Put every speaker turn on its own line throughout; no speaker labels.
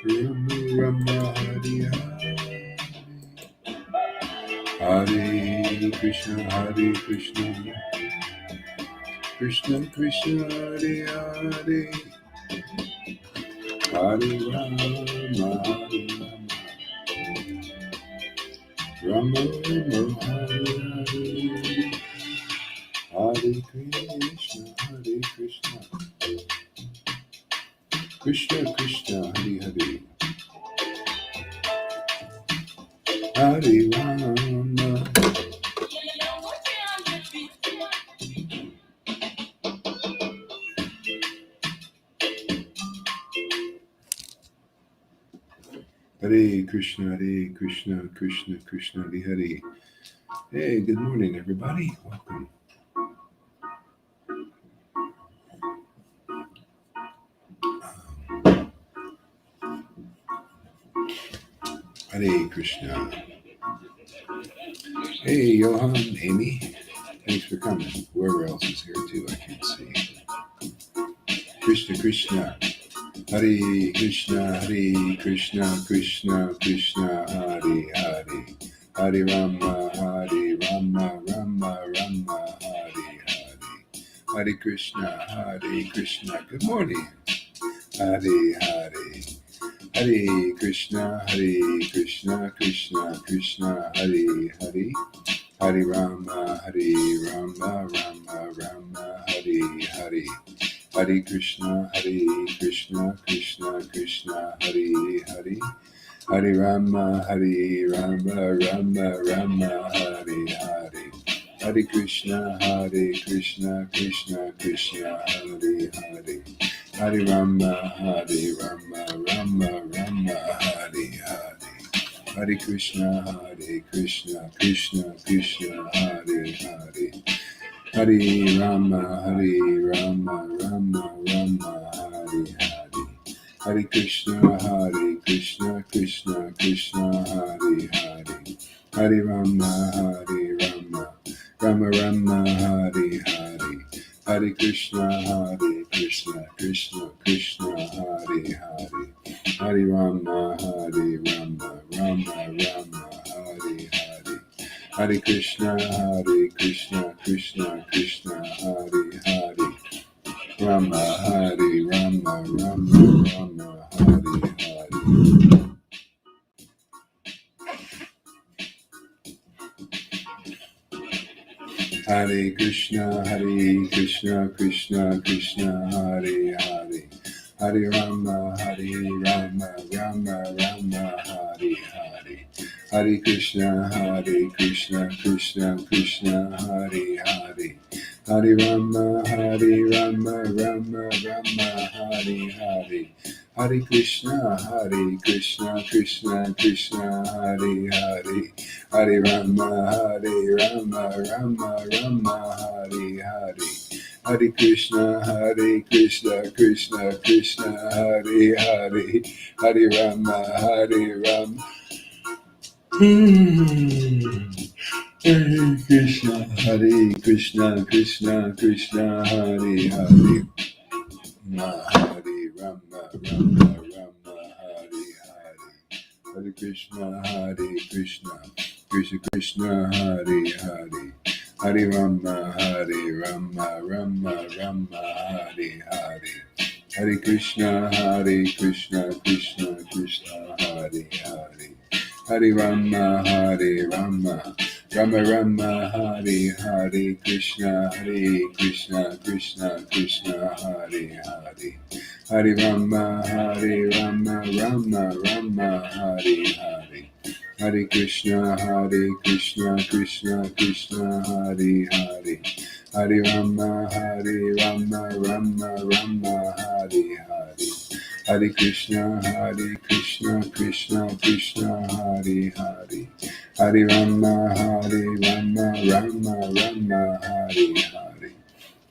Rama Rama Hare Hare, Hare Krishna Krishna Krishna Hare Hare, Hare Rama Rama Rama Hare Hare, Hare Krishna Krishna Krishna Hare Hare, Hare Rama. Hare Krishna Krishna Krishna Hare Hare. Hey, good morning, everybody. Welcome. Hare Krishna. Hey, Johan, Amy, thanks for coming. Whoever else is here too, I can't see. Krishna Krishna. Hare Krishna Krishna Krishna Hare Hare, Hare Rama Rama Rama Hare Hare, Hare Krishna Good morning. Hare Hare, Hare Krishna Krishna Krishna Hare Hare, Hare Rama Rama Hare Hare, Hare Krishna Krishna Krishna Hare Hare, Hare Rama Rama Hare Hare, Hare Krishna Krishna Krishna Hare Hare, Hare Rama Rama Hare Hare, Hare Krishna Krishna Krishna Hare Hare, Hare Rama Rama Hare Hare, Hare Krishna Krishna Krishna Hare Hare, Hare Rama Rama Hare Hare, Hare Krishna Krishna Krishna Hare Hare, Hare Rama Rama Hare Hare, Hare Krishna Krishna Krishna Hare Hare, Rama Rama Hare Hare. Hare Krishna Krishna Krishna Hare Hare, Hare Rama Rama Hare Hare, Hare Krishna Krishna Krishna Hare Hare, Hare Rama Rama Hare Hare, Hare Krishna Krishna Krishna Hare Hare, Hare Rama Rama Hare Hare, Hare Krishna Krishna Krishna Hare Hare, Hare Rama Rama. Hare Krishna Krishna Hare Hare, Hare Rama Hare Hare, Hare Krishna Krishna Krishna Hare Hare, Hare Rama Rama Hare Hare, Hare Krishna Krishna Hare Hare, Hare Rama Rama Hare Hare, Krishna Krishna Hare Hare, Hare Rama Rama Hare Hare, Hare Krishna Krishna Hare Hare, Hare Rama Rama Hare Hare, Hare Krishna Krishna Hare Hare, Hare Rama Rama Hare Hare,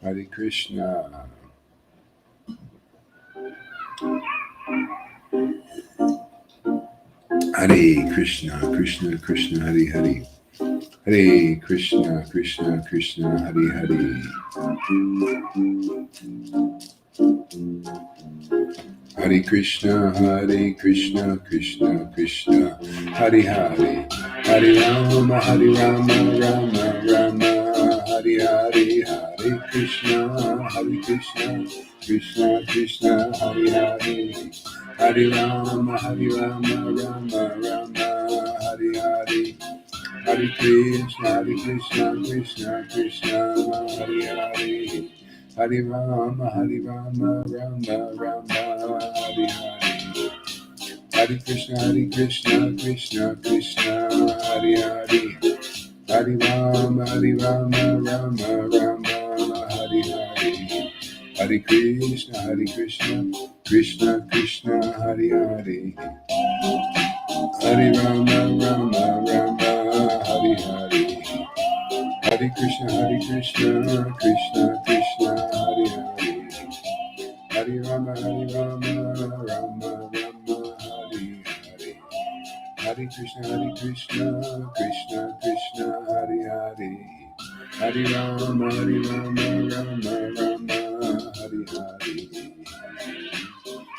Hare Krishna. Hare Krishna Krishna Hare Hare, Hare Krishna Krishna Hare Hare, Hare Krishna, Krishna Krishna, Hare Hare, Hare Rama, Rama Rama, Hare Hare, Hare Krishna, Krishna Krishna, Hare Hare, Hare Rama, Rama Rama, Hare Hare, Hare Krishna, Krishna Krishna, Hare Hare, Hare Rama, Rama Rama, Hare Hare, Hare Krishna, Krishna Krishna, Hare Hare, Hare Rama, Rama Rama, Hare Hare, Hare Krishna, Krishna Hare Hare, Hare Rama, Hare Hare, Hare Krishna, Krishna Hare Hare, Hare Rama, Rama Hare Hare, Hare Krishna, Krishna Hare Hare, Hare Rama, Rama Hare Hare,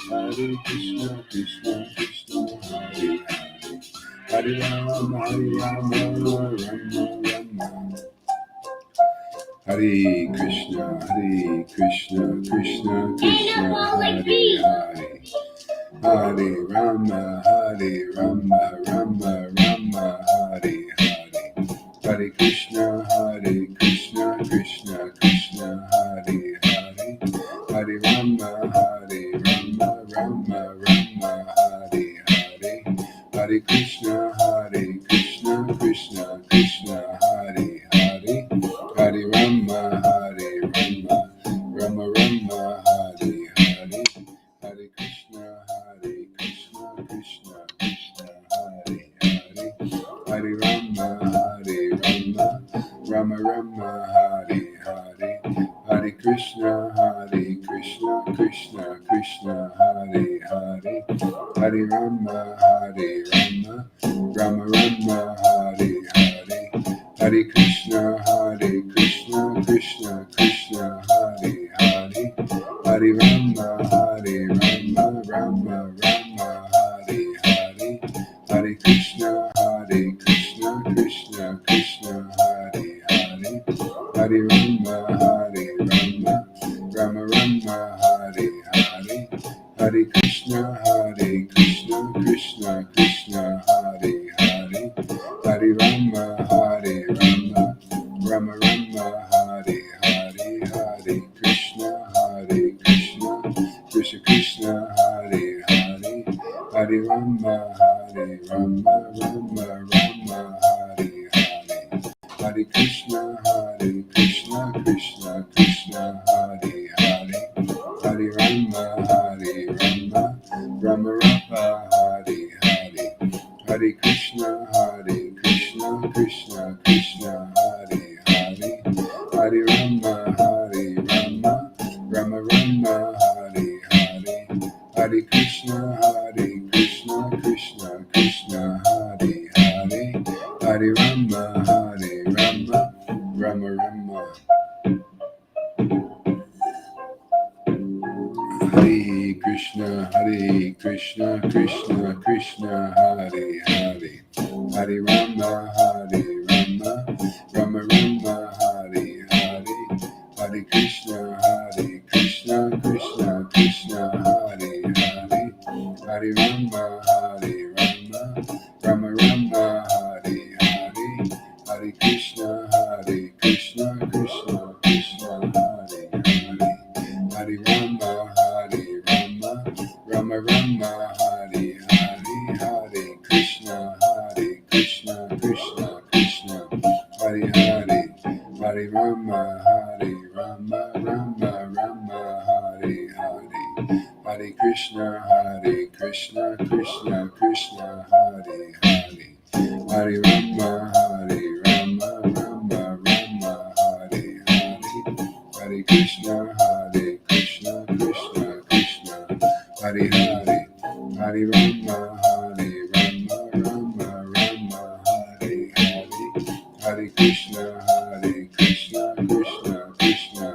Hare Krishna, Krishna Hare Hare, Hare Rama, Rama Hare Krishna, Krishna Hare Hare, Hare Rama, Rama Hare Hare, Hare Krishna, Krishna Hare Hare, Hare Rama, Rama Hare Hare, Hare Krishna, Krishna Hare Hare, Hare Rama, Rama Hare Hare, Hare Krishna, Krishna Hare Hare, Hare Rama, Rama Hare Hare, Hare Krishna, Krishna Hare Hare, Hare Rama, Rama Hare Hare, Hare Krishna, Krishna Hare Hare, Hare Rama, Rama Hare Hare, Hare Krishna, Krishna Hare Hare, Hare Rama, Rama Hare Hare, Hare Krishna, Krishna Hare Hare, Hare Rama, Rama Hare Hare, Hare Krishna, Krishna Hare Hare, Hare Rama, Rama Hare Hare, Hare Krishna, Krishna Hare Hare, Hare Rama, Rama Hare Hare, Hare Krishna, Krishna Hare Hare, Hare Rama, Rama Hare Hare, Hare Krishna, Krishna Hare Hare, Hare Rama, Rama. Hare Krishna, Krishna Hare Hare, Hare Rama, Rama Hare Hare, Hare Krishna, Krishna Hare Hare, Hare Rama, Rama Hare Hare, Hare Krishna, Krishna Hare Hare, Hare Rama, Rama Hare Hare, Hare Krishna, Krishna Hare Hare, Hare Rama, Rama Hare Hare, Hare Krishna, Krishna Hare Hare, Hare Rama, Rama Hare Hare, Hare Krishna, Krishna Hare Hare, Hare Rama, Rama Hare Hare, Hare Krishna, Krishna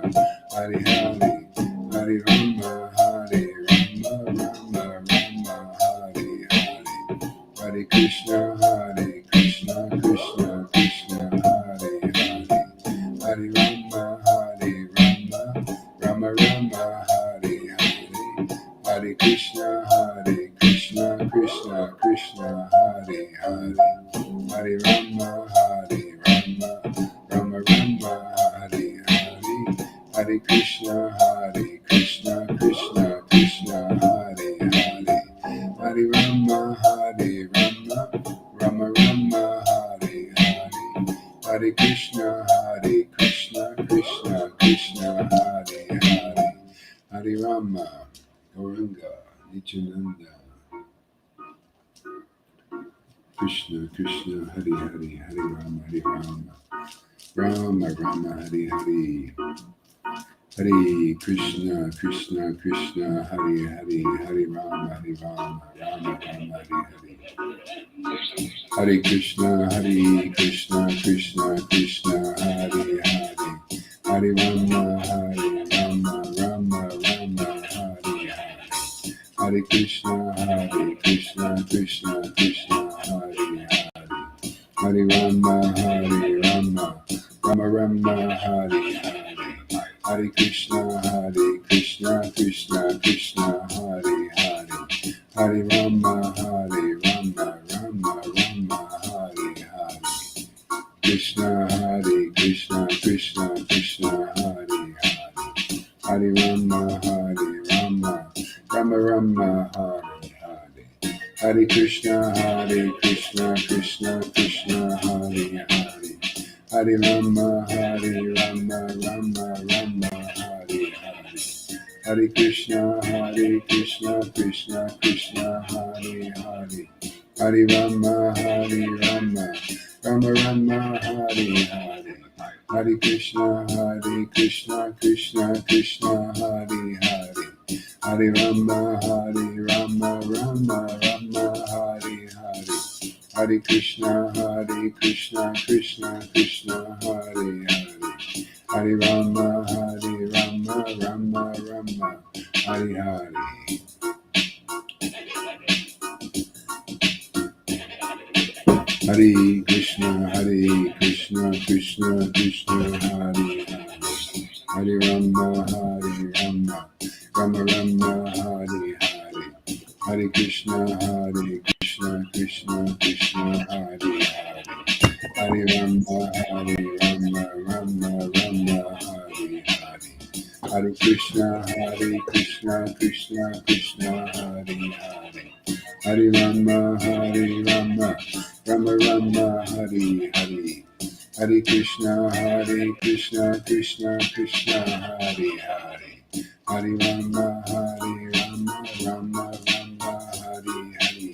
Hare Hare, Hare Rama, Rama Krishna, Krishna Krishna, Hare Hare, Hare Rama, Rama Rama, Hare Hare, Hare Krishna, Krishna Krishna, Hare Hare, Hare Rama, Rama Rama, Hare Hare, Hare Krishna, Krishna Krishna, Hare Hare, Hare Rama, Rama Rama, Hare Hare, Hare Krishna, Krishna Krishna, Hare Hare, Hare Rama, Gauranga, Nityananda, Krishna Krishna, Hare Hare, Hare Rama, Rama Rama, Hare Hare, Hare Krishna Krishna Krishna, Hare Hare, Hare Rama, Rama Rama, Hare Hare, Hare Krishna Krishna Krishna, Hare Hare, Hare Rama, Rama Rama, Hare Hare, Hare Krishna Krishna Krishna, Hare Hare, Hare Rama, Rama Rama, Hare Hare, Hare Krishna Krishna Krishna, Hare Hare, Hare Rama, Rama Rama, Hare Hare, Krishna Krishna Krishna, Hare Hare, Hare Rama, Rama Rama, Hare Hare, Hare Krishna Krishna Krishna, Hare Hare, Hare Rama, Rama Rama, Hare Hare, Hare Krishna Krishna Krishna, Hare Hare, Hare Rama, Rama Rama, Hare Hare, Hare Krishna Krishna Krishna, Hare Hare, Hare Rama, Rama Rama, Hare Hare, Hare Krishna Krishna Krishna, Hare Hare, Hare Rama, Rama Rama, Hare Hare. Hare Krishna Krishna Krishna, Hare Hare, Hare Rama, Rama Rama, Hare Hare, Hare Krishna Krishna Krishna, Hare Hare, Hare Rama, Rama Rama, Hare Hare, Hare Krishna Krishna Krishna, Hare Hare, Hare Rama, Rama Rama, Hare Hare, Hare Krishna Krishna Krishna, Hare Hare, Hare Rama, Rama Rama, Hare Hare,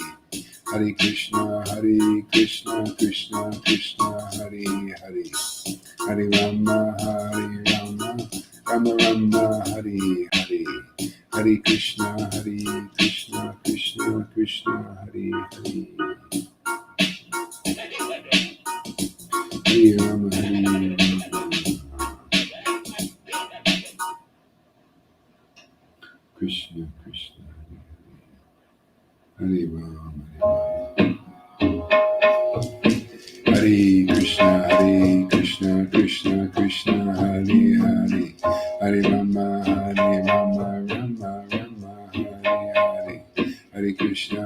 Hare Krishna Krishna Krishna, Hare Hare, Hare Rama, Rama Rama, Hare Hare, Hare Krishna Krishna Krishna, Hare Hare, Hare Rama, Krishna Krishna, Hare Rama, Hare Krishna Krishna Krishna, Hare Hare, Hare Rama, Rama Rama, Hare Hare, Hare Krishna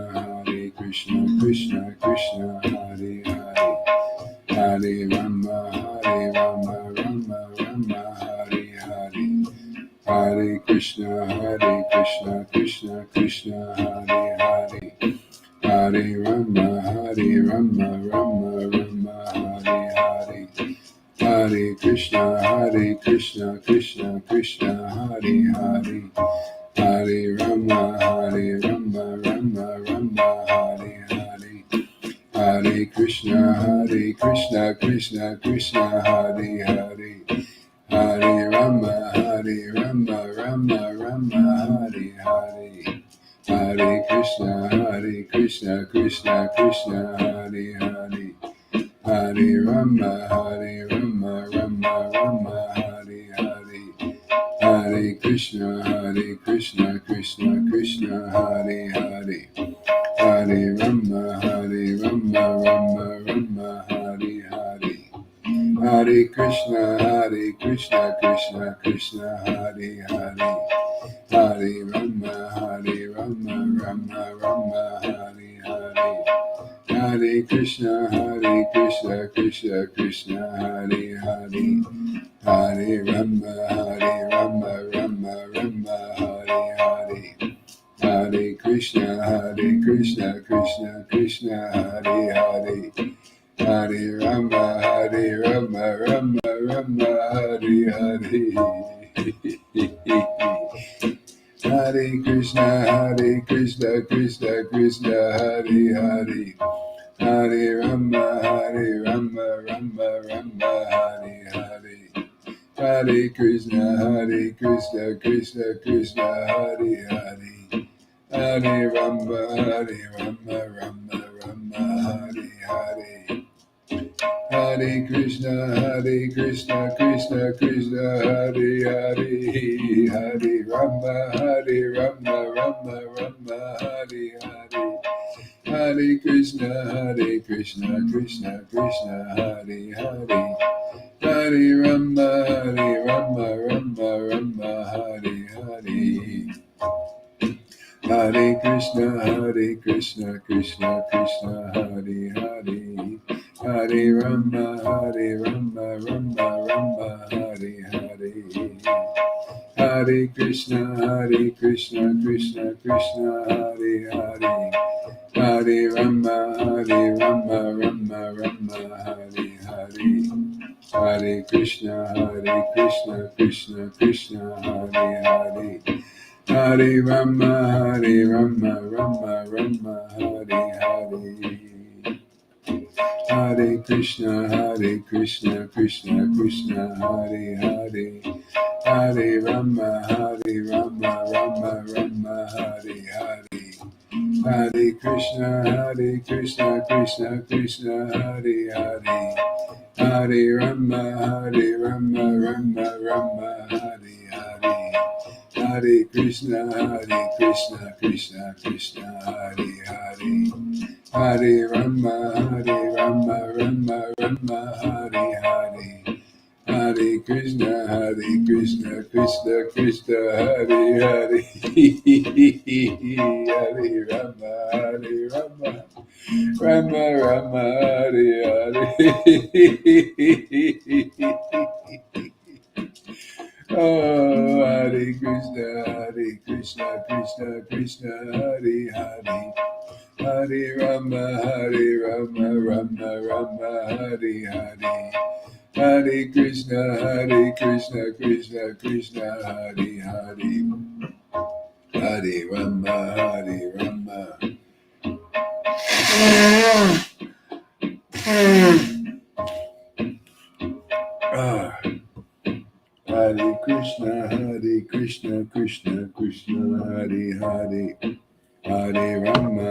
Krishna Krishna, Hare Hare, Hare Rama, Rama Rama, Hare Hare, Hare Krishna Krishna Krishna, Hare Hare, Hare Rama, Rama Rama, Hare Hare, Hare Krishna Krishna Krishna, Hare Hare, Hare Rama, Rama Rama, Hare Hare, Hare Krishna Krishna Krishna, Hare Hare, Hare Rama, Rama Rama, Hare Hare, Hare Krishna Krishna Krishna, Hare Hare, Hare Rama, Rama Rama, Hare Hare, Hare Krishna Krishna Krishna, Hare Hare, Hare Rama, Hare Krishna, Krishna Krishna, Hare Hare, Hare Rama, Rama Rama, Hare Hare, Hare Krishna, Krishna Krishna, Hare Hare, Hare Rama, Rama Hare Hare, Hare Krishna, Krishna Krishna, Hare Hare, Hare Rama, Rama Hare Hare. Hare Krishna, Krishna Krishna, Hare Hare, Hare Rama, Rama Hare Hare, Hare Krishna, Krishna Krishna, Hare Hare, Hare Rama, Rama Hare Hare. Hare Krishna, Krishna Krishna, Hare Hare, Hare Rama, Rama Hare Hare, Hare Krishna, Krishna Krishna, Hare Hare, Hare Rama, Hare Hare. Hare Krishna, Krishna Krishna, Hare Hare, Hare Rama, Rama Hare Hare, Hare Krishna, Krishna Krishna, Hare Hare, Hare Rama, Rama Hare Hare, Hare Krishna, Krishna Krishna, Hare Hare, Hare Rama, Rama Hare Hare, Hare Krishna, Krishna Krishna, Hare Hare, Hare Rama, Rama Hare Hare, Hare Krishna, Krishna Hare Hare, Hare Rama, Rama Hare Hare, Hare Krishna, Krishna Hare Hare, Hare Rama, Rama Hare Hare, Hare Krishna, Krishna Hare Hare, Hare Rama, Rama Hare Hare. Oh, Hare Krishna, Krishna Hare Hare, Hare Rama, Rama Hare Hare, Hare Krishna, Krishna Hare Hare, Hare Rama. Ah. Hare Krishna, Krishna Hare Hare, Hare Rama,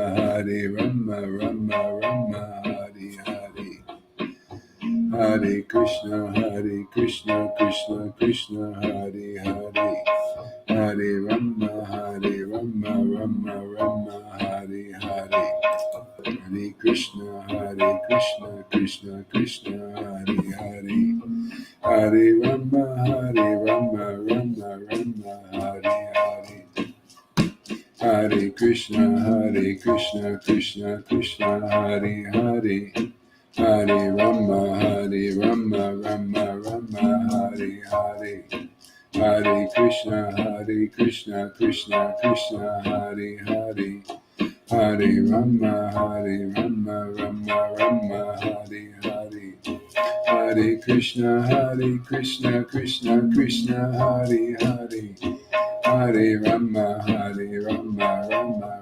Rama Hare Hare, Hare Krishna, Krishna Hare Hare, Hare Rama, Rama Hare Hare, Hare Krishna, Krishna Hare Hare, Hare Rama, Rama Hare Hare, Hare Krishna, Krishna Hare Hare, Hare Rama, Rama Hare Hare, Hare Krishna, Krishna Hare Hare, Hare Rama, Rama Hare Hare, Hare Krishna, Krishna Hare Hare, Hare Rama,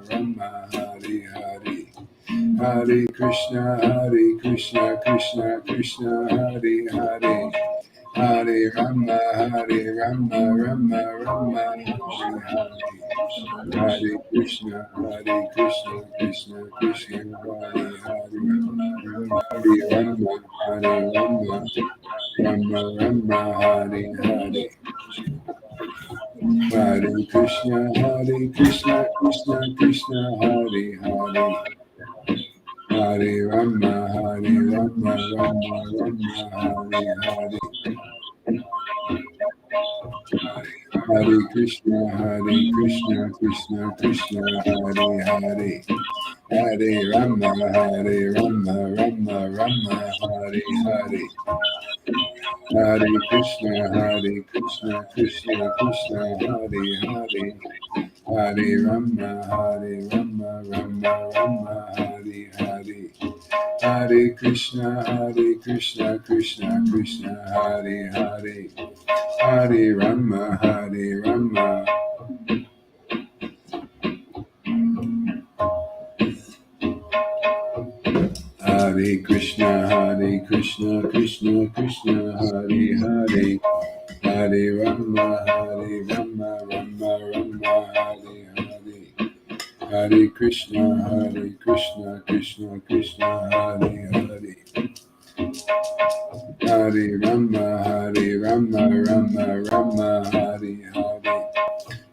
Rama Hare Hare, Hare Krishna, Krishna Hare Hare, Hare Rama, Rama Hare Hare, Hare Krishna, Krishna Hare Hare, Hare Rama, Rama Hare Hare, Hare Krishna, Krishna Hare Hare, Hare Rama, Hare Rama, Rama Rama, Hare Hare. Hare Krishna, Krishna Krishna, Hare Hare. Hare Rama, Rama Rama, Hare Hare. Hare Krishna, Krishna Krishna, Hare Hare. Hare Rama, Rama Rama, Hare Hare. Hare Krishna, Krishna Krishna, Hare Hare. Hare Rama, Rama. Hare Krishna, Krishna Krishna, Hare Hare. Hare Rama, Rama Rama, Hare Hare. Hare Krishna, Krishna Krishna, Hare Hare. Hare Rama, Rama Rama, Hare Hare.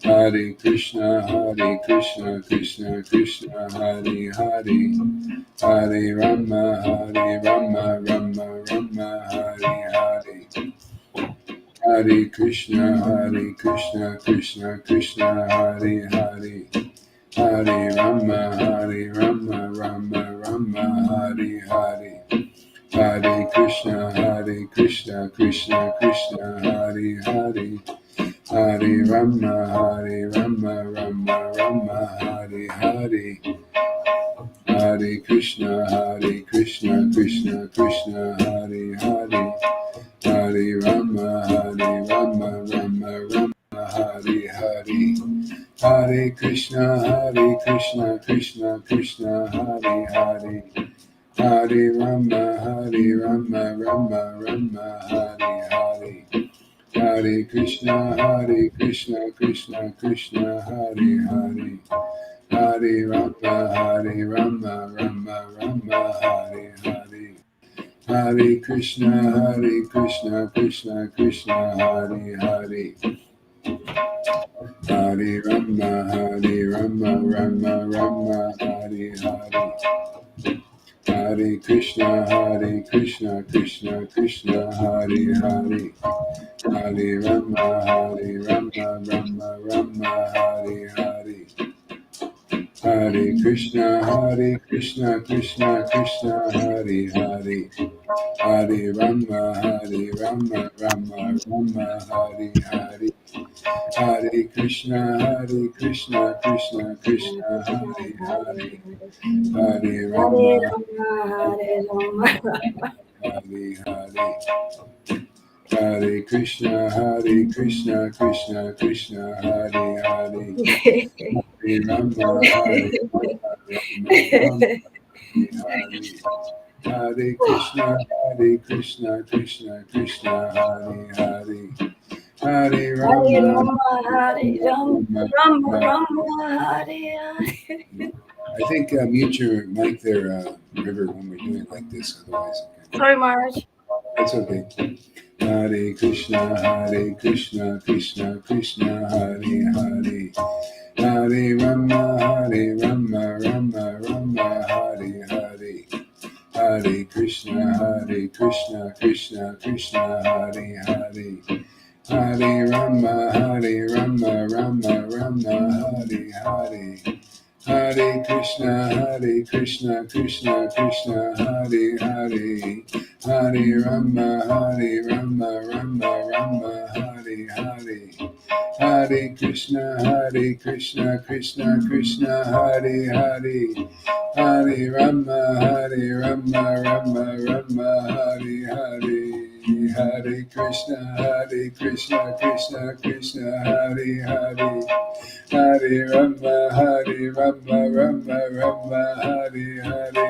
Hare Krishna, Krishna Krishna, Hare Hare. Hare Rama, Rama Rama, Hare Hare. Hare Krishna, Krishna Krishna, Hare Hare. Hare Rama, Rama Rama, Hare Hare. Hare Krishna, Krishna Krishna, Hare Hare. Hare Rama, Rama Rama, Hare Hare. Hare Krishna, Krishna Krishna, Hare Hare. Hare Rama, Rama Rama, Hare Hare. Hare Krishna, Krishna Krishna, Hare Hare. Hare Rama, Rama Rama, Hare Hare. Hare Krishna, Krishna Krishna, Hare Hare. Hare Rama, Rama Rama, Hare Hare. Hare Krishna, Krishna Krishna, Hare Hare. Hare Rama, Rama Rama, Hare Hare. Hare Krishna, Krishna Krishna, Hare Hare. Hare Rama, Rama Hare Hare. Hare Krishna, Krishna Krishna, Hare Hare. Hare Rama, Rama Hare Hare. Hare Krishna, Krishna Krishna, Hare Hare. Hare Rama, Hare Hare. Hare Krishna, Krishna Krishna, Hare Hare. Hare Rama, Rama, Hare. Hare Krishna, Krishna Krishna, Hare Hare. Hare Rama, I think mute your mic there, River, when we're doing it like this. Otherwise,
sorry, Marge.
That's okay. Hare Krishna, Krishna Krishna, Hare Hare. Hare Rama, Rama Hare Hare. Hare Krishna, Krishna Krishna, Hare Hare. Hare Rama, Rama Hare Hare. Hare Krishna, Krishna Krishna, Hare Hare. Hare Rama, Rama Hare Hare. Hare Krishna, Krishna Krishna, Hare Hare. Hare Rama, Rama Hare Hare. Hare Krishna, Krishna Krishna, Hare Hare. Hare Rama, Rama Hare Hare.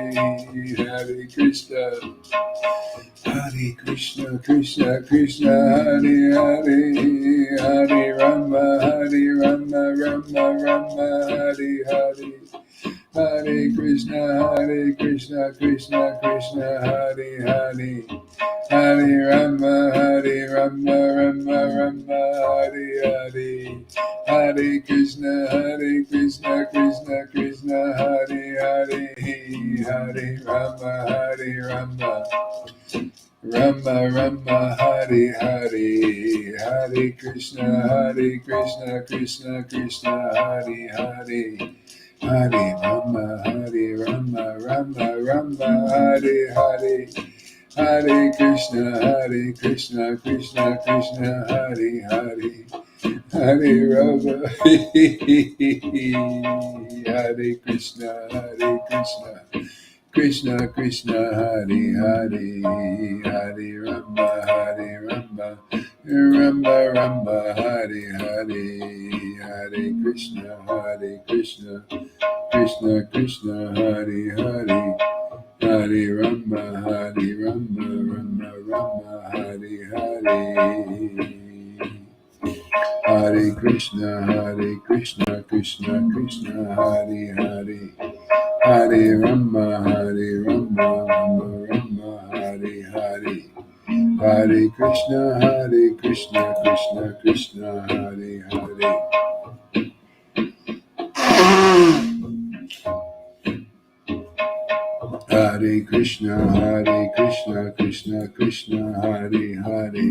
Hare Krishna, Krishna Krishna, Hare Hare. Hare Rama, Rama Hare Hare. Hare Krishna, Krishna Krishna, Hare Hare. Hare Rama, Rama Hare Hare. Hare Krishna, Krishna Krishna, Hare Hare. Hare Rama, Hare Rama, Rama Rama, Hare Hare, Hare Krishna, Krishna Krishna, Hare Hare, Hare Rama, Rama Rama, Hare Hare, Hare Krishna, Krishna Krishna, Hare Hare, Hare Rama, Hare Krishna, Krishna Krishna, Hare Hare, Hare Rama, Rama Rama, Hare Hare, Hare Krishna, Krishna Krishna, Hare Hare, Hare Rama, Rama Rama, Hare Hare, Hare Krishna, Krishna Krishna, Hare Hare, Hare Rama, Rama Rama, Hare Hare, Hare Krishna, Krishna Krishna, Hare Hare, Hare Krishna, Krishna Krishna, Hare Hare,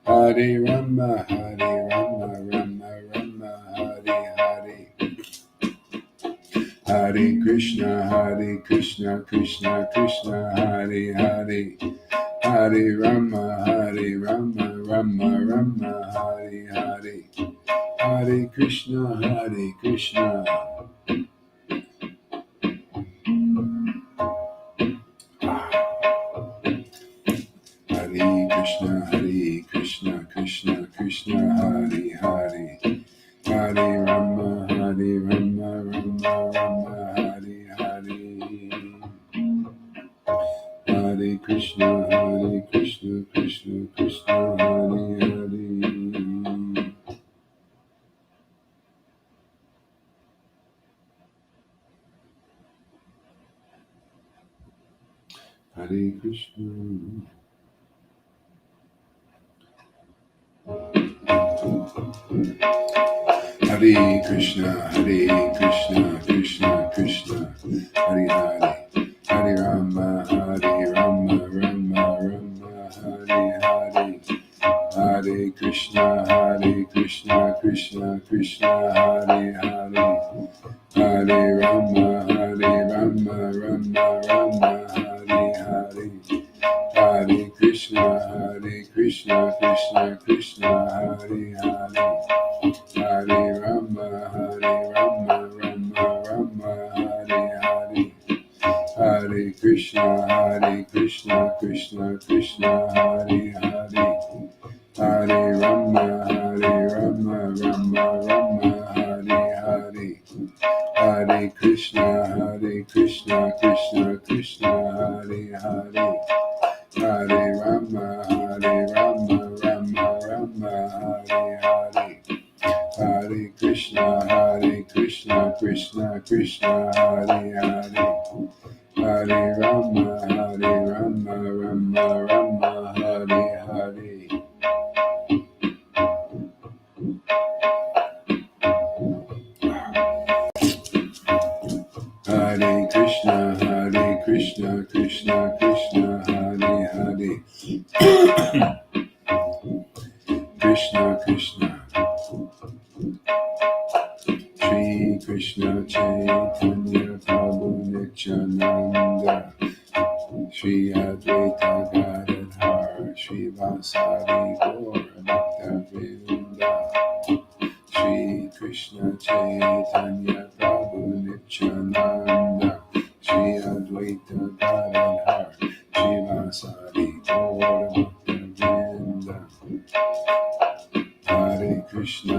Hare Rama, Rama Rama, Hare Hare, Hare Krishna, Krishna Krishna, Hare Hare, Hare Rama, Rama Rama, Hare Hare, Hare Krishna, Krishna. Hare Krishna, Krishna Krishna, Hare Hare, Hare Rama, Rama Rama, Hare Hare, Hare Krishna, Krishna Krishna, Hare Hare. Hare Krishna. Hare Krishna, Krishna Krishna, Hare Hare, Hare Rama, Rama Rama, Hare Hare, Hare Krishna, Krishna Krishna, Hare Hare, Hare Rama, Rama Rama, Hare Hare, Hare Krishna, Krishna Krishna, Hare Hare, Hare Rama, Rama Rama, Hare Hare, Hare Krishna, Krishna Krishna, Hare Hare, Hare Rama, Rama Rama, Hare Hare, Hare Krishna, Krishna Krishna, Hare Hare, Hare Rama, Rama Rama, Hare Hare, Hare Krishna, Krishna Krishna, Hare Hare, Hare Rama, Rama Rama, Hare Hare. Hare Krishna, Krishna Krishna, Hare Hare, Krishna Krishna, Shri Krishna Chaitanya Prabhu Nityananda, Shri Advaita Gadadhar, Shri Vasari Gaur Bhakta-vrinda, Shri Krishna Chaitanya Prabhu Nityananda, Shri Advaita Gadadhar, Shri Vasari Gaur Bhakta-vrinda. Hare Krishna,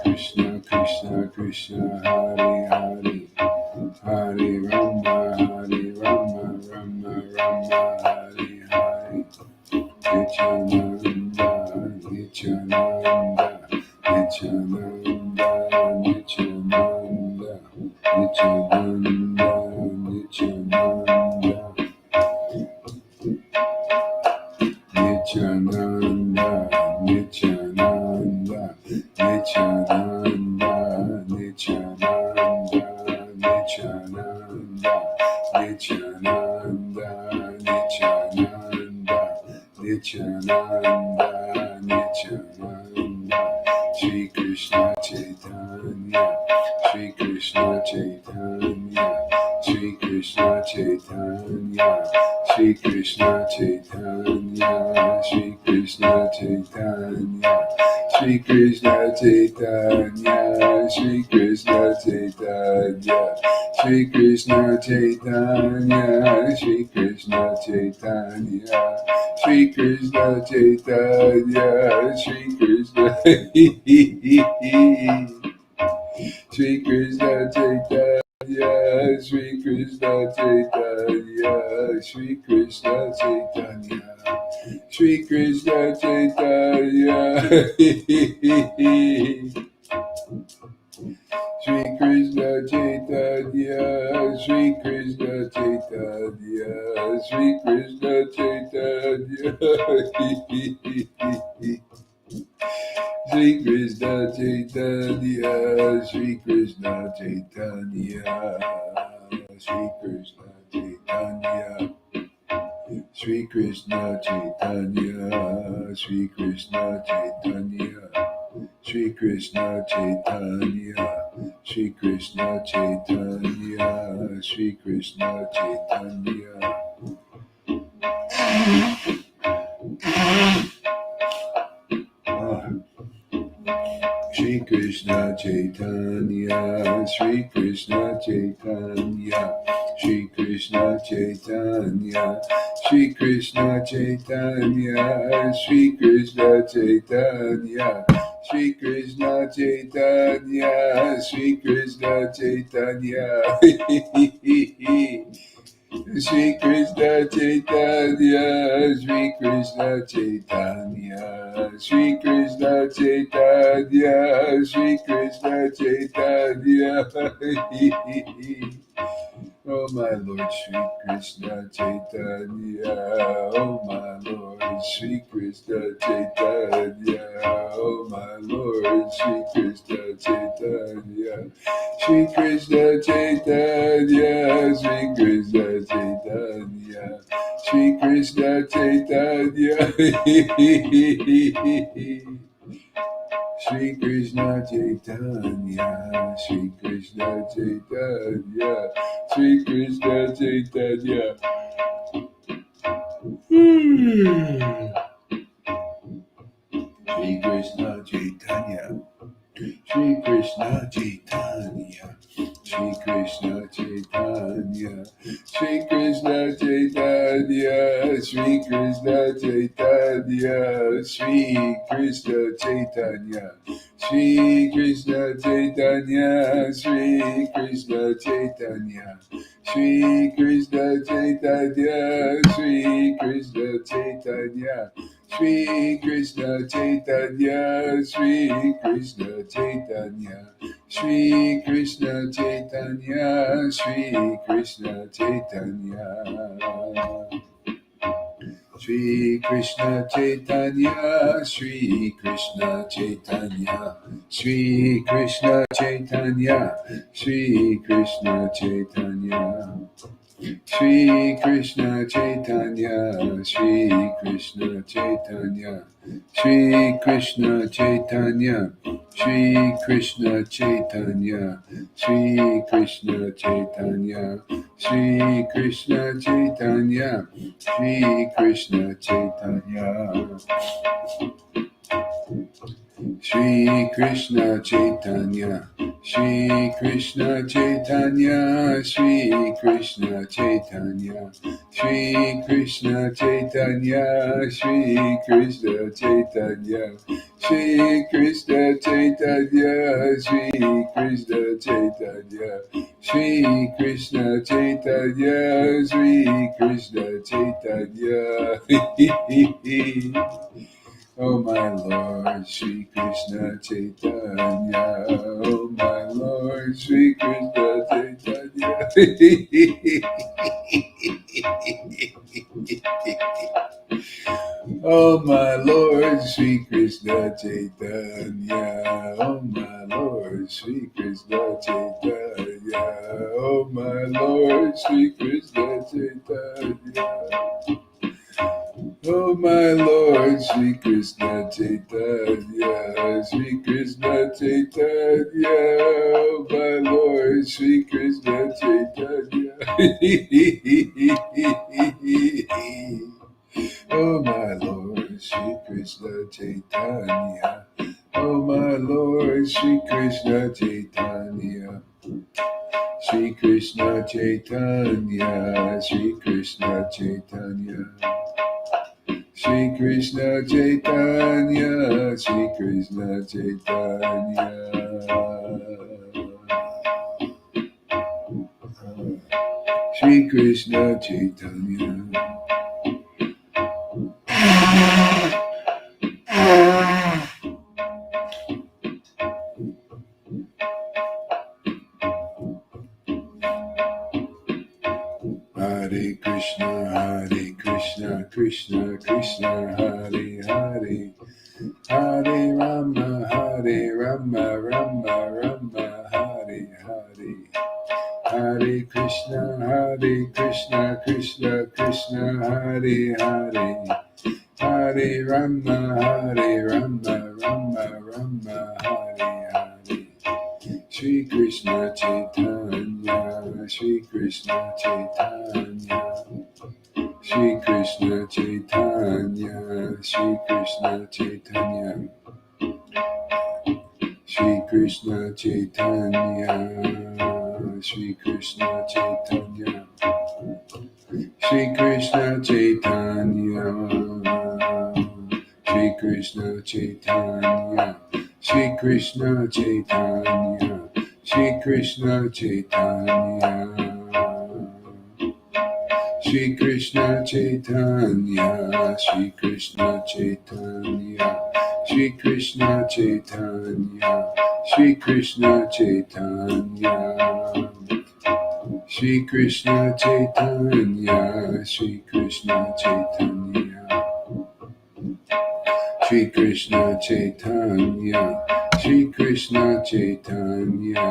Krishna Krishna, Hare Hare, Hare Rama, Rama Rama, Hare Hare, Nityananda, Nityananda, Nityananda, Nityananda, Nityananda, Nityananda, Nityananda, Nityananda, Nityananda, Nityananda, Nityananda, Nityananda, Nityananda, Shri Krishna Chaitanya, Shri Krishna Chaitanya, Shri Krishna Chaitanya, Shri Krishna Chaitanya, Shri Krishna Chaitanya, Shri Krishna Chaitanya, Shri Krishna Chaitanya, Shri Krishna Chaitanya, Shri Krishna Chaitanya, Shri Krishna Chaitanya, Shri Krishna Shri Krishna Chaitanya, Shri Krishna Chaitanya, Shri Krishna Chaitanya, Shri Krishna Chaitanya, Shri Krishna Chaitanya, Shri Krishna Chaitanya, Shri Krishna Chaitanya, Shri Krishna Chaitanya, Shri Krishna Chaitanya, Shri Krishna Chaitanya, Shri Krishna Chaitanya, Shri Krishna Chaitanya, Shri Krishna Chaitanya, Shri Krishna Chaitanya, Shri Krishna Chaitanya. Shri Krishna Chaitanya, Shri Krishna Chaitanya, Shri Krishna Chaitanya, Shri Krishna Chaitanya, Shri Krishna Chaitanya, Shri Krishna Chaitanya, Shri Krishna Chaitanya, Shri Krishna Chaitanya, Shri Krishna Chaitanya, Shri Krishna Chaitanya, Shri Krishna Chaitanya. Oh my Lord Shri Krishna Chaitanya, oh my Lord Shri Krishna Chaitanya, oh my Lord Shri Krishna Chaitanya, Shri Krishna Chaitanya, Shri Krishna Chaitanya, Shri Krishna Chaitanya. Shri Krishna Chaitanya, Shri Krishna Chaitanya, Shri Krishna Chaitanya. Shri Krishna Chaitanya, Shri Krishna Chaitanya, Shri Krishna Chaitanya, Shri Krishna Chaitanya, Shri Krishna Chaitanya, Shri Krishna Chaitanya, Shri Krishna Chaitanya, Shri Krishna Chaitanya, Shri Krishna Chaitanya, Shri Krishna Chaitanya, Shri Krishna Chaitanya, Shri Krishna Chaitanya, Shri Krishna Chaitanya, Shri Krishna Chaitanya. Shri Krishna Chaitanya, Shri Krishna Chaitanya, Shri Krishna Chaitanya, Shri Krishna Chaitanya. Shri Krishna Chaitanya, Shri Krishna Chaitanya, Shri Krishna Chaitanya, Shri Krishna Chaitanya, Shri Krishna Chaitanya, Shri Krishna Chaitanya, Shri Krishna Chaitanya. Shri Krishna Chaitanya, Shri Krishna Chaitanya, Shri Krishna Chaitanya, Shri Krishna Chaitanya, Shri Krishna Chaitanya, Shri Krishna Chaitanya, Shri Krishna Chaitanya, Shri Krishna Chaitanya, Shri Krishna Chaitanya. Oh my Lord, Shri Krishna Chaitanya. Oh my Lord, Shri Krishna Chaitanya. Oh my Lord, Shri Krishna Chaitanya. Oh my Lord, Shri Krishna Chaitanya. Oh my Lord, Shri Krishna Chaitanya. Oh my Lord, Shri Krishna Chaitanya, Shri Krishna Chaitanya, oh my Lord, Shri Krishna Chaitanya. Oh my Lord, Shri Krishna Chaitanya, oh my Lord, Shri Krishna Chaitanya. Shri Krishna Chaitanya, Shri Krishna Chaitanya. Shri Krishna Chaitanya, Shri Krishna Chaitanya. Shri Krishna Chaitanya. Hare Krishna, Krishna Krishna, Hare Hare. Hare Rama, Rama Rama, Hare Hare. Hare Krishna, Krishna Krishna, Hare Hare. Hare Rama, Rama Rama, Hare Hare. Shri Krishna Chaitanya, Shri Krishna Chaitanya. Shri Krishna Chaitanya, Shri Krishna Chaitanya. Shri Krishna Chaitanya, Shri Krishna Chaitanya. Shri Krishna Chaitanya, Shri Krishna Chaitanya, Shri Krishna Chaitanya, Shri Krishna Chaitanya. Shri Krishna Chaitanya, Shri Krishna Chaitanya, Shri Krishna Chaitanya, Shri Krishna Chaitanya. Shri Krishna Chaitanya, Shri Krishna Chaitanya. Shri Krishna Chaitanya, Shri Krishna Chaitanya.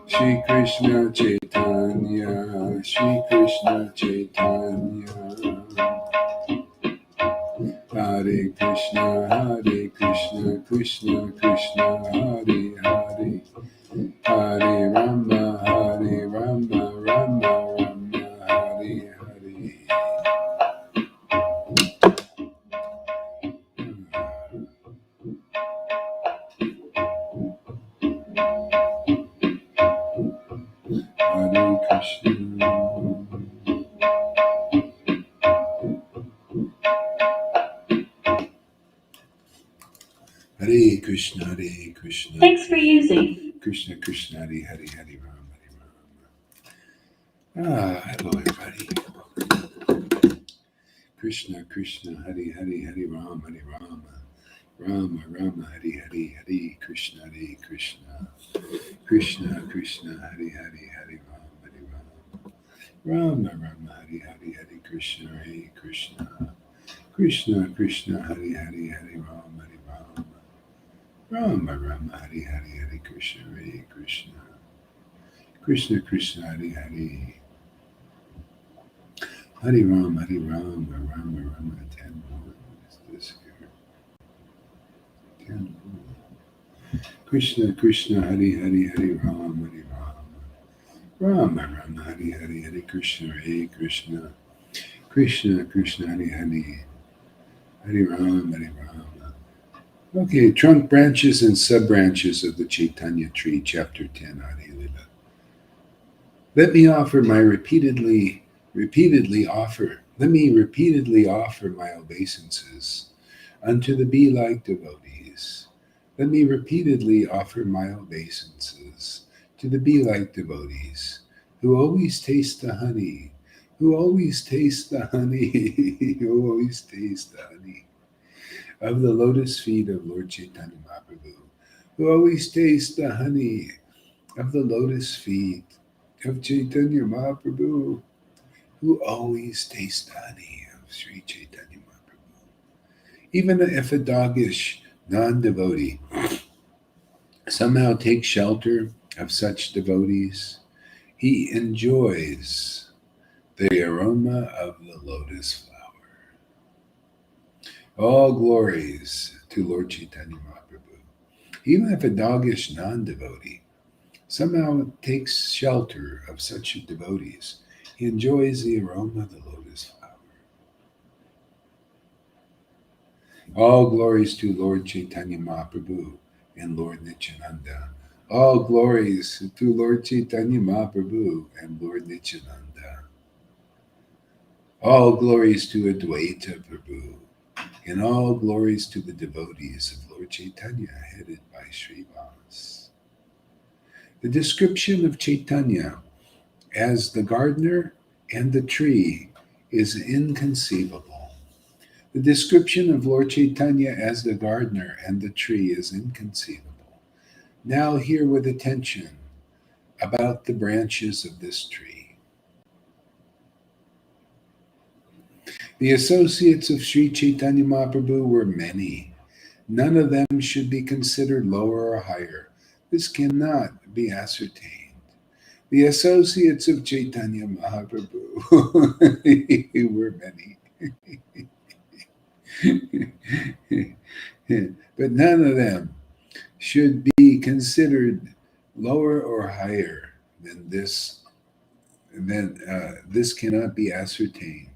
Shri Krishna Chaitanya, Shri Krishna Chaitanya. Hare Krishna, Krishna Krishna, Hare Hare. Hare Rama, Rama Rama, Hare Hare. Hare Krishna. Hare Krishna, Hare Krishna.
Thanks for using.
Krishna Krishna, Hare Hare, Hare Rama, Hare Rama. Hello everybody. Krishna Krishna, Hare Hare, Hare Rama, Hare Rama. Rama Rama, Hare Hare, Hare Krishna, Hare Krishna. Krishna Krishna, Hare Hare, Hare Rama, Hare Rama. Rama Rama, Hare Hare, Hare Krishna, Hare Krishna. Krishna Krishna, Hare Hare, Hare Rama, Hare Rama. Rama Rama, Hare Hare, Hare Krishna, Hare Krishna. Krishna Krishna, Hare Hare. Hare Rama, Hare Rama, Rama Rama, 10 more. What is this here? 10 more. Krishna Krishna, Hare Hare, Hare Rama, Hare Rama. Rama Rama, Hare Hare, Hare Krishna, Hare Krishna. Krishna Krishna, Hare Hare. Hare Rama, Hare Rama. Okay, trunk branches and sub-branches of the Chaitanya tree, chapter 10, Adi Lila. Let me repeatedly offer my obeisances unto the bee-like devotees. Let me repeatedly offer my obeisances to the bee-like devotees who always taste the honey, who always taste the honey, who always taste the honey of the lotus feet of Lord Chaitanya Mahaprabhu, who always taste the honey of the lotus feet of Chaitanya Mahaprabhu, who always taste the honey of Sri Chaitanya Mahaprabhu. Even if a doggish non-devotee somehow takes shelter of such devotees, he enjoys the aroma of the lotus flower. All glories to Lord Chaitanya Mahaprabhu. Even if a doggish non-devotee somehow takes shelter of such devotees, he enjoys the aroma of the lotus flower. All glories to Lord Chaitanya Mahaprabhu and Lord Nityananda. All glories to Lord Chaitanya Mahaprabhu and Lord Nityananda. All glories to Advaita Prabhu, and all glories to the devotees of Lord Chaitanya, headed by Srivas. The description of Chaitanya as the gardener and the tree is inconceivable. The description of Lord Chaitanya as the gardener and the tree is inconceivable. Now hear with attention about the branches of this tree. The associates of Sri Chaitanya Mahaprabhu were many. None of them should be considered lower or higher. This cannot be ascertained. The associates of Chaitanya Mahaprabhu were many. But none of them should be considered lower or higher than this. This cannot be ascertained.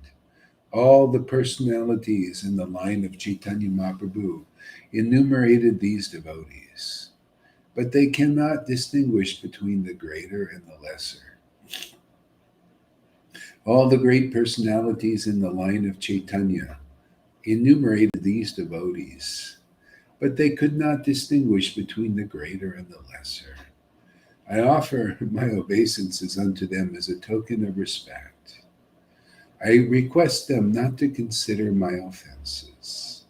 All the personalities in the line of Chaitanya Mahaprabhu enumerated these devotees, but they cannot distinguish between the greater and the lesser. All the great personalities in the line of Chaitanya enumerated these devotees, but they could not distinguish between the greater and the lesser. I offer my obeisances unto them as a token of respect. I request them not to consider my offenses.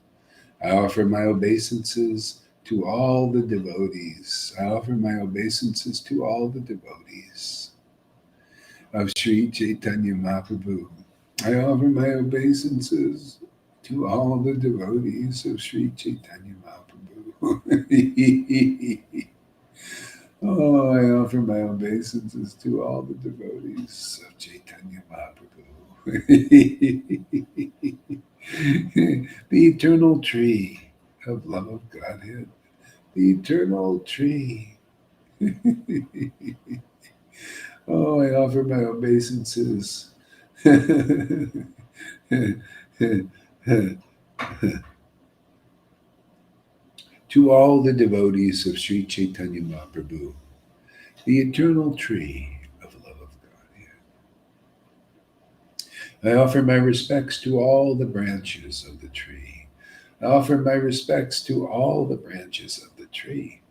I offer my obeisances to all the devotees. I offer my obeisances to all the devotees of Sri Chaitanya Mahaprabhu. I offer my obeisances to all the devotees of Sri Chaitanya Mahaprabhu. Oh, I offer my obeisances to all the devotees of Chaitanya Mahaprabhu. The eternal tree of love of Godhead. The eternal tree. Oh, I offer my obeisances to all the devotees of Sri Chaitanya Mahaprabhu, the eternal tree of love of Godhead. I offer my respects to all the branches of the tree. I offer my respects to all the branches of the tree.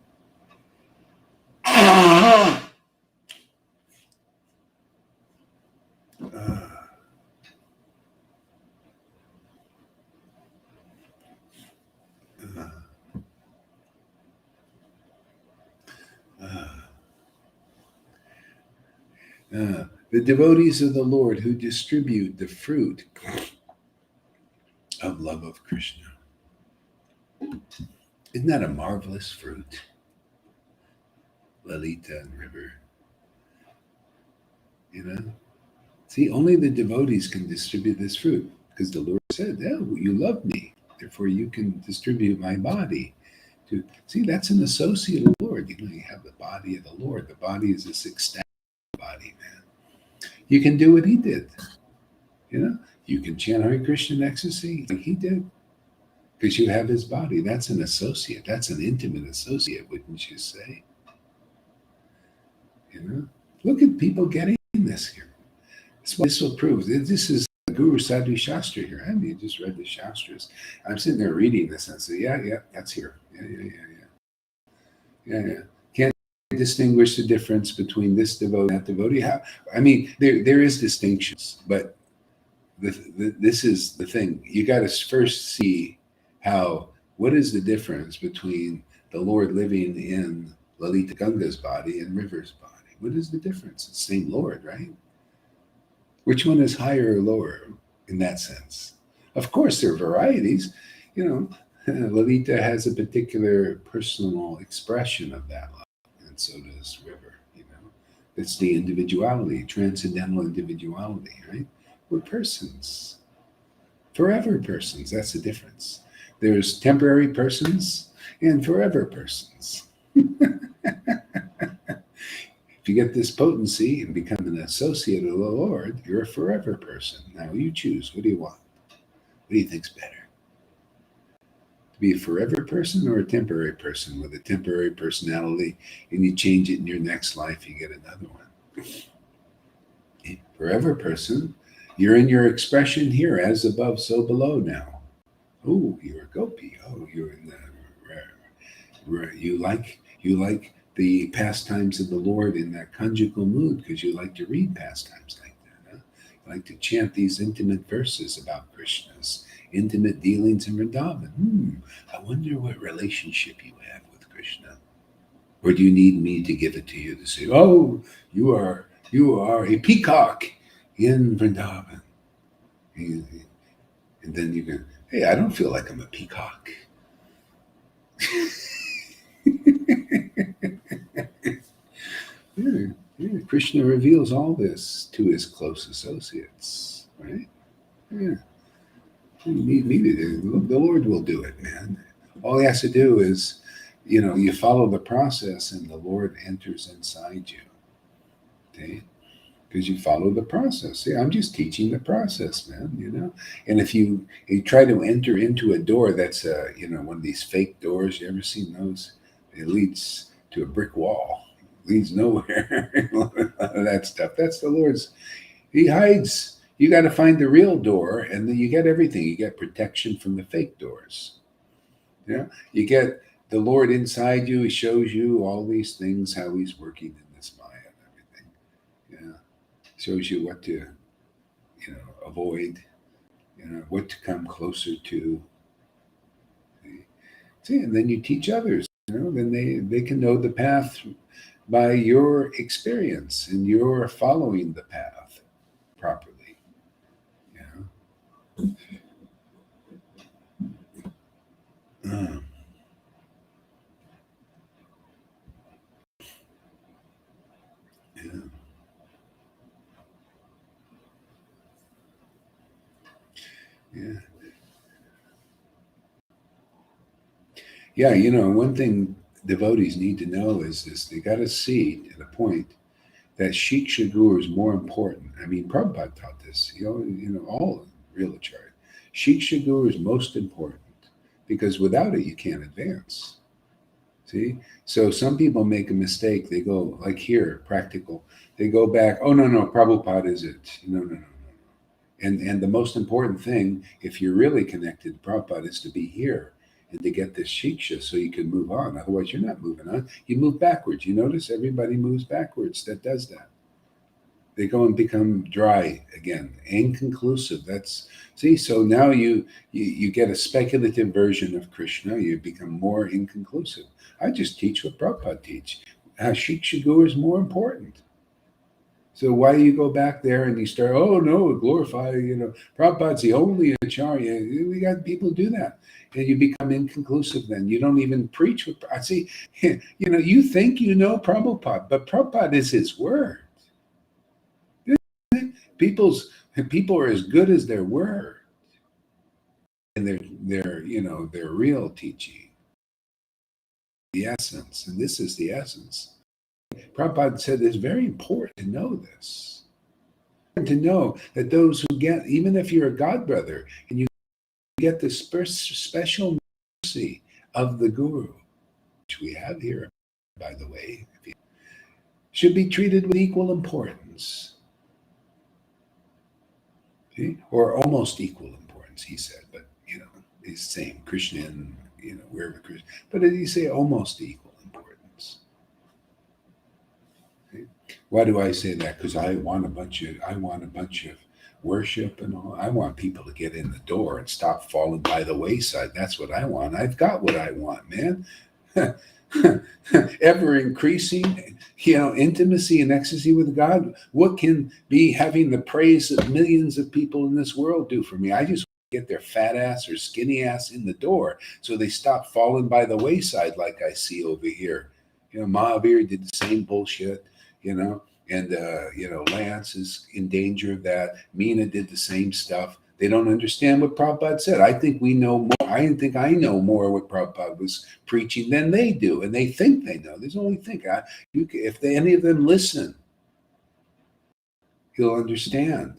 The devotees of the Lord who distribute the fruit of love of Krishna. Isn't that a marvelous fruit? Lalita and river. You know? See, only the devotees can distribute this fruit because the Lord said, "Yeah, you love me, therefore you can distribute my body." To see, that's an associate of the Lord. You have the body of the Lord. The body is this ecstatic body, man. You can do what he did. You can chant Hare Krishna in ecstasy like he did because you have his body. That's an associate. That's an intimate associate, wouldn't you say? Look at people getting this here. This will prove. This is Guru Sadhu Shastra here. I mean, just read the Shastras. I'm sitting there reading this and I say, yeah, that's here. Yeah. Can't distinguish the difference between this devotee and that devotee. There is distinctions, but this is the thing. You got to first see what is the difference between the Lord living in Lalita Ganga's body and River's body. What is the difference? It's the same Lord, right? Which one is higher or lower in that sense? Of course, there are varieties. Lalita has a particular personal expression of that love, and so does River. It's the individuality, transcendental individuality, right? We're persons, forever persons. That's the difference. There's temporary persons and forever persons. If you get this potency and become an associate of the Lord, you're a forever person. Now you choose. What do you want? What do you think's better? To be a forever person or a temporary person with a temporary personality, and you change it in your next life, you get another one. Forever person, you're in your expression here, as above, so below now. Oh, you're a gopi. Oh, you're in the you like the pastimes of the Lord in that conjugal mood because you like to read pastimes like that. Huh? You like to chant these intimate verses about Krishna's intimate dealings in Vrindavan. I wonder what relationship you have with Krishna. Or do you need me to give it to you to say, oh, you are a peacock in Vrindavan? And then you go, hey, I don't feel like I'm a peacock. Yeah, Krishna reveals all this to his close associates, right? Yeah. You need me to do. The Lord will do it, man. All he has to do is, you follow the process and the Lord enters inside you. Okay? Because you follow the process. Yeah, I'm just teaching the process, man. And if you try to enter into a door that's one of these fake doors, you ever seen those? It leads to a brick wall. It leads nowhere. That stuff. That's the Lord's. He hides. You got to find the real door, and then you get everything. You get protection from the fake doors. Yeah, you get the Lord inside you. He shows you all these things, how He's working in this Maya and everything. Yeah, shows you what to, avoid. What to come closer to. See, and then you teach others. Then they can know the path by your experience, and you're following the path properly. Yeah. Um, yeah. Yeah. Yeah, one thing devotees need to know is this: they got to see to the point that Shiksha Guru is more important. I mean, Prabhupada taught this, all real acharya. Shiksha Guru is most important because without it, you can't advance. See? So some people make a mistake. They go, like here, practical. They go back, oh, no, Prabhupada is it. No. And the most important thing, if you're really connected to Prabhupada, is to be here and to get this shiksha so you can move on. Otherwise, you're not moving on. You move backwards. You notice everybody moves backwards that does that. They go and become dry again, inconclusive. So now you get a speculative version of Krishna. You become more inconclusive. I just teach what Prabhupada teach. Shiksha Guru is more important. So why do you go back there and you start, oh no, glorify, Prabhupada's the only acharya. We got people do that. And you become inconclusive then. You don't even preach with, I see, you think you know Prabhupada, but Prabhupada is his word. People are as good as their word. And their real teaching, the essence. And this is the essence. Prabhupada said it's very important to know this. To know that those who get, even if you're a godbrother and you get the special mercy of the Guru, which we have here, by the way, should be treated with equal importance. Okay? Or almost equal importance, he said, but he's saying Krishna and wherever Krishna, but did he say almost equal importance? Okay? Why do I say that? Because I want a bunch of worship and all. I want people to get in the door and stop falling by the wayside. That's what I want. I've got what I want, man. Ever increasing, intimacy and ecstasy with God. What can be having the praise of millions of people in this world do for me? I just get their fat ass or skinny ass in the door so they stop falling by the wayside like I see over here. Mahavir did the same bullshit, And Lance is in danger of that. Mina did the same stuff. They don't understand what Prabhupada said. I think we know more. I think I know more what Prabhupada was preaching than they do, and they think they know. There's only think. If any of them listen, he'll understand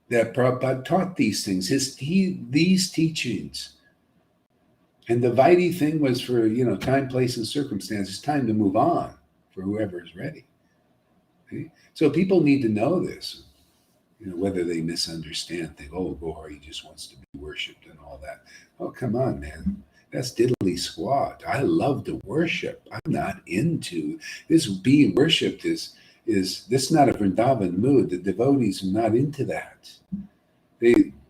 that Prabhupada taught these things. These teachings. And the Vaidhi thing was for, time, place, and circumstances, time to move on for whoever is ready. Okay? So people need to know this, whether they misunderstand, think, oh, Gohar, he just wants to be worshipped and all that. Oh, come on, man. That's diddly squat. I love to worship. I'm not into this. Being worshipped is this is not a Vrindavan mood. The devotees are not into that.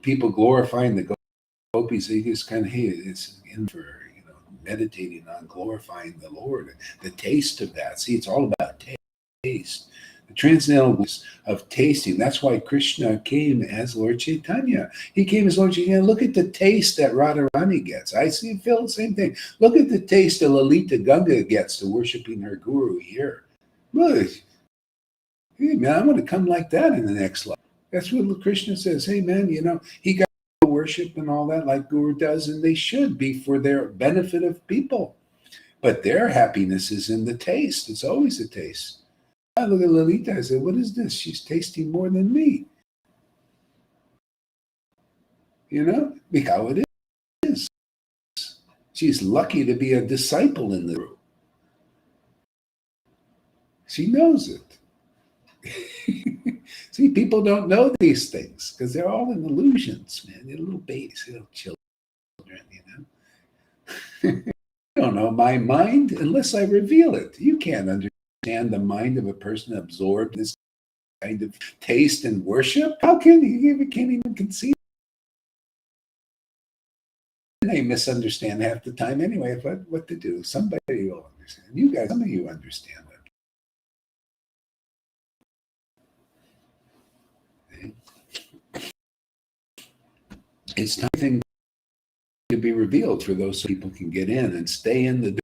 People glorifying the gopis, they just kind of, hey, it's in for, meditating on glorifying the Lord, the taste of that. See, it's all about taste. The transcendental of tasting. That's why Krishna came as Lord Chaitanya. He came as Lord Chaitanya. Look at the taste that Radharani gets. I feel the same thing. Look at the taste that Lalita Ganga gets to worshiping her guru here. Look, hey man, I want to come like that in the next life. That's what Krishna says. Hey man, he got worship and all that like Guru does, and they should be for their benefit of people. But their happiness is in the taste. It's always a taste. I look at Lalita, I said, what is this? She's tasting more than me. Because how it is. She's lucky to be a disciple in the group. She knows it. See, people don't know these things because they're all in illusions, man. They're little babies, little children, I don't know my mind unless I reveal it. You can't understand the mind of a person absorbed in this kind of taste and worship. How can you? You can't even conceive. They misunderstand half the time anyway. What to do? Somebody will understand. You guys, some of you understand that. It's time to be revealed for those people can get in and stay in the,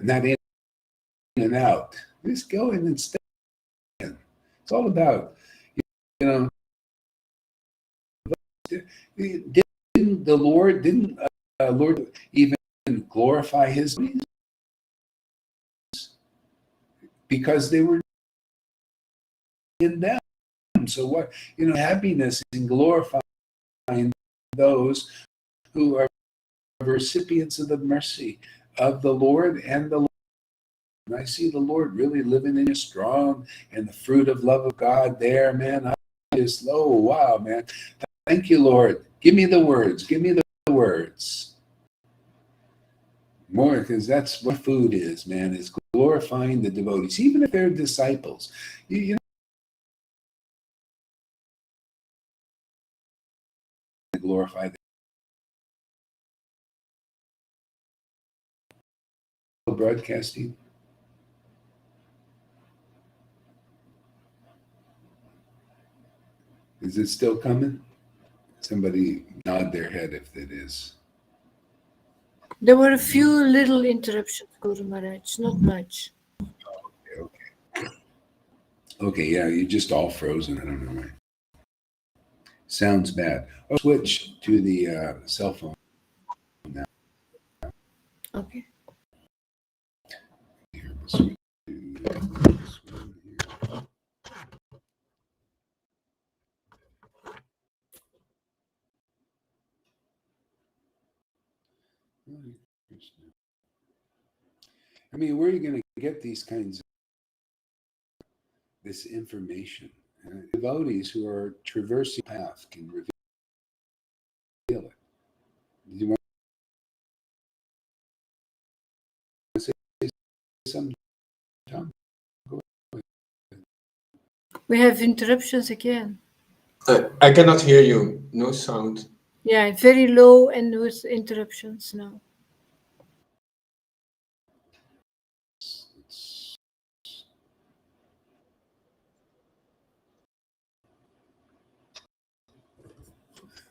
not in and out. Just go in and stay in. It's all about, didn't the Lord, didn't Lord even glorify his ways? Because they were in them. So what, happiness in glorifying those who are recipients of the mercy of the Lord and the Lord. And I see the Lord really living in you strong and the fruit of love of God there, man. I just, oh, wow, man. Thank you, Lord. Give me the words. Give me the words. More, because that's what food is, man, is glorifying the devotees, even if they're disciples. You glorify the broadcasting. Is it still coming? Somebody nod their head if it is.
There were a few little interruptions, Guru Maharaj, not much.
Okay, yeah, you're just all frozen. I don't know why. Sounds bad. I'll switch to the cell phone now.
Okay.
Here, we'll switch to this one here. I mean, where are you going to get these kinds of this information? Devotees who are traversing the path can reveal it. Do you want to say something, Tom? Go ahead.
We have interruptions again.
I cannot hear you. No sound.
Yeah, very low and with interruptions now.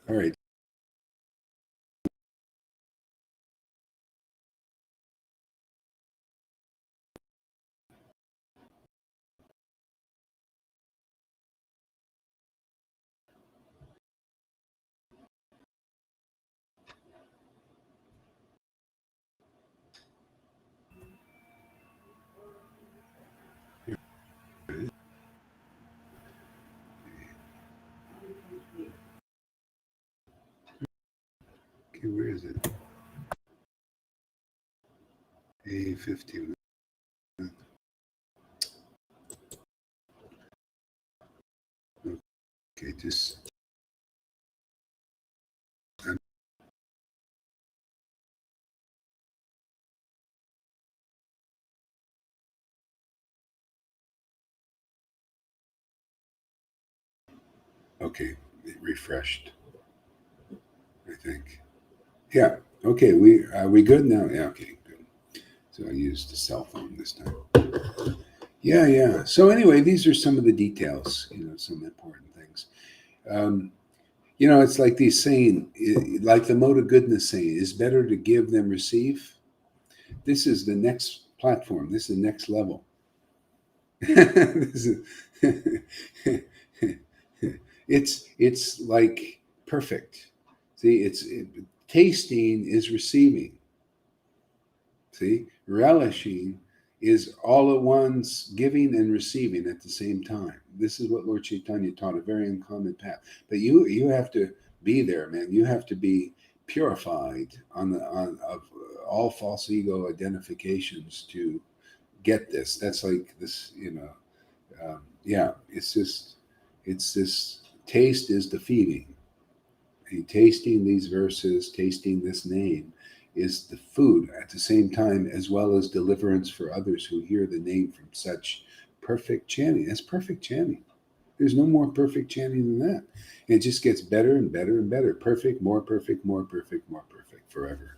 All right. Okay, where is it? A51. Okay, just okay, it refreshed, I think. Yeah. Okay, we good now? Yeah, okay, good. So I used the cell phone this time. Yeah, yeah. So anyway, these are some of the details, some important things. It's like these saying, like the mode of goodness saying, is better to give than receive. This is the next platform. This is the next level. This is, it's like perfect. See, tasting is receiving. See, relishing is all at once giving and receiving at the same time. This is what Lord Chaitanya taught, a very uncommon path. But you have to be there, man. You have to be purified on of all false ego identifications to get this. That's like this, yeah. It's this taste is defeating. And tasting these verses, tasting this name, is the food at the same time, as well as deliverance for others who hear the name from such perfect chanting. That's perfect chanting. There's no more perfect chanting than that. It just gets better and better and better. Perfect, more perfect, more perfect, more perfect forever.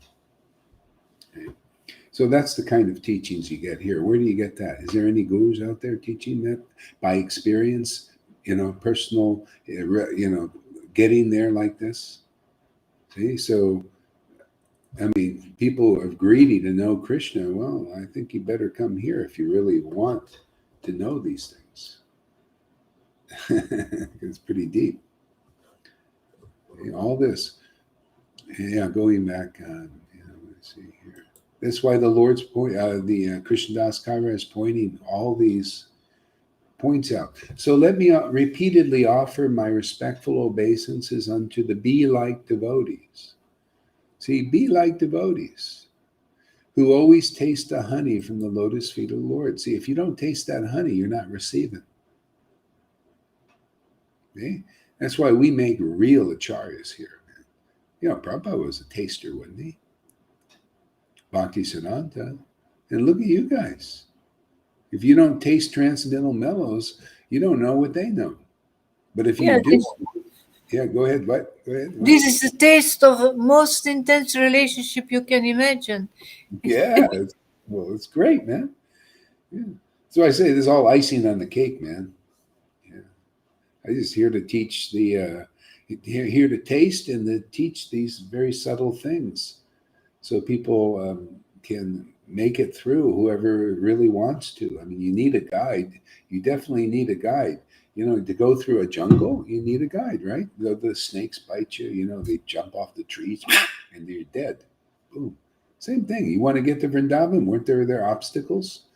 Okay. So that's the kind of teachings you get here. Where do you get that? Is there any gurus out there teaching that by experience, personal, getting there like this? See, so I mean, people are greedy to know Krishna. Well, I think you better come here if you really want to know these things. It's pretty deep. All this, yeah. Going back, let's see here. That's why the Lord's point, the Krishnadas Kaviraj is pointing all these points out. So let me repeatedly offer my respectful obeisances unto the be-like devotees. See, be like devotees who always taste the honey from the lotus feet of the Lord. See, if you don't taste that honey, you're not receiving. Okay? That's why we make real acharyas here. Prabhupada was a taster, wasn't he? Bhakti Siddhanta. And look at you guys. If you don't taste transcendental mellows, you don't know what they know. But if you do, go ahead. What? Go ahead. What?
This is the taste of the most intense relationship you can imagine.
Yeah. It's great, man. Yeah. So I say this is all icing on the cake, man. Yeah. I just here to teach here to taste and to teach these very subtle things, so people can make it through. Whoever really wants to. I mean, you need a guide. You definitely need a guide. To go through a jungle, you need a guide, right? The snakes bite you. They jump off the trees and you're dead. Boom. Same thing. You want to get to Vrindavan? Weren't there obstacles?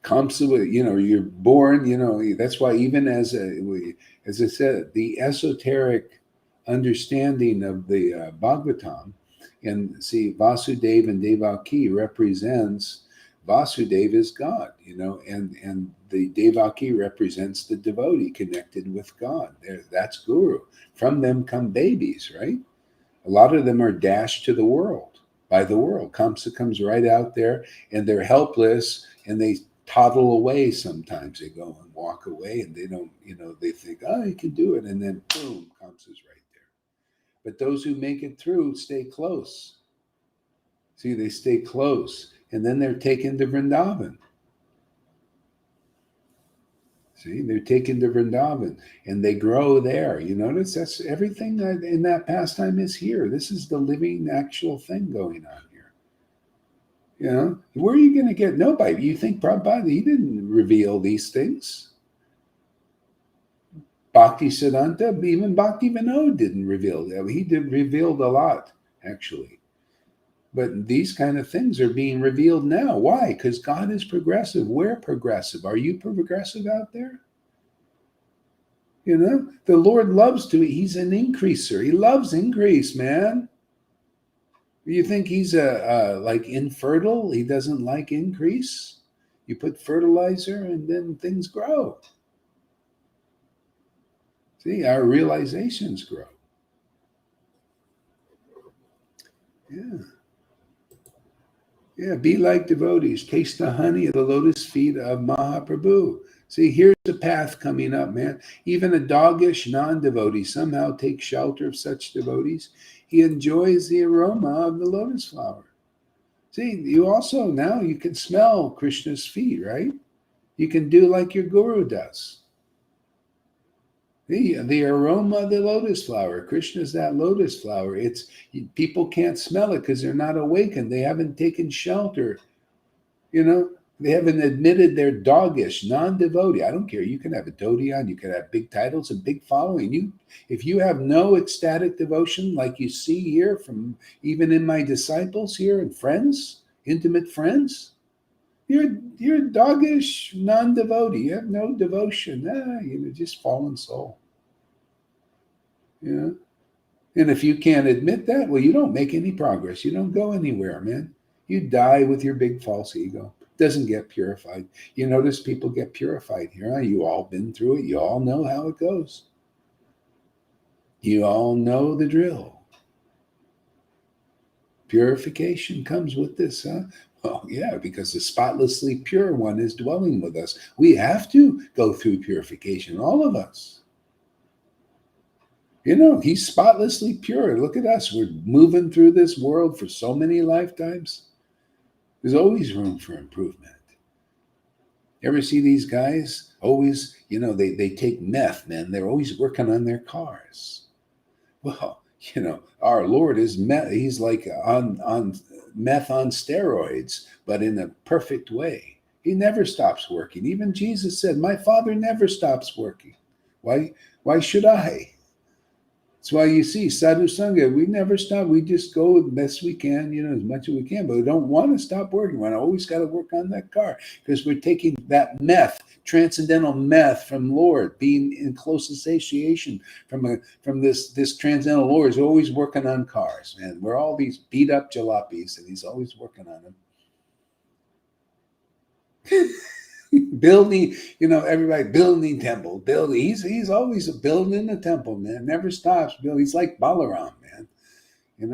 Kamsa, you're born. That's why even as I said, the esoteric understanding of the Bhagavatam, and see, Vasudeva and Devaki represents Vasudeva is God, and the Devaki represents the devotee connected with God. That's Guru. From them come babies, right? A lot of them are dashed to the world by the world. Kamsa comes right out there, and they're helpless, and they toddle away. Sometimes they go and walk away, and they don't, they think, oh, you can do it, and then boom, Kamsa's right there. But those who make it through stay close. See, they stay close, and then they're taken to Vrindavan. See, they're taken to Vrindavan, and they grow there. You notice that's everything that in that pastime is here. This is the living, actual thing going on here. Where are you going to get? Nobody. You think Prabhupada, he didn't reveal these things. Bhakti Siddhanta, even Bhakti Vinod didn't reveal that. He revealed a lot, actually. But these kind of things are being revealed now. Why? Because God is progressive. We're progressive. Are you progressive out there? The Lord loves to, he's an increaser. He loves increase, man. You think he's like infertile? He doesn't like increase? You put fertilizer and then things grow. See, our realizations grow. Yeah. Yeah, be like devotees. Taste the honey of the lotus feet of Mahaprabhu. See, here's the path coming up, man. Even a doggish non-devotee somehow takes shelter of such devotees. He enjoys the aroma of the lotus flower. See, you also now you can smell Krishna's feet, right? You can do like your guru does. The aroma of the lotus flower. Krishna's that lotus flower. It's people can't smell it because they're not awakened. They haven't taken shelter. You know, they haven't admitted they're doggish, non-devotee. I don't care. You can have a dhoti on, you can have big titles and big following. If you have no ecstatic devotion like you see here from even in my disciples here and friends, intimate friends, you're doggish, non-devotee. You have no devotion. You're just fallen soul. You know? And if you can't admit that, well, you don't make any progress. You don't go anywhere, man. You die with your big false ego. Doesn't get purified. You notice people get purified here. Huh? You all been through it. You all know how it goes. You all know the drill. Purification comes with this, huh? Well, yeah, because the spotlessly pure one is dwelling with us. We have to go through purification, all of us. You know, he's spotlessly pure. Look at us. We're moving through this world for so many lifetimes. There's always room for improvement. You ever see these guys? Always, they take meth, man. They're always working on their cars. Well, our Lord is meth. He's like on meth on steroids, but in a perfect way. He never stops working. Even Jesus said, "My Father never stops working." Why should I? That's why you see Sadhu Sangha, we never stop. We just go the best we can, as much as we can, but we don't want to stop working. We always got to work on that car because we're taking that meth, transcendental meth from Lord, being in close association from this transcendental Lord is always working on cars, man. We're all these beat up jalopis and he's always working on them. Building, everybody building temple, building. He's always building a temple, man. Never stops building. He's like Balaram, man.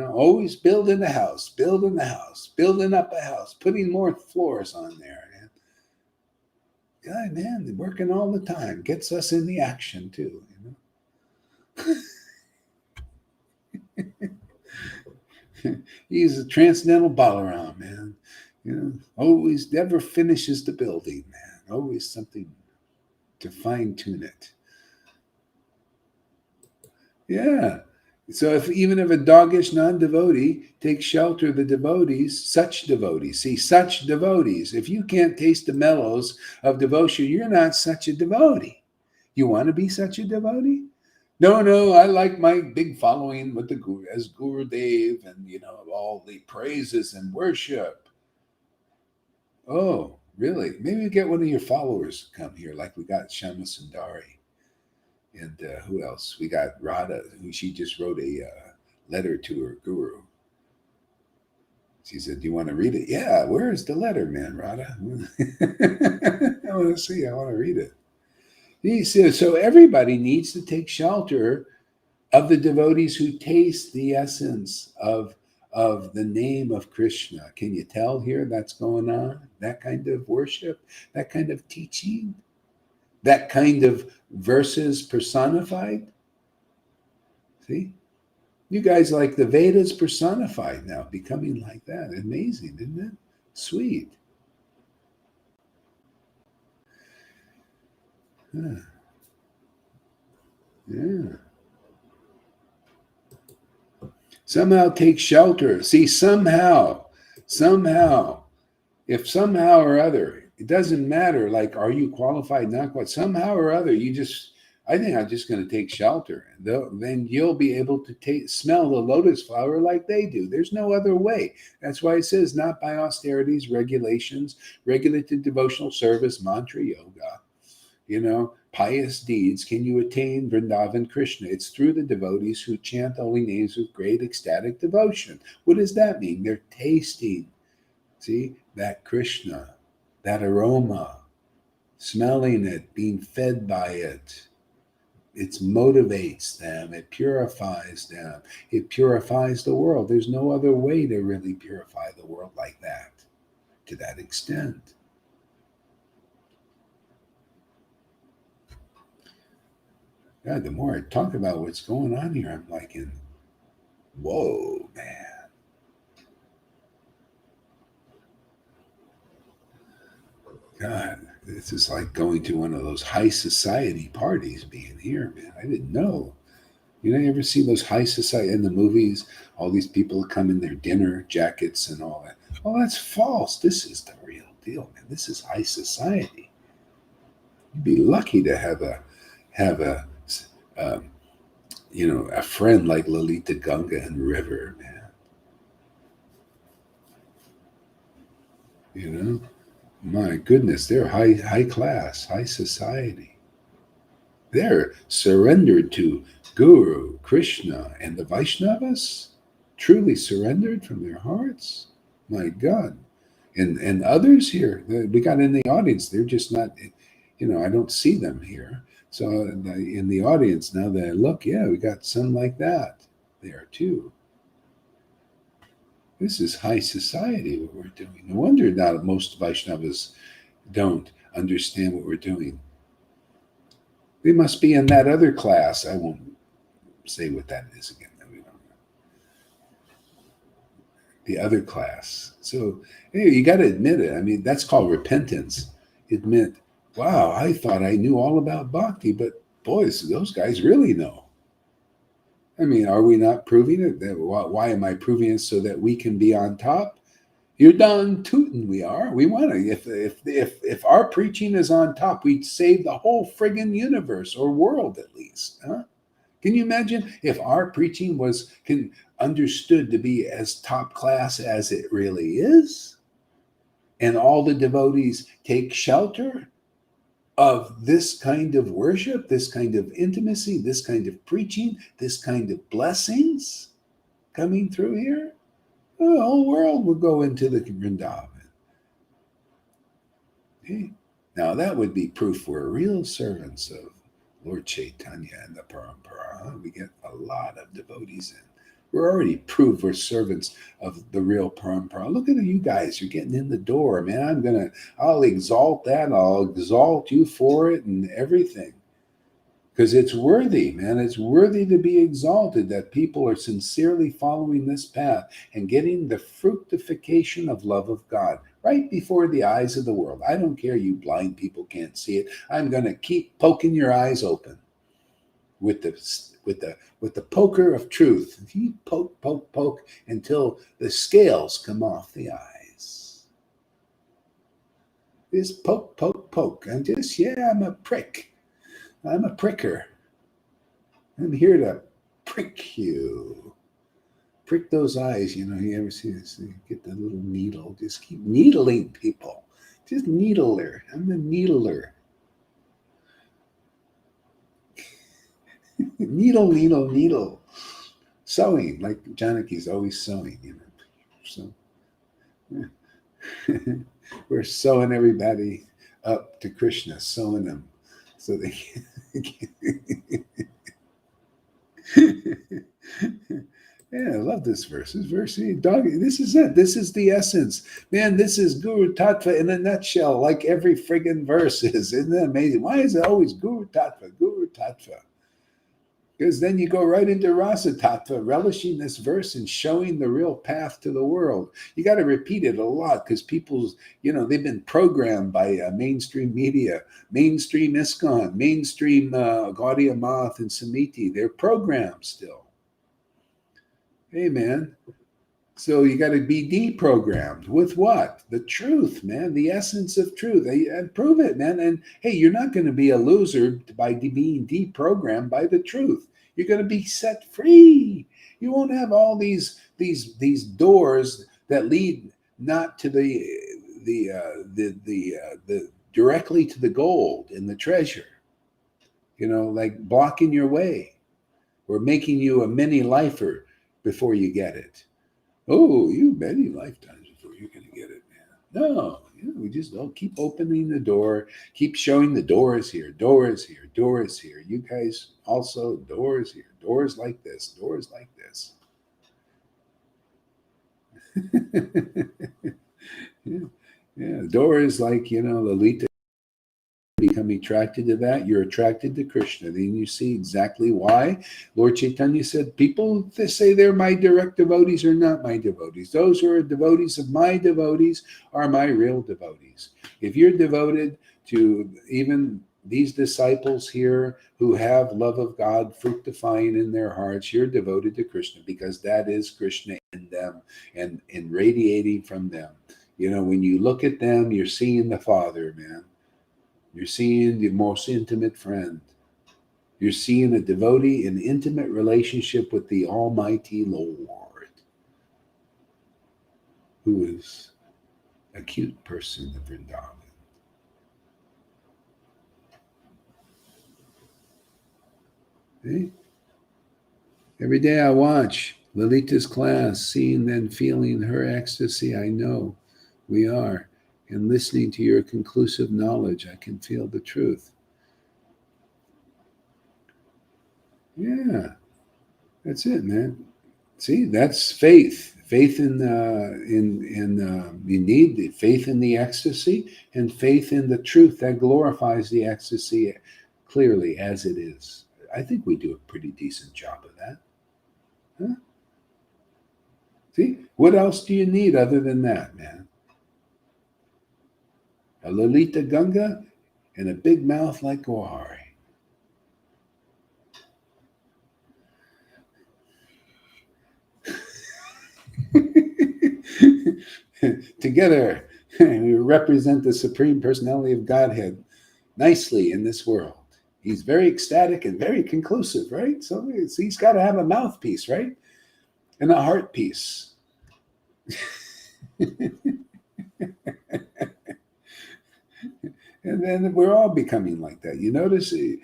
Always building a house, building up a house, putting more floors on there, man. God, man, working all the time. Gets us in the action too, He's a transcendental Balaram, man. Always never finishes the building, man. Always something to fine-tune it. Yeah. So even if a doggish non-devotee takes shelter of the devotees, such devotees, if you can't taste the mellows of devotion, you're not such a devotee. You want to be such a devotee? No, I like my big following with the Guru, as Guru Dev and, all the praises and worship. Oh, really? Maybe we get one of your followers to come here, like we got Shama Sundari. And who else? We got Radha, who she just wrote a letter to her guru. She said, "Do you want to read it?" Yeah, where's the letter, man, Radha? I want to see. I want to read it. He said, so everybody needs to take shelter of the devotees who taste the essence of the name of Krishna. Can you tell here that's going on? That kind of worship, that kind of teaching, that kind of verses personified. See? You guys like the Vedas personified now, becoming like that. Amazing, isn't it? Sweet. Huh. Yeah. Somehow take shelter. See, somehow, if somehow or other, it doesn't matter, like, are you qualified, not qualified? Somehow or other, I think I'm just going to take shelter. Then you'll be able to smell the lotus flower like they do. There's no other way. That's why it says not by austerities, regulations, regulated devotional service, mantra yoga, pious deeds can you attain Vrindavan Krishna. It's through the devotees who chant holy names with great ecstatic devotion. What does that mean? They're tasting, see, that Krishna, that aroma, smelling it, being fed by it. It motivates them. It purifies them. It purifies the world. There's no other way to really purify the world like that, to that extent. God, the more I talk about what's going on here, I'm like, whoa, man. God, this is like going to one of those high society parties being here, man. I didn't know. You ever see those high society in the movies? All these people come in their dinner jackets and all that. Oh, that's false. This is the real deal, man. This is high society. You'd be lucky to have a a friend like Lalita Ganga and River, man. My goodness, they're high class, high society. They're surrendered to Guru, Krishna, and the Vaishnavas, truly surrendered from their hearts. My God. And others here, we got in the audience, they're just not, I don't see them here. So in the audience, now that I look, yeah, we got some like that there too. This is high society, what we're doing. No wonder now most Vaishnavas don't understand what we're doing. They must be in that other class. I won't say what that is again. The other class. So you got to admit it. I mean, that's called repentance. Admit, wow, I thought I knew all about bhakti, but boys, those guys really know. I mean, are we not proving it? Why am I proving it? So that we can be on top? You're done tootin'. We are. We want to. If our preaching is on top, we'd save the whole friggin' universe or world at least. Huh? Can you imagine if our preaching was understood to be as top class as it really is, and all the devotees take shelter of this kind of worship, this kind of intimacy, this kind of preaching, this kind of blessings coming through here? The whole world would go into the Vrindavan. Okay? Now that would be proof we're real servants of Lord Chaitanya and the Parampara. We get a lot of devotees in. We're already proved we're servants of the real Parampara. Look at you guys. You're getting in the door, man. I'll exalt that. I'll exalt you for it and everything. Because it's worthy, man. It's worthy to be exalted that people are sincerely following this path and getting the fructification of love of God right before the eyes of the world. I don't care, you blind people can't see it. I'm going to keep poking your eyes open with the poker of truth. If you poke until the scales come off the eyes. Just poke. I'm a prick. I'm a pricker. I'm here to prick you. Prick those eyes. You ever see this? You get the little needle. Just keep needling people. Just needle her. I'm a needler. Needle. Sewing, like Janaki's always sewing, So we're sewing everybody up to Krishna, sewing them so they can. Yeah, I love this verse. This verse, this is it. This is the essence. Man, this is Guru Tattva in a nutshell, like every friggin' verse is. Isn't that amazing? Why is it always Guru Tattva? Guru Tattva. Because then you go right into Rasa Tattva, relishing this verse and showing the real path to the world. You got to repeat it a lot because people's, they've been programmed by mainstream media, mainstream ISKCON, mainstream Gaudiya Math and Samiti. They're programmed still. Hey, man. So you got to be deprogrammed with what? The truth, man. The essence of truth. And prove it, man. And hey, you're not going to be a loser by being deprogrammed by the truth. You're going to be set free. You won't have all these doors that lead not to the directly to the gold and the treasure. like blocking your way or making you a mini lifer before you get it. Oh, you many lifetimes before you're going to get it, man. No, we just don't keep opening the door, keep showing the doors here, doors here, doors here. You guys also, doors here, doors like this, doors like this. Yeah, doors like, Lalita become attracted to that. You're attracted to Krishna. Then you see exactly why. Lord Chaitanya said, people that say they're my direct devotees are not my devotees. Those who are devotees of my devotees are my real devotees. If you're devoted to even these disciples here who have love of God fructifying in their hearts, you're devoted to Krishna because that is Krishna in them and radiating from them. When you look at them, you're seeing the Father, man. You're seeing the most intimate friend. You're seeing a devotee in intimate relationship with the Almighty Lord, who is a cute person of Vrindavan. See? Every day I watch Lalita's class, seeing and feeling her ecstasy. I know we are. And listening to your conclusive knowledge, I can feel the truth. Yeah, that's it, man. See, that's faith. Faith in you need the faith in the ecstasy and faith in the truth that glorifies the ecstasy clearly as it is. I think we do a pretty decent job of that. Huh? See, what else do you need other than that, man? A Lalita Ganga and a big mouth like Gohari. Together, we represent the Supreme Personality of Godhead nicely in this world. He's very ecstatic and very conclusive, right? So he's got to have a mouthpiece, right? And a heart piece. And then we're all becoming like that. You notice, the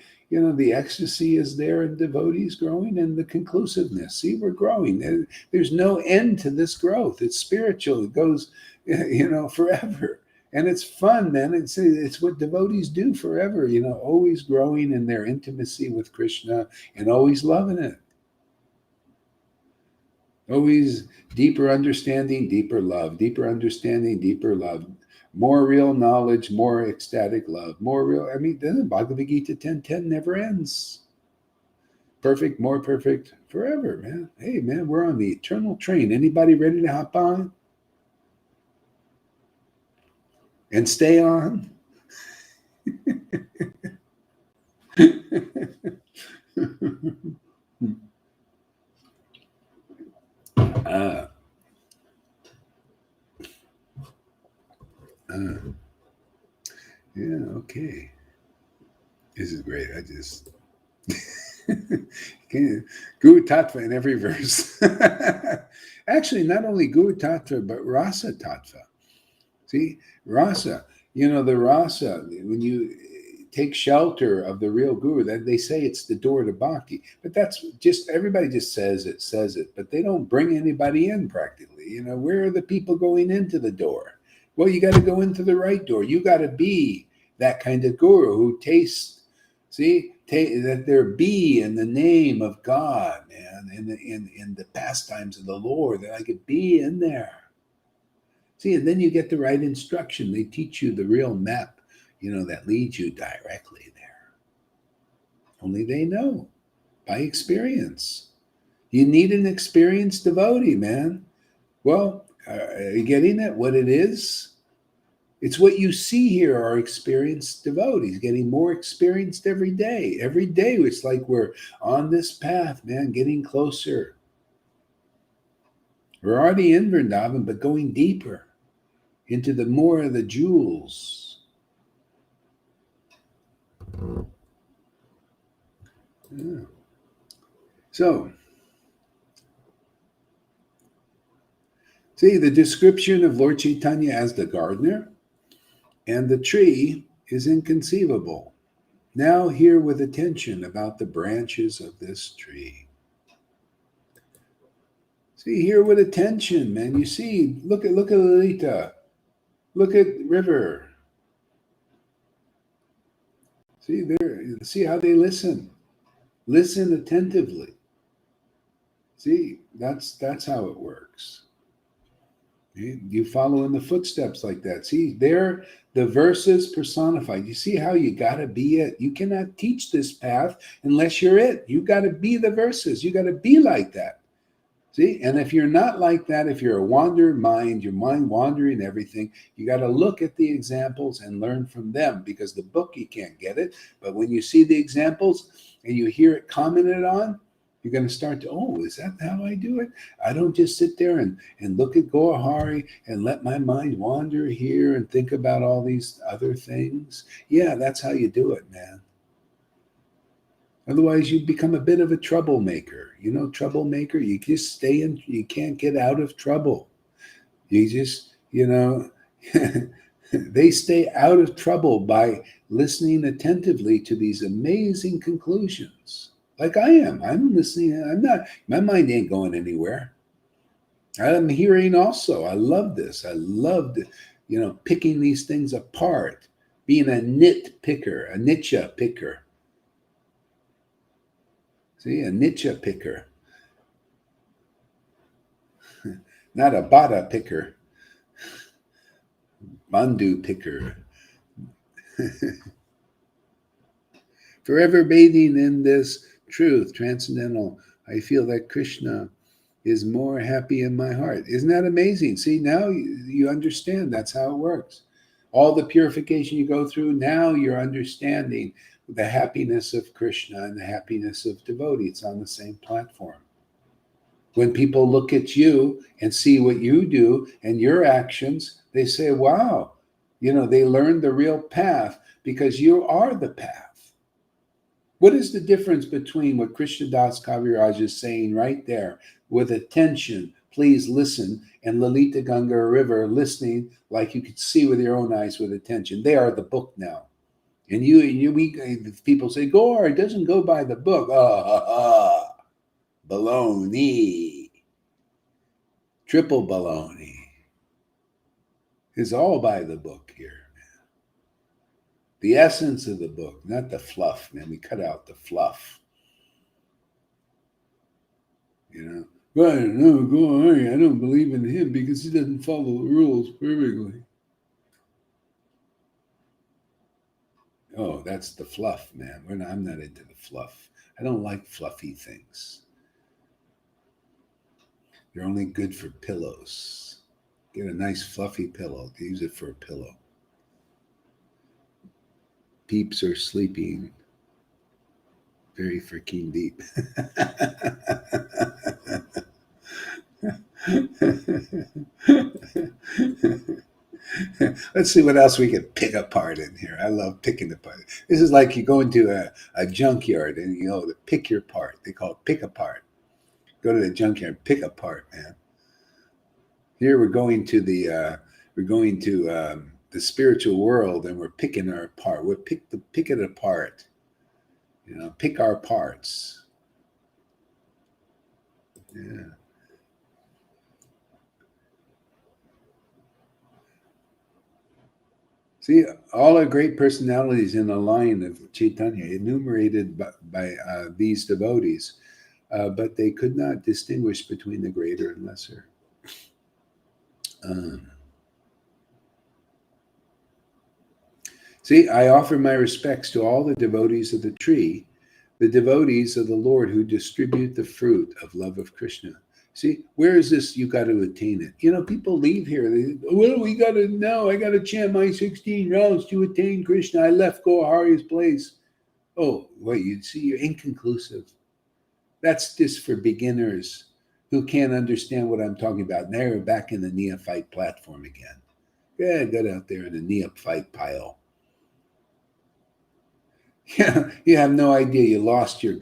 ecstasy is there in devotees growing and the conclusiveness. See, we're growing. There's no end to this growth. It's spiritual. It goes, forever. And it's fun, man. It's what devotees do forever, always growing in their intimacy with Krishna and always loving it. Always deeper understanding, deeper love, deeper understanding, deeper love. More real knowledge, more ecstatic love, more real. I mean, the Bhagavad Gita 10:10 never ends. Perfect, more perfect, forever, man. Hey, man, we're on the eternal train. Anybody ready to hop on and stay on? Yeah, okay. This is great. I just Guru Tattva in every verse. Actually, not only Guru Tattva, but Rasa Tattva. See, Rasa, the Rasa, when you take shelter of the real Guru, that they say it's the door to Bhakti. But that's just, everybody just says it, but they don't bring anybody in practically. Where are the people going into the door? Well, you got to go into the right door. You got to be that kind of Guru who tastes, that there be in the name of God, man, in the pastimes of the Lord, that I could be in there. See, and then you get the right instruction. They teach you the real map, that leads you directly there. Only they know by experience. You need an experienced devotee, man. Well, are you getting it? What it is? It's what you see here are experienced devotees getting more experienced every day. Every day, it's like we're on this path, man, getting closer. We're already in Vrindavan, but going deeper into the more of the jewels. Yeah. So, see, the description of Lord Chaitanya as the gardener and the tree is inconceivable. Now hear with attention about the branches of this tree. See, hear with attention, man. You see, look at Lolita. Look at River. See there. See how they listen. Listen attentively. See, that's how it works. You follow in the footsteps like that. See, there the verses personified. You see how you got to be it. You cannot teach this path unless you're it. You got to be the verses. You got to be like that. See, and if you're not like that, if you're a wandering mind, your mind wandering everything, you got to look at the examples and learn from them, because the book you can't get it. But when you see the examples and you hear it commented on, you're going to start to, oh, is that how I do it? I don't just sit there and look at Gohari and let my mind wander here and think about all these other things. Yeah, that's how you do it, man. Otherwise, you become a bit of a troublemaker. You know, troublemaker, you just stay in, you can't get out of trouble. You just, they stay out of trouble by listening attentively to these amazing conclusions. Like I am. I'm listening. I'm not, my mind ain't going anywhere. I'm hearing also. I love this. I loved, picking these things apart, being a nitpicker, a niche picker. See, a niche picker. Not a bada picker. Bandhu picker. Forever bathing in this truth, transcendental, I feel that Krishna is more happy in my heart. Isn't that amazing? See, now you understand that's how it works. All the purification you go through, now you're understanding the happiness of Krishna and the happiness of devotee. It's on the same platform. When people look at you and see what you do and your actions, they say, wow, they learned the real path because you are the path. What is the difference between what Krishnadas Kaviraj is saying right there with attention, please listen, and Lalita Ganga River listening like you could see with your own eyes with attention? They are the book now. And people say, Gore, it doesn't go by the book. Baloney. Triple baloney. It's all by the book here. The essence of the book, not the fluff, man. We cut out the fluff. But no, go on. I don't believe in him because he doesn't follow the rules perfectly. Oh, that's the fluff, man. I'm not into the fluff. I don't like fluffy things. They're only good for pillows. Get a nice fluffy pillow. Use it for a pillow. Peeps are sleeping very freaking deep. Let's see what else we can pick apart in here. I love picking apart. This is like you go into a junkyard and to pick your part. They call it pick apart. Go to the junkyard, pick apart, man. Here we're going to the spiritual world, and we're picking our apart. We're pick it apart. Pick our parts. Yeah. See, all our great personalities in the line of Chaitanya enumerated by these devotees, but they could not distinguish between the greater and lesser. See, I offer my respects to all the devotees of the tree, the devotees of the Lord who distribute the fruit of love of Krishna. See, where is this? You got to attain it. People leave here. We got to know. I got to chant my 16 rounds to attain Krishna. I left Gohari's place. Oh, wait, you see, you're inconclusive. That's just for beginners who can't understand what I'm talking about. Now we're back in the neophyte platform again. Yeah, get out there in the neophyte pile. Yeah, you have no idea. You lost your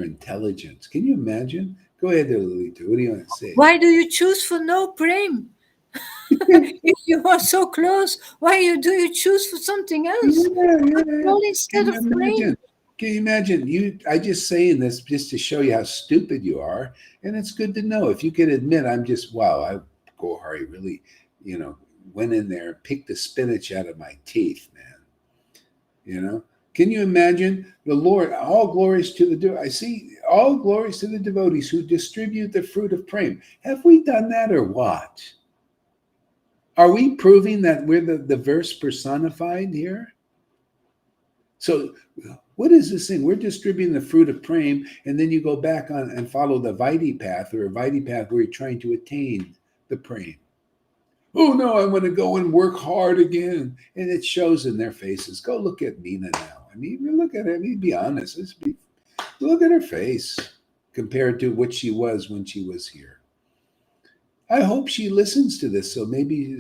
intelligence. Can you imagine? Go ahead, Lolita. What do you want to say?
Why do you choose for no prem? If you are so close, why do you choose for something else? Well, instead
Can you
of praying.
imagine? Can you imagine? I just saying this just to show you how stupid you are, and it's good to know if you can admit. I'm just wow. Gohari really, you know, went in there and picked the spinach out of my teeth, man. You know, can you imagine the Lord? All glories to I see all glories to the devotees who distribute the fruit of prema. Have we done that or what? Are we proving that we're the verse personified here? So, what is this thing? We're distributing the fruit of prema, and then you go back on and follow the Vaidhi path or a Vaidhi path where you're trying to attain the prema. Oh no, I want to go and work hard again. And it shows in their faces. Go look at Meena now. I mean, look at her. I mean, be honest. Look at her face compared to what she was when she was here. I hope she listens to this, so maybe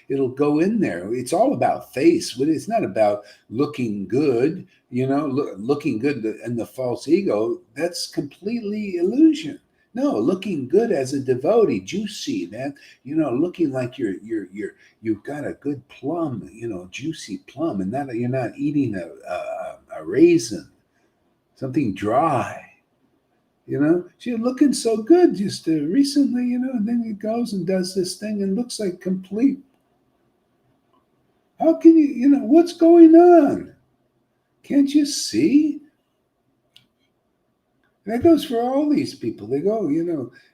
it'll go in there. It's all about face. It's not about looking good, looking good and the false ego. That's completely illusion. No, looking good as a devotee, juicy, man. Looking like you've got a good plum, juicy plum, and that you're not eating a raisin, something dry. She's looking so good just recently, and then he goes and does this thing and looks like complete. How can what's going on? Can't you see? That goes for all these people. They go,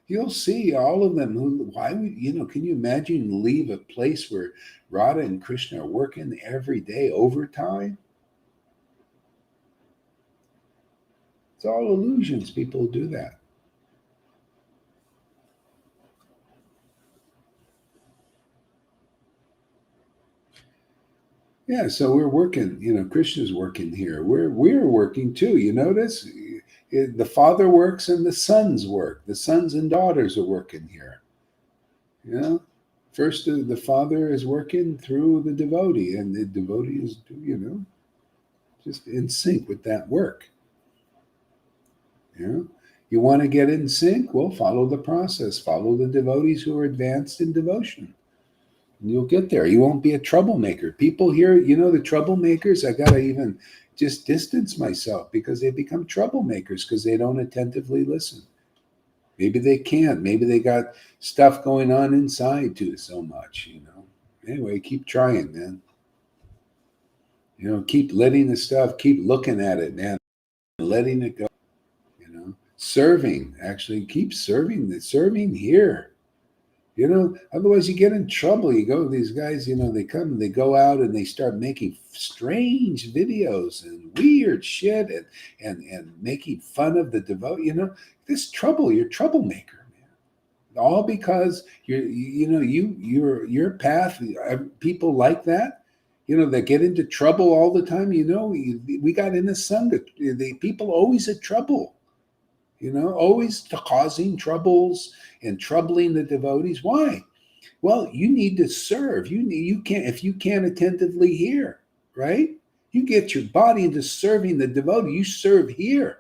you'll see all of them why would, can you imagine leave a place where Radha and Krishna are working every day overtime? It's all illusions. People do that. Yeah, so we're working, Krishna's working here. We're working too. You notice the father works and the sons work. The sons and daughters are working here. First the father is working through the devotee, and the devotee is, just in sync with that work. You want to get in sync? Well, follow the process. Follow the devotees who are advanced in devotion. You'll get there. You won't be a troublemaker. People here, the troublemakers, I got to even just distance myself because they become troublemakers because they don't attentively listen. Maybe they can't. Maybe they got stuff going on inside too so much, Anyway, keep trying, man. Keep letting the stuff, keep looking at it, man. Letting it go, Serving, actually, keep serving here. Otherwise you get in trouble. You go, these guys, they come and they go out and they start making strange videos and weird shit and making fun of the devotee. This trouble, you're a troublemaker, man. All because your path, people like that, that get into trouble all the time. We got in the Sangha. The people always at trouble. Always causing troubles and troubling the devotees. Why? Well, you need to serve. You can't if you can't attentively hear, right? You get your body into serving the devotee. You serve here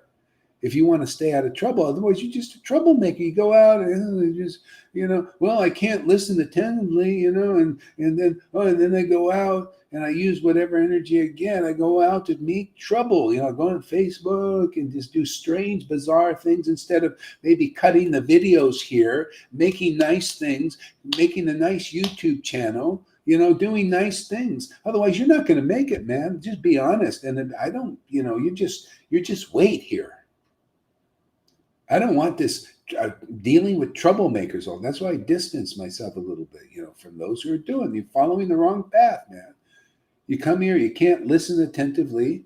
if you want to stay out of trouble. Otherwise, you're just a troublemaker. You go out and just, well, I can't listen attentively, and then I go out and I use whatever energy again. I go out to meet trouble, go on Facebook and just do strange, bizarre things instead of maybe cutting the videos here, making nice things, making a nice YouTube channel, doing nice things. Otherwise, you're not going to make it, man. Just be honest. And I don't, you're just wait here. I don't want this dealing with troublemakers. That's why I distance myself a little bit, from those who are you're following the wrong path, man. You come here, you can't listen attentively,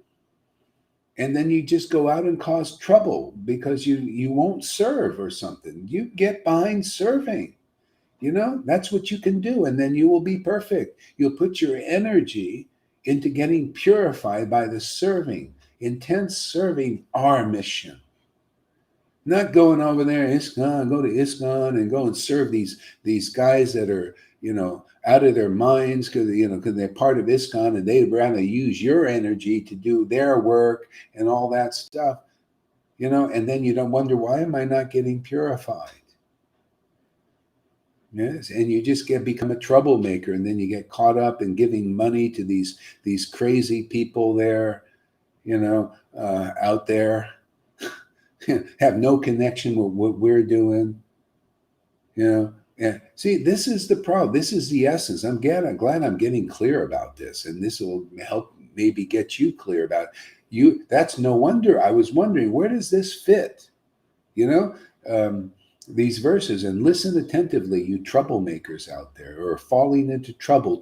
and then you just go out and cause trouble because you won't serve or something. You get behind serving. That's what you can do, and then you will be perfect. You'll put your energy into getting purified by the serving, intense serving, our mission. Not going over there, ISKCON, go to ISKCON and go and serve these guys that are, out of their minds because they're part of ISKCON and they'd rather use your energy to do their work and all that stuff, and then you don't wonder, why am I not getting purified? Yes, and you just become a troublemaker, and then you get caught up in giving money to these crazy people there, out there, have no connection with what we're doing, And see, this is the problem. This is the essence. I'm glad I'm getting clear about this, and this will help maybe get you clear about you. That's no wonder. I was wondering, where does this fit? You know, um, these verses, and listen attentively, you troublemakers out there, or falling into trouble.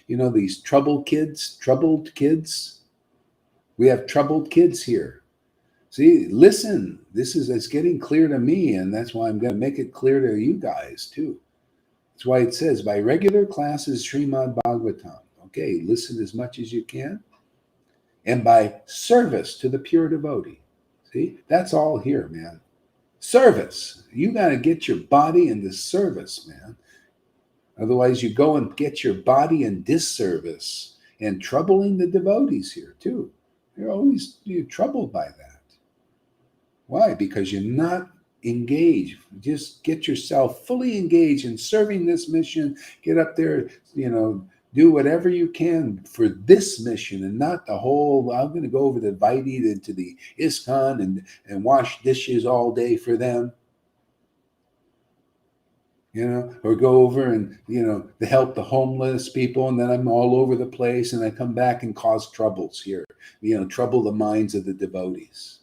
These troubled kids. We have troubled kids here. See, listen, it's getting clear to me, and that's why I'm going to make it clear to you guys too. That's why it says by regular classes Srimad Bhagavatam. Okay, listen as much as you can, and by service to the pure devotee. See, that's all here, man. Service. You got to get your body into service, man. Otherwise, you go and get your body in disservice and troubling the devotees here too. You're troubled by that. Why? Because you're not engaged. Just get yourself fully engaged in serving this mission. Get up there, do whatever you can for this mission, and not the whole, I'm going to go over to Vaidhi into the ISKCON and wash dishes all day for them. Or go over and, to help the homeless people, and then I'm all over the place, and I come back and cause troubles here, trouble the minds of the devotees.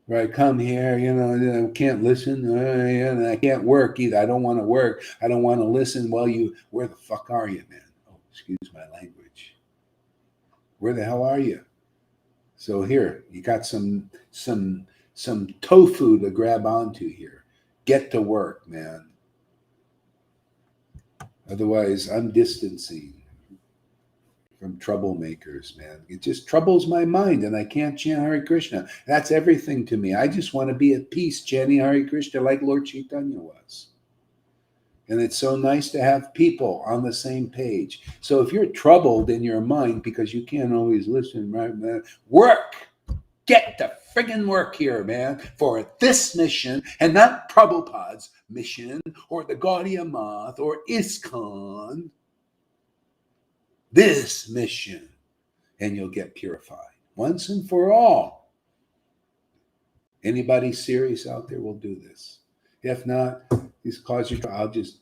Right, come here, I can't listen, and I can't work either. I don't want to work. I don't want to listen. Well, where the fuck are you, man? Oh, excuse my language. Where the hell are you? So here, you got some tofu to grab onto here. Get to work, man. Otherwise, I'm distancing from troublemakers, man. It just troubles my mind, and I can't chant Hare Krishna. That's everything to me. I just want to be at peace chanting Hare Krishna like Lord Chaitanya was. And it's so nice to have people on the same page. So if you're troubled in your mind because you can't always listen, right, man, work. Get to friggin' work here, man, for this mission, and not Prabhupada's mission or the Gaudiya Math or ISKCON. This mission, and you'll get purified once and for all. Anybody serious out there will do this. If not, I'll just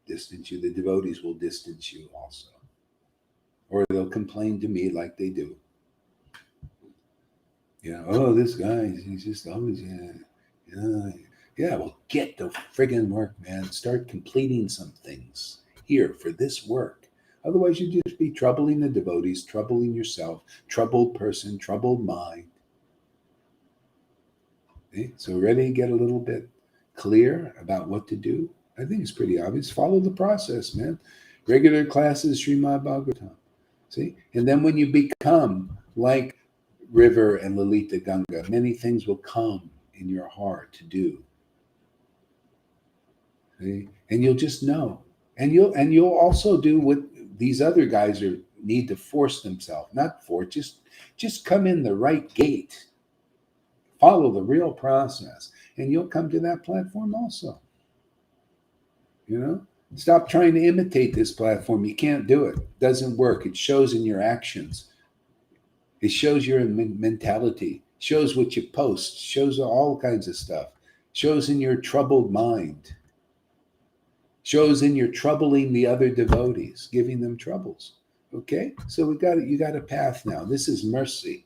distance you. The devotees will distance you also. Or they'll complain to me like they do. This guy, he's just always, well, get to friggin' work, man. Start completing some things here for this work. Otherwise, you just be troubling the devotees, troubling yourself, troubled person, troubled mind. Okay? So ready to get a little bit clear about what to do? I think it's pretty obvious. Follow the process, man. Regular classes, Srimad Bhagavatam. See? And then when you become like River and Lalita Ganga, many things will come in your heart to do. See? And you'll just know. And you'll also do what these other guys need to force themselves. Not force, just come in the right gate. Follow the real process. And you'll come to that platform also. Stop trying to imitate this platform. You can't do it. It doesn't work. It shows in your actions. It shows your mentality, shows what you post, shows all kinds of stuff, shows in your troubled mind, shows in your troubling the other devotees, giving them troubles. Okay? So you got a path now. This is mercy.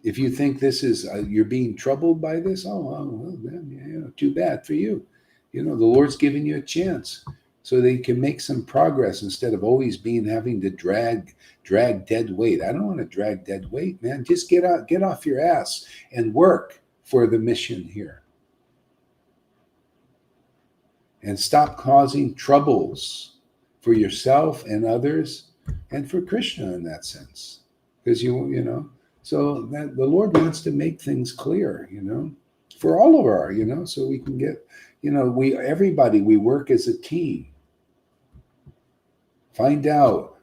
If you think this is, you're being troubled by this, well, then, too bad for you. The Lord's giving you a chance so that you can make some progress instead of always having to drag dead weight. I don't want to drag dead weight, man. Just get off your ass and work for the mission here. And stop causing troubles for yourself and others and for Krishna in that sense. Because so that the Lord wants to make things clear, for all of our, so we can get, we work as a team. Find out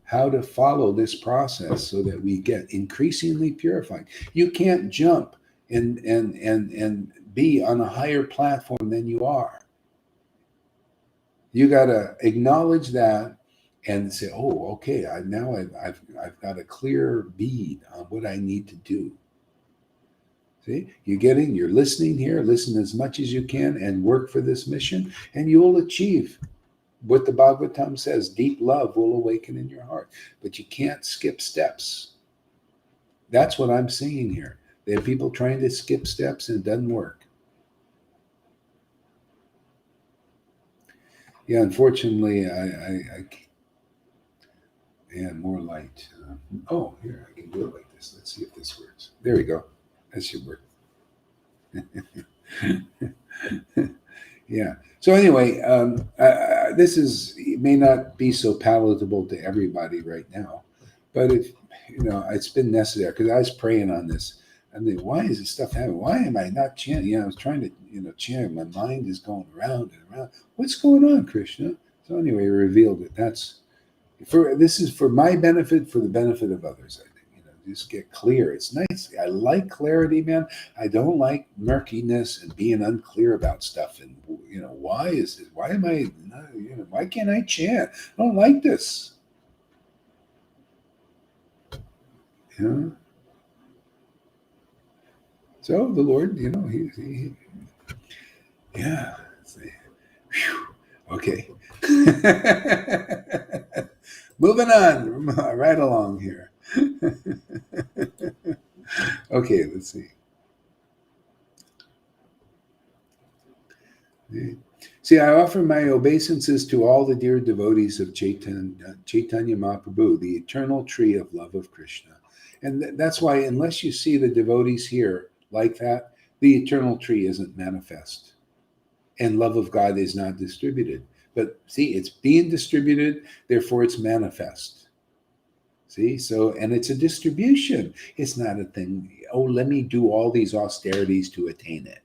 how to follow this process so that we get increasingly purified. You can't jump and be on a higher platform than you are. You got to acknowledge that and say, "Oh, okay. I've got a clear bead on what I need to do." See, you're listening here. Listen as much as you can and work for this mission, and you will achieve what the Bhagavatam says. Deep love will awaken in your heart, but you can't skip steps. That's what I'm seeing here. There are people trying to skip steps and it doesn't work. Yeah, unfortunately, I and more light. Oh, here, I can do it like this. Let's see if this works. There we go. That should work. Yeah. So anyway, this may not be so palatable to everybody right now, but if it's been necessary because I was praying on this. I mean, why is this stuff happening? Why am I not chanting? I was trying to chant. My mind is going around and around. What's going on, Krishna? So anyway, he revealed it. This is for my benefit, for the benefit of others. I think just get clear. It's nice. I like clarity, man. I don't like murkiness and being unclear about stuff. And why is it? Why am I? Why can't I chant? I don't like this. So the Lord, he yeah. Whew. Okay. Moving on right along here. Okay, let's see. See, I offer my obeisances to all the dear devotees of Chaitanya Mahaprabhu, the eternal tree of love of Krishna. And that's why, unless you see the devotees here like that, the eternal tree isn't manifest. And love of God is not distributed. But see, it's being distributed, therefore it's manifest. See, and it's a distribution. It's not a thing, let me do all these austerities to attain it.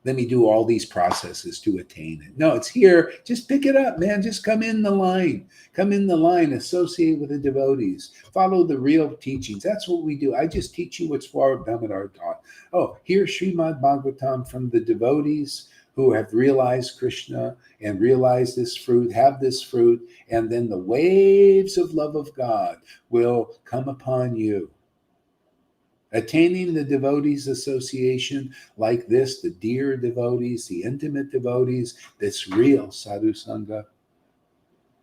Let me do all these processes to attain it. No, it's here. Just pick it up, man. Just come in the line. Come in the line. Associate with the devotees. Follow the real teachings. That's what we do. I just teach you what's Swarup Damodar taught. Oh, here's Srimad Bhagavatam from the devotees who have realized Krishna and realized this fruit, have this fruit, and then the waves of love of God will come upon you. Attaining the devotees association like this, the dear devotees, the intimate devotees, this real sadhu sangha.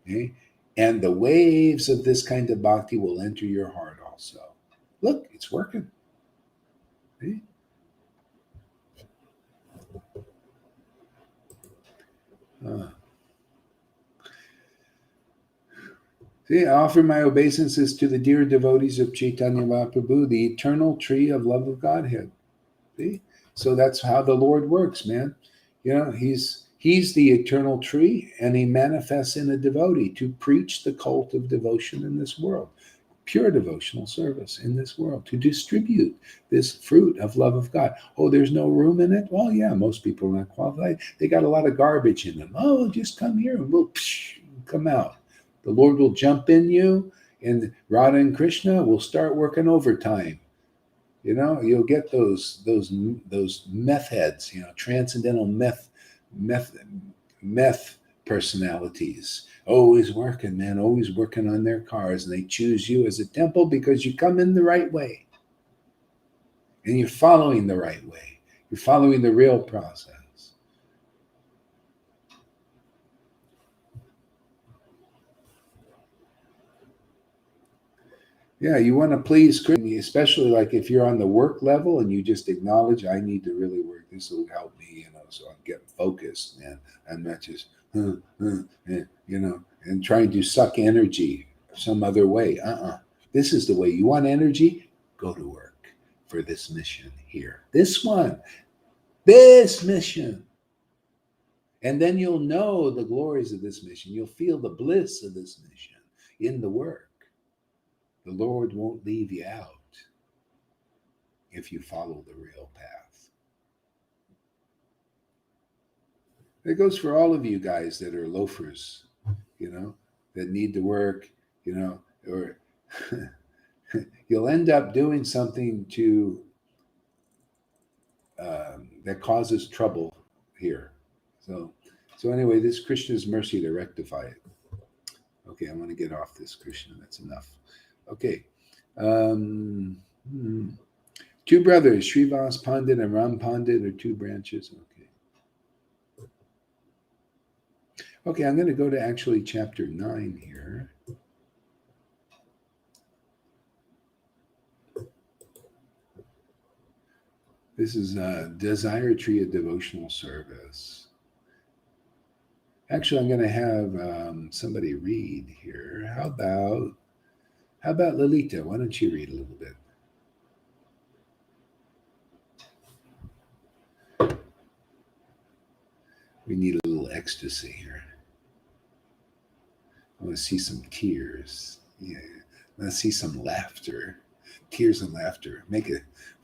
Okay? And the waves of this kind of bhakti will enter your heart also. Look, it's working. Okay? See, I offer my obeisances to the dear devotees of Chaitanya Mahaprabhu, the eternal tree of love of Godhead. See? So that's how the Lord works, man. He's the eternal tree, and he manifests in a devotee to preach the cult of devotion in this world, pure devotional service in this world, to distribute this fruit of love of God. Oh, there's no room in it? Well, yeah, most people are not qualified. They got a lot of garbage in them. Oh, just come here and we'll come out. The Lord will jump in you, and Radha and Krishna will start working overtime. You'll get those meth heads, transcendental meth personalities. Always working, man, always working on their cars, and they choose you as a temple because you come in the right way. And you're following the right way. You're following the real process. Yeah, you want to please Krishna, especially like if you're on the work level and you just acknowledge, I need to really work. This will help me, so I'm getting focused, man. I'm not just, and trying to suck energy some other way. This is the way. You want energy? Go to work for this mission here. This mission. And then you'll know the glories of this mission. You'll feel the bliss of this mission in the work. The Lord won't leave you out if you follow the real path. It goes for all of you guys that are loafers, that need to work, or you'll end up doing something to that causes trouble here. So anyway, this Krishna's mercy to rectify it. Okay, I want to get off this, Krishna. That's enough. Okay. Um, hmm. Two brothers, Srivas Pandit and Ram Pandit, are two branches. Okay. Okay, I'm going to go to actually chapter 9 here. This is Desire Tree of Devotional Service. Actually, I'm going to have somebody read here. How about Lalita? Why don't you read a little bit? We need a little ecstasy here. I want to see some tears. Yeah, I want to see some laughter. Tears and laughter.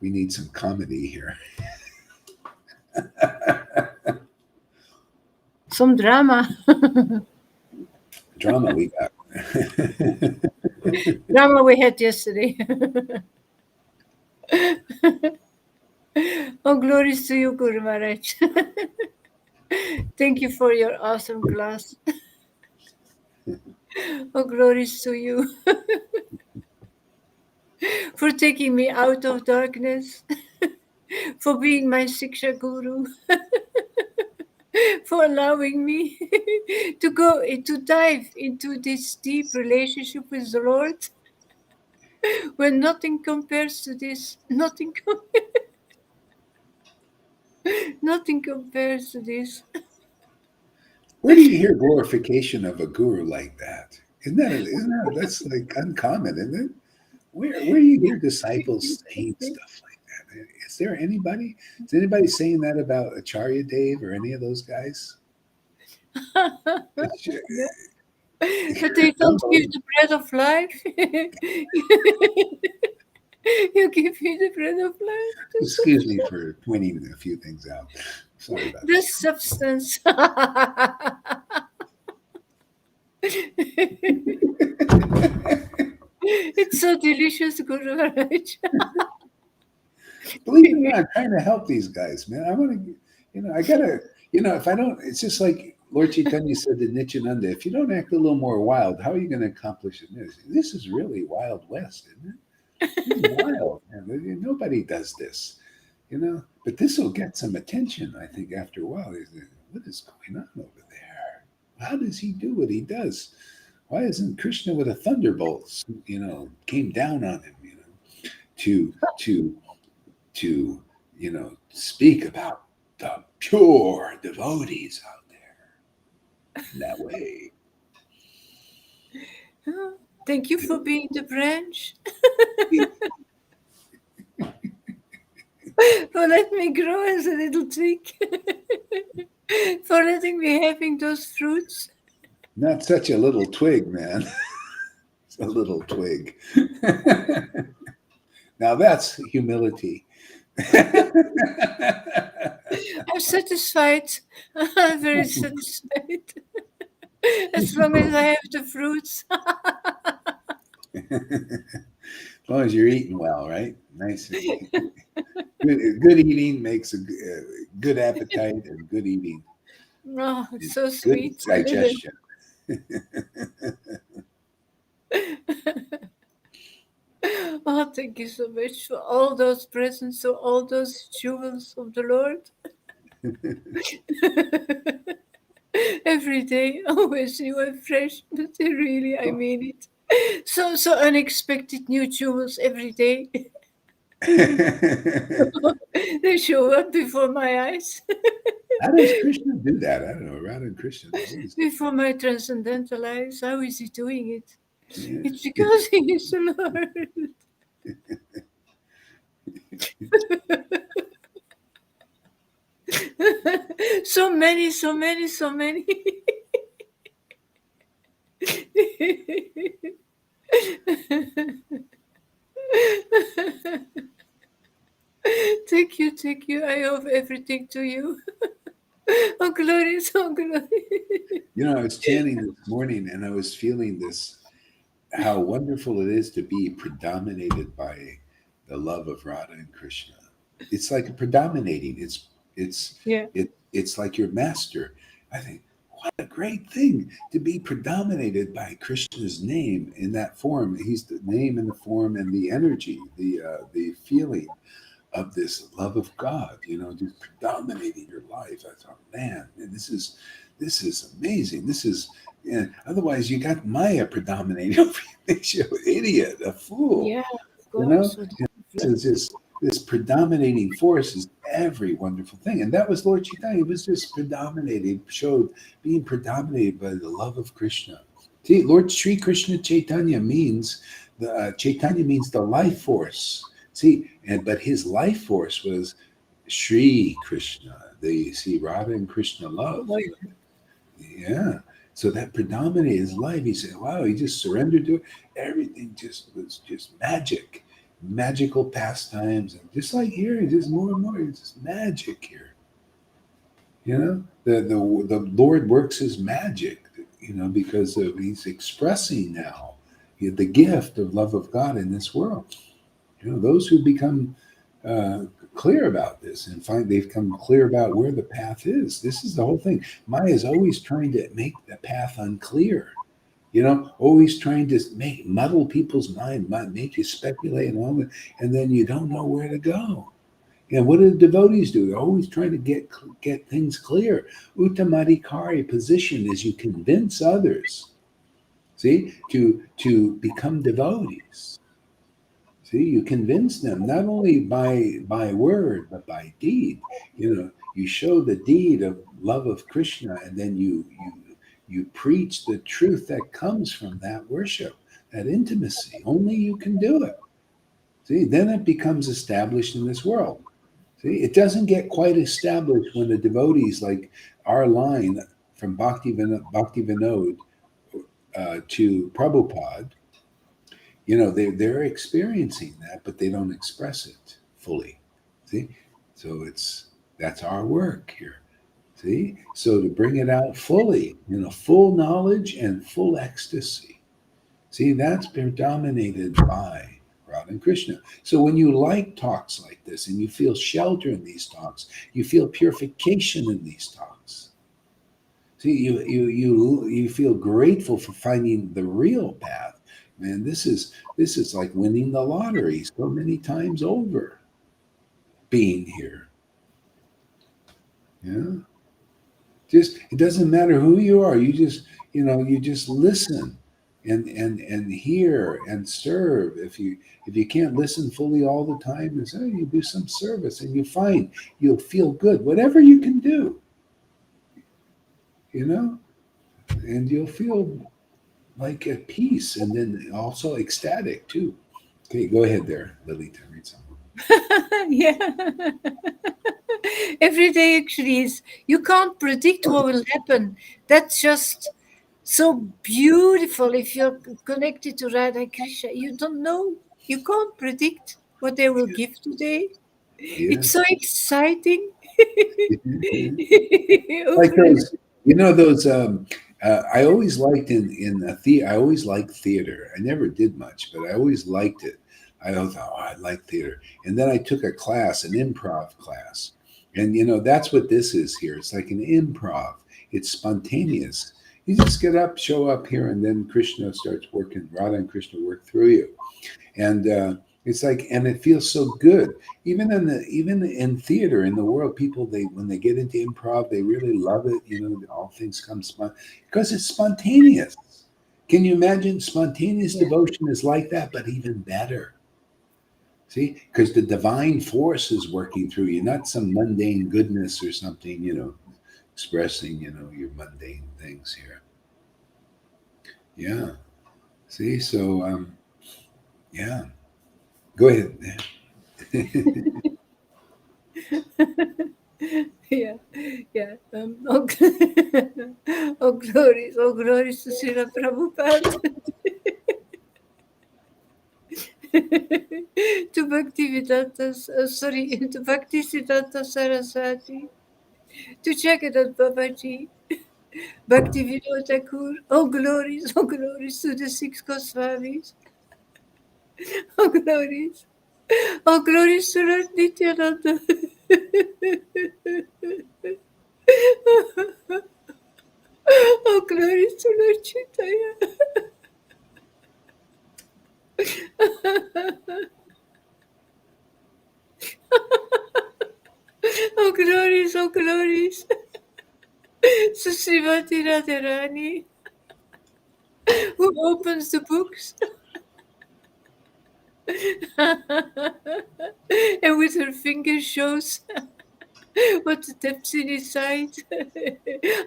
We need some comedy here.
Some drama.
Drama we got.
Drama we had yesterday. Oh, glories to you, Guru Maharaj. Thank you for your awesome class. Oh, glories to you. For taking me out of darkness. For being my Siksha Guru. For allowing me to dive into this deep relationship with the Lord. When nothing compares to this. Nothing compares to this.
Where do you hear glorification of a guru like that? That's like uncommon, isn't it? Where do you hear disciples saying stuff like that? Is there anybody? Is anybody saying that about Acharya Dave or any of those guys?
Yeah. But they don't give the bread of life. You give me the bread of life.
Excuse me for pointing a few things out. Sorry about
The substance. It's so delicious, Guru Maharaj.
Believe me, I'm trying to help these guys, man. I want to, I gotta, if I don't, it's just like Lord Chaitanya said to Nityananda, if you don't act a little more wild, how are you going to accomplish it? This is really Wild West, isn't it? This is wild, man. Nobody does this, but this will get some attention, I think, after a while. What is going on over there? How does he do what he does? Why isn't Krishna with a thunderbolt, came down on him, to speak about the pure devotees out there in that way.
Thank you for being the branch. For letting me grow as a little twig. For letting me having those fruits.
Not such a little twig, man. It's a little twig. Now that's humility.
I'm satisfied. I'm very satisfied. As long as I have the fruits.
As long as you're eating well, right? Nice. Good eating makes a good appetite, and good eating.
Oh, it's so
Good
sweet.
digestion.
Oh, thank you so much for all those presents, for all those jewels of the Lord. Every day, always new and fresh, but really, I mean it. So unexpected new jewels every day. They show up before my eyes,
How does Krishna do that? I don't know. Radha and Krishna.
before my transcendental eyes. How is he doing it?
Yeah.
It's because he is the Lord. So many. Thank you. I owe everything to you. Oh, glory, so glory.
I was chanting this morning and I was feeling this, how wonderful it is to be predominated by the love of Radha and Krishna. It's like predominating. It's
Yeah.
it's like your master. I think what a great thing to be predominated by Krishna's name in that form. He's the name and the form and the energy, the feeling of this love of God. Just predominating your life. I thought, man, this is amazing. This is. Yeah, otherwise, you got Maya predominating over you. Makes you an idiot, a fool.
Yeah, of
You know,
course. What
this is just this predominating force is every wonderful thing, and that was Lord Chaitanya. He was just predominated, showed being predominated by the love of Krishna. See, Lord Sri Krishna Chaitanya means Chaitanya means the life force. See, but his life force was Sri Krishna. They see Radha and Krishna love.
Oh,
Yeah. So that predominated his life. He said, wow, he just surrendered to it. Everything just was just magic, magical pastimes. And just like here, just more and more, it's just magic here. The Lord works his magic, because he's expressing now the gift of love of God in this world. Those who become uh, clear about this and find they've come clear about where the path is. This is the whole thing. Maya is always trying to make the path unclear. Always trying to muddle people's mind, make you speculate and all that, and then you don't know where to go. And what do the devotees do? They're always trying to get things clear. Uttamadikari position is you convince others, see, to become devotees. See, you convince them not only by word but by deed. You show the deed of love of Krishna, and then you preach the truth that comes from that worship, that intimacy. Only you can do it. See, then it becomes established in this world. See, it doesn't get quite established when the devotees, like our line from Bhakti Vinod to Prabhupada, they're experiencing that, but they don't express it fully. See, so that's our work here. See, so to bring it out fully, full knowledge and full ecstasy. See, that's predominated by Radha and Krishna. So when you like talks like this and you feel shelter in these talks, you feel purification in these talks. See, you feel grateful for finding the real path. Man, this is like winning the lottery so many times over. Being here, yeah. Just it doesn't matter who you are. You just listen and hear and serve. If you can't listen fully all the time, you do some service and you find you'll feel good. Whatever you can do, you know, and you'll feel like at peace and then also ecstatic too. Okay, go ahead there, Lily, to read something.
yeah. Every day actually is, you can't predict what will happen. That's just so beautiful. If you're connected to Radha Krishna, you don't know. You can't predict what they will give today.
Yeah.
It's so exciting.
Like
Over
those, those. I always liked in a I always liked theater. I never did much, but I always liked it. I thought, oh, I like theater, and then I took a class, an improv class, and that's what this is here. It's like an improv. It's spontaneous. You just get up, show up here, and then Krishna starts working. Radha and Krishna work through you, and it's like, and it feels so good. Even in theater in the world, people they when they get into improv, they really love it. All things come because it's spontaneous. Can you imagine spontaneous
yeah.
devotion is like that, but even better? See, because the divine force is working through you, not some mundane goodness or something. Expressing your mundane things here. Yeah. See, so yeah. Go ahead.
Yeah, yeah. Oh glories to Srila Prabhupada, to Bhaktivedanta, to Bhaktisiddhanta Saraswati, to Jagannatha Babaji, Bhaktivedanta Thakur. Oh glories to the six Goswamis. Oh glories to Lord Nityananda. Oh, glory to Lord Chaitanya. Oh, glories, oh, glories. So Srimati Radharani, who opens the books and with her finger shows what the depths in his side,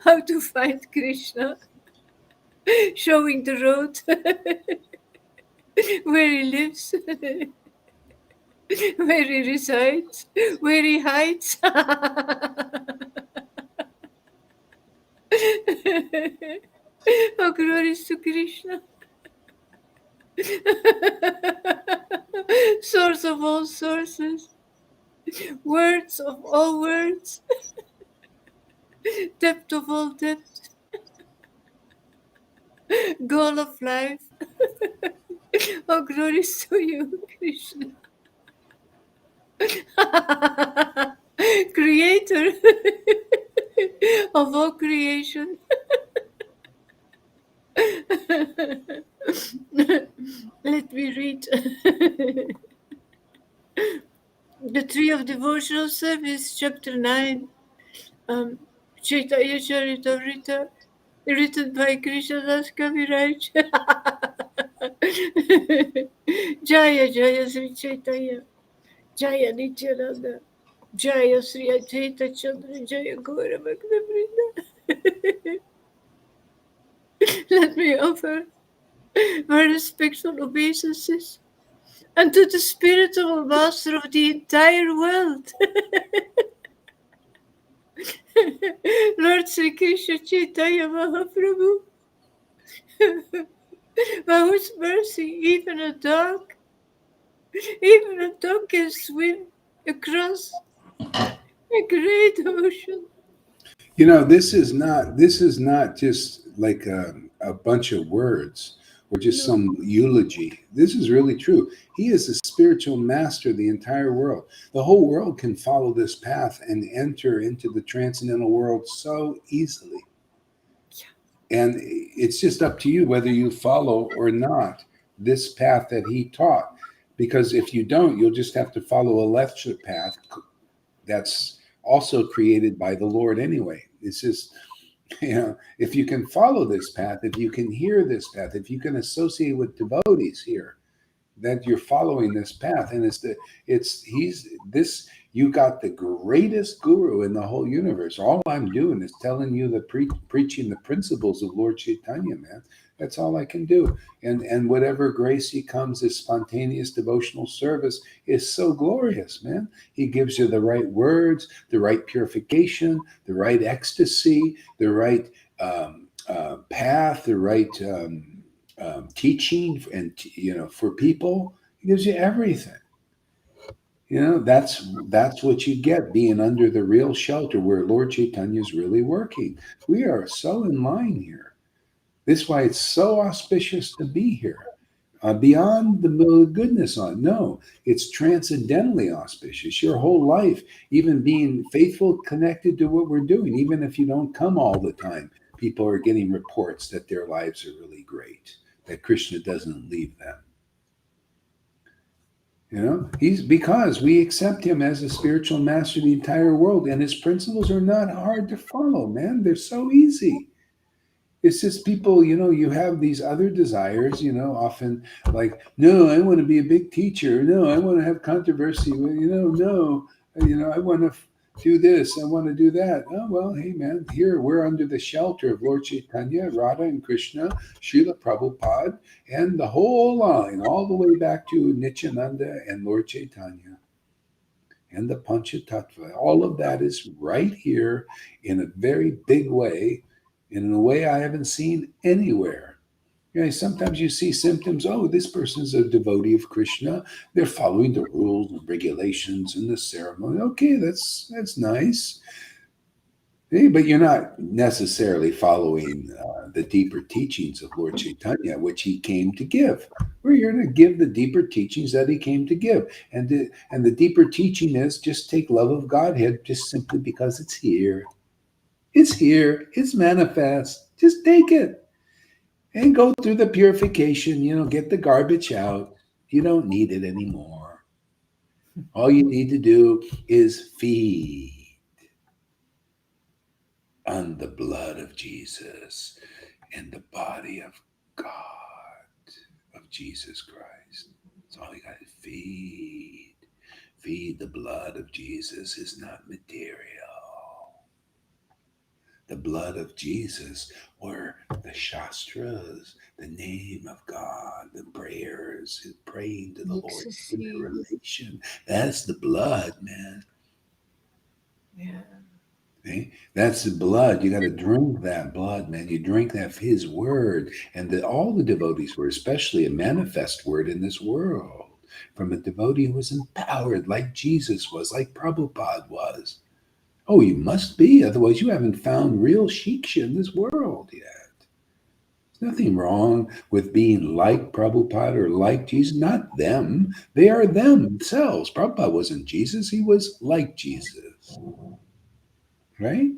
how to find Krishna, showing the road where he lives, where he resides, where he hides. Oh, glories to Krishna. Source of all sources, words of all words, depth of all depth, goal of life. Oh, glories to you, Krishna. Creator of all creation. Let me read the Tree of Devotional Service, Chapter 9, Chaitanya Charitamrita, written by Krishnadas Kaviraj. Jaya Jaya Sri Chaitanya, Jaya Nityananda, Jaya Sri Advaita Chandra, Jaya Gaura Bhakta Vrinda. Let me offer my respectful obeisances unto the spiritual master of the entire world, Lord Sri Krishna Chaitanya Mahaprabhu, by whose mercy even a dog can swim across a great ocean.
You know, this is not just like a bunch of words or just
No.
some eulogy. This is really true. He is the spiritual master of the entire world. The whole world can follow this path and enter into the transcendental world so easily. And it's just up to you whether you follow or not this path that he taught. Because if you don't, you'll just have to follow a lesser path that's also created by the Lord anyway. It's just, if you can follow this path, if you can hear this path, if you can associate with devotees here, that you're following this path. And he's this, you got the greatest guru in the whole universe. All I'm doing is telling you preaching the principles of Lord Chaitanya, man. That's all I can do. And whatever grace he comes, this spontaneous devotional service is so glorious, man. He gives you the right words, the right purification, the right ecstasy, the right path, the right teaching, and for people. He gives you everything. That's what you get being under the real shelter where Lord Chaitanya is really working. We are so in line here. This is why it's so auspicious to be here. Beyond the goodness on, no, it's transcendentally auspicious. Your whole life, even being faithful, connected to what we're doing, even if you don't come all the time, people are getting reports that their lives are really great, that Krishna doesn't leave them. He's because we accept him as a spiritual master of the entire world, and his principles are not hard to follow, man. They're so easy. It's just people, you have these other desires, often like, no, I want to be a big teacher. No, I want to have controversy. Well, no, I want to do this. I want to do that. Oh, well, hey, man, here we're under the shelter of Lord Chaitanya, Radha and Krishna, Srila Prabhupada, and the whole line, all the way back to Nityananda and Lord Chaitanya and the Panchatattva. All of that is right here in a very big way, in a way I haven't seen anywhere. Sometimes you see symptoms. Oh, this person's a devotee of Krishna. They're following the rules and regulations and the ceremony. Okay, that's nice. Hey, but you're not necessarily following the deeper teachings of Lord Chaitanya, which he came to give. We're here to give the deeper teachings that he came to give. And the deeper teaching is just take love of Godhead just simply because it's here. It's here. It's manifest. Just take it and go through the purification, get the garbage out. You don't need it anymore. All you need to do is feed on the blood of Jesus and the body of God, of Jesus Christ. That's all you got to feed. Feed the blood of Jesus is not material. The blood of Jesus were the Shastras, the name of God, the prayers, praying to the Lord in a
Ecstasy.
relation. That's the blood, man.
Yeah.
Okay? That's the blood. You got to drink that blood, man. You drink that His word, and all the devotees were especially a manifest word in this world. From a devotee who was empowered, like Jesus was, like Prabhupada was. Oh, you must be, otherwise you haven't found real shiksha in this world yet. There's nothing wrong with being like Prabhupada or like Jesus. Not them. They are themselves. Prabhupada wasn't Jesus. He was like Jesus. Right?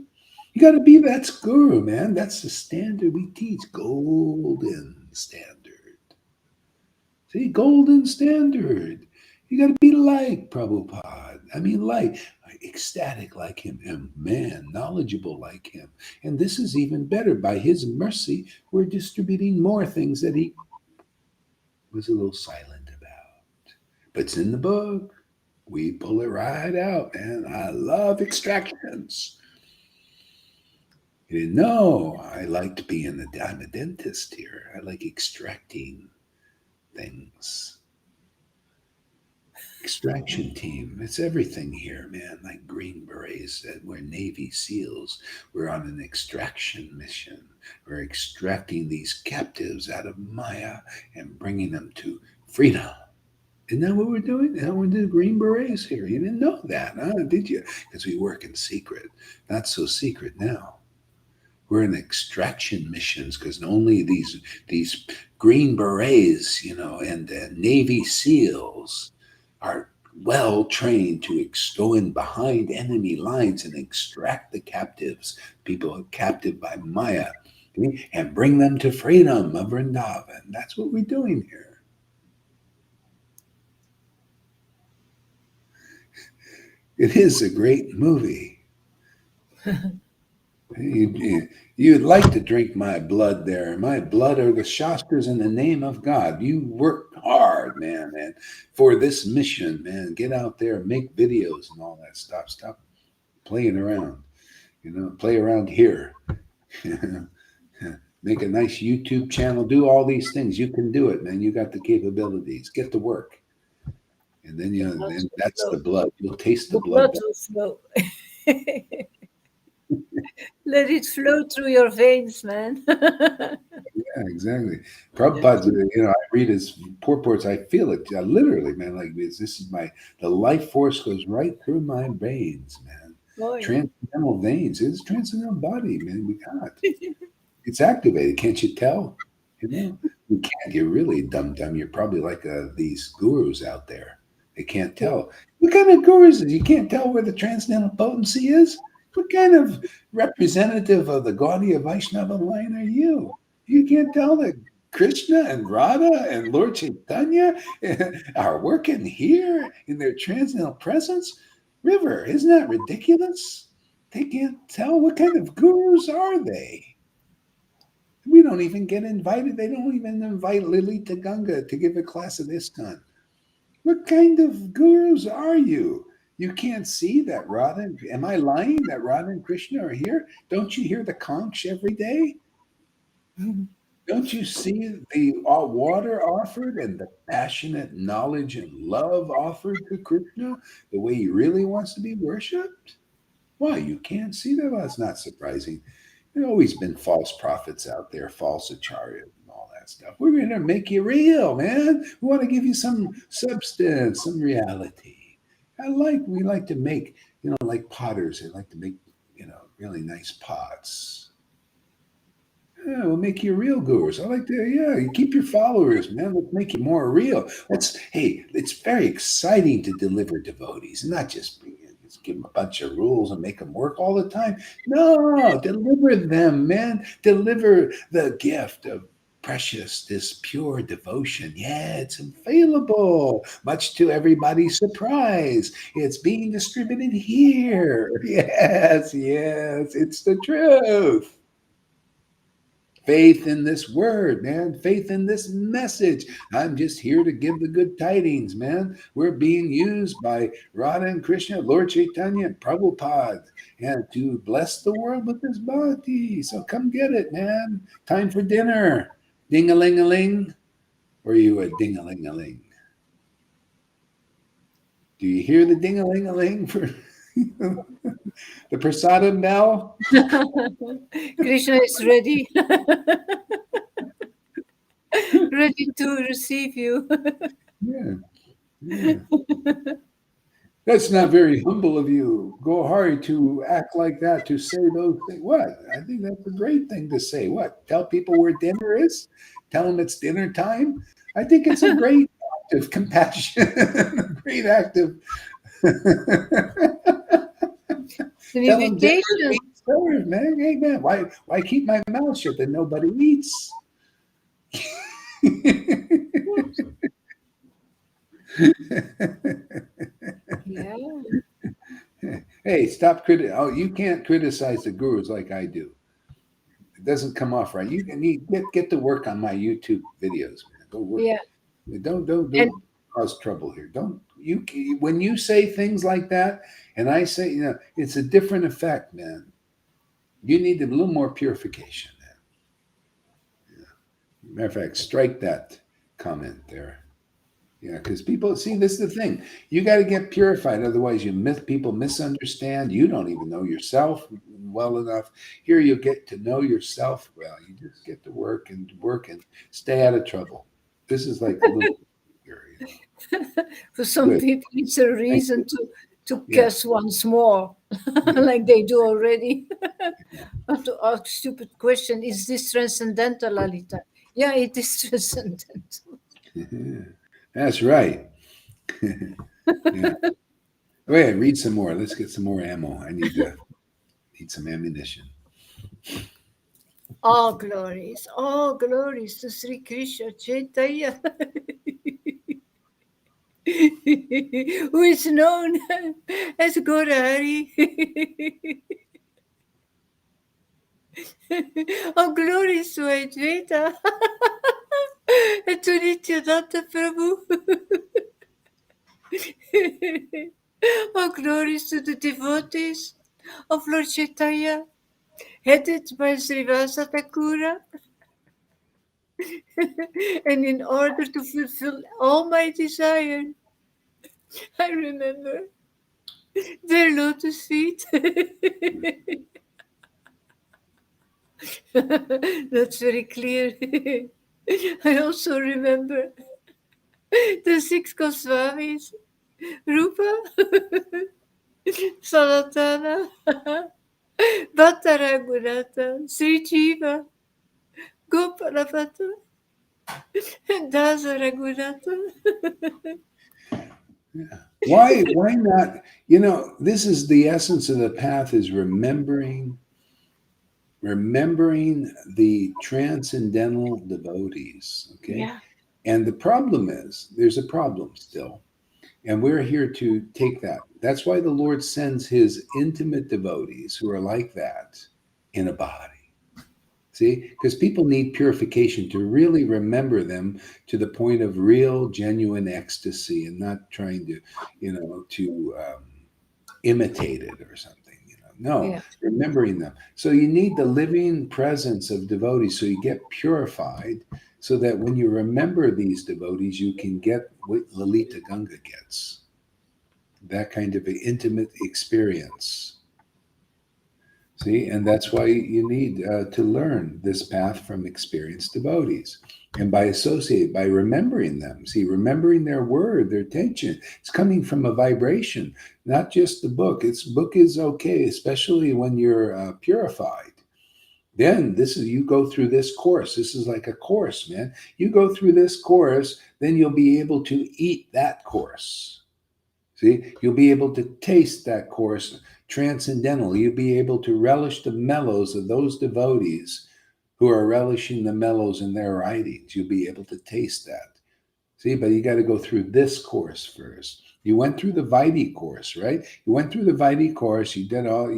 You got to be that's guru, man. That's the standard we teach. Golden standard. See, golden standard. You got to be like Prabhupada. I mean, like ecstatic like him, and man, knowledgeable like him. And this is even better. By his mercy, we're distributing more things that he was a little silent about. But it's in the book. We pull it right out, man. I love extractions. You didn't know I liked being I'm a dentist here. I like extracting things. Extraction team. It's everything here, man. Like Green Berets, that we're Navy SEALs. We're on an extraction mission. We're extracting these captives out of Maya and bringing them to freedom. Isn't that what we're doing? Isn't that what we're doing? Green Berets here. You didn't know that, huh? Did you? Because we work in secret. Not so secret now. We're in extraction missions because only these Green Berets, and Navy SEALs are well trained to go in behind enemy lines and extract the captives, people captive by Maya, okay, and bring them to freedom of Vrindavan. That's what we're doing here. It is a great movie. You'd like to drink my blood there. My blood are the Shastras in the name of God. You worked hard, man, and for this mission, man. Get out there, make videos and all that stuff. Stop playing around. Play around here. Make a nice YouTube channel. Do all these things. You can do it, man. You got the capabilities. Get to work. And then then that's the blood. You'll taste the
The
blood.
blood will flow. Let it flow through your veins, man.
Yeah, exactly. Prabhupada's, I read his purports, I feel it literally, man. Like this is the life force goes right through my veins, man.
Oh, yeah.
Transcendental veins. It's transcendental body, man. We got it's activated. Can't you tell? You can't. You're really dumb. You're probably like these gurus out there. They can't tell. What kind of gurus is you can't tell where the transcendental potency is? What kind of representative of the Gaudiya Vaishnava line are you? You can't tell that Krishna and Radha and Lord Chaitanya are working here in their transcendental presence? River, isn't that ridiculous? They can't tell. What kind of gurus are they? We don't even get invited. They don't even invite Lilita Ganga to give a class of ISKCON. What kind of gurus are you? You can't see that Radha. Am I lying that Radha and Krishna are here? Don't you hear the conch every day? Don't you see the water offered and the passionate knowledge and love offered to Krishna the way he really wants to be worshipped? Why, you can't see that? Well, that's not surprising. There have always been false prophets out there, false acharyas and all that stuff. We're going to make you real, man. We want to give you some substance, some reality. We like to make, like potters, they like to make, really nice pots. Yeah, we'll make you real gurus. I like to, yeah, you keep your followers, man. Let's make you more real. Hey, it's very exciting to deliver devotees, not just give them a bunch of rules and make them work all the time. No, deliver them, man. Deliver the gift of precious, this pure devotion. Yeah, it's available, much to everybody's surprise. It's being distributed here. Yes, yes, it's the truth. Faith in this word, man. Faith in this message. I'm just here to give the good tidings, man. We're being used by Radha and Krishna, Lord Chaitanya, and Prabhupada, and to bless the world with this bhakti. So come get it, man. Time for dinner. Ding a ling a ling. Or are you a ding a ling a ling? Do you hear the ding a ling a ling for the prasadam bell?
Krishna is ready. Ready to receive you.
Yeah. Yeah. That's not very humble of you, Gohari, to act like that, to say those things. What? I think that's a great thing to say. What? Tell people where dinner is? Tell them it's dinner time? I think it's a great act of compassion, a great act of.
An
Tell them dinner is
invitation.
being served, man. Hey, man, why keep my mouth shut that nobody eats?
Yeah.
Hey, stop Oh, you can't criticize the gurus like I do. It doesn't come off right. You need get to work on my YouTube videos, man. Go work.
Yeah. And
Don't cause trouble here. Don't you when you say things like that, and I say, it's a different effect, man. You need a little more purification, man. Matter of fact, strike that comment there. Yeah, because people see this is the thing. You got to get purified, otherwise people misunderstand. You don't even know yourself well enough. Here you get to know yourself well. You just get to work and stay out of trouble. This is like a little
for some
good.
people, it's a
Thank
reason
you.
to
Yeah.
guess once more,
Yeah.
like they do already, or to ask stupid question. Is this transcendental, Lalita? Yeah, it is transcendental.
That's right. Yeah. Go ahead, read some more. Let's get some more ammo. I need some ammunition.
All glories to Sri Krishna Chaitanya, who is known as Gaurari. All glories to Advaita and to Nityananda Prabhu. All glories to the devotees of Lord Chaitanya, headed by Srivasa Thakura. And in order to fulfill all my desire, I remember their lotus feet. That's very clear. I also remember the six Goswamis, Rupa, Sanatana, Bhatta Raghunatha, Sri Jiva, Gopalabhatta, and Dasa Raghunatha.
Yeah. Why not? This is the essence of the path is remembering the transcendental devotees. Okay.
Yeah.
And the problem is there's a problem still. And we're here to take that. That's why the Lord sends his intimate devotees who are like that in a body. See, because people need purification to really remember them to the point of real, genuine ecstasy, and not trying to, imitate it or something. No,
Yeah.
remembering them. So you need the living presence of devotees, so you get purified, so that when you remember these devotees, you can get what Lalita Ganga gets, that kind of an intimate experience. See, and that's why you need to learn this path from experienced devotees. And by remembering them, see, remembering their word, their teaching, it's coming from a vibration, not just the book. Book is okay, especially when you're purified. Then you go through this course. This is like a course, man. You go through this course, then you'll be able to eat that course. See, you'll be able to taste that course transcendental. You'll be able to relish the mellows of those devotees who are relishing the mellows in their writings. You'll be able to taste that. See, but you got to go through this course first. You went through the Vaidhi course, right? You went through the Vaidhi course. You did all,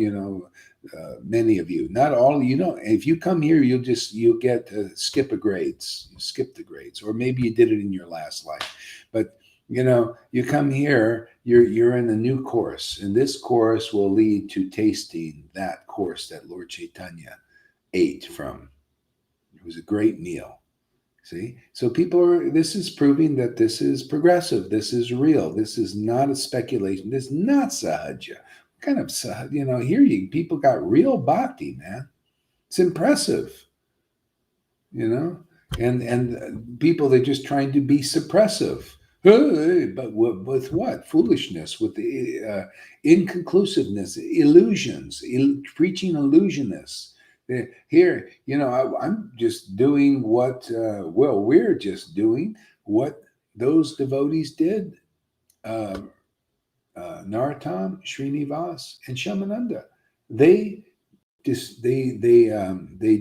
many of you, not all. You don't. If you come here, you'll get skip a grades. You skip the grades, or maybe you did it in your last life. But you come here, you're in a new course, and this course will lead to tasting that course that Lord Chaitanya ate from. It was a great meal. See, so this is proving that this is progressive. This is real. This is not a speculation. This is not sahaja. What kind of sahaja? Here people got real bhakti, man. It's impressive, and people, they're just trying to be suppressive. But with what? Foolishness, with the inconclusiveness, illusions, preaching illusionists. Here, I'm just doing we're just doing what those devotees did. Narottam, Srinivas, and Shamananda. They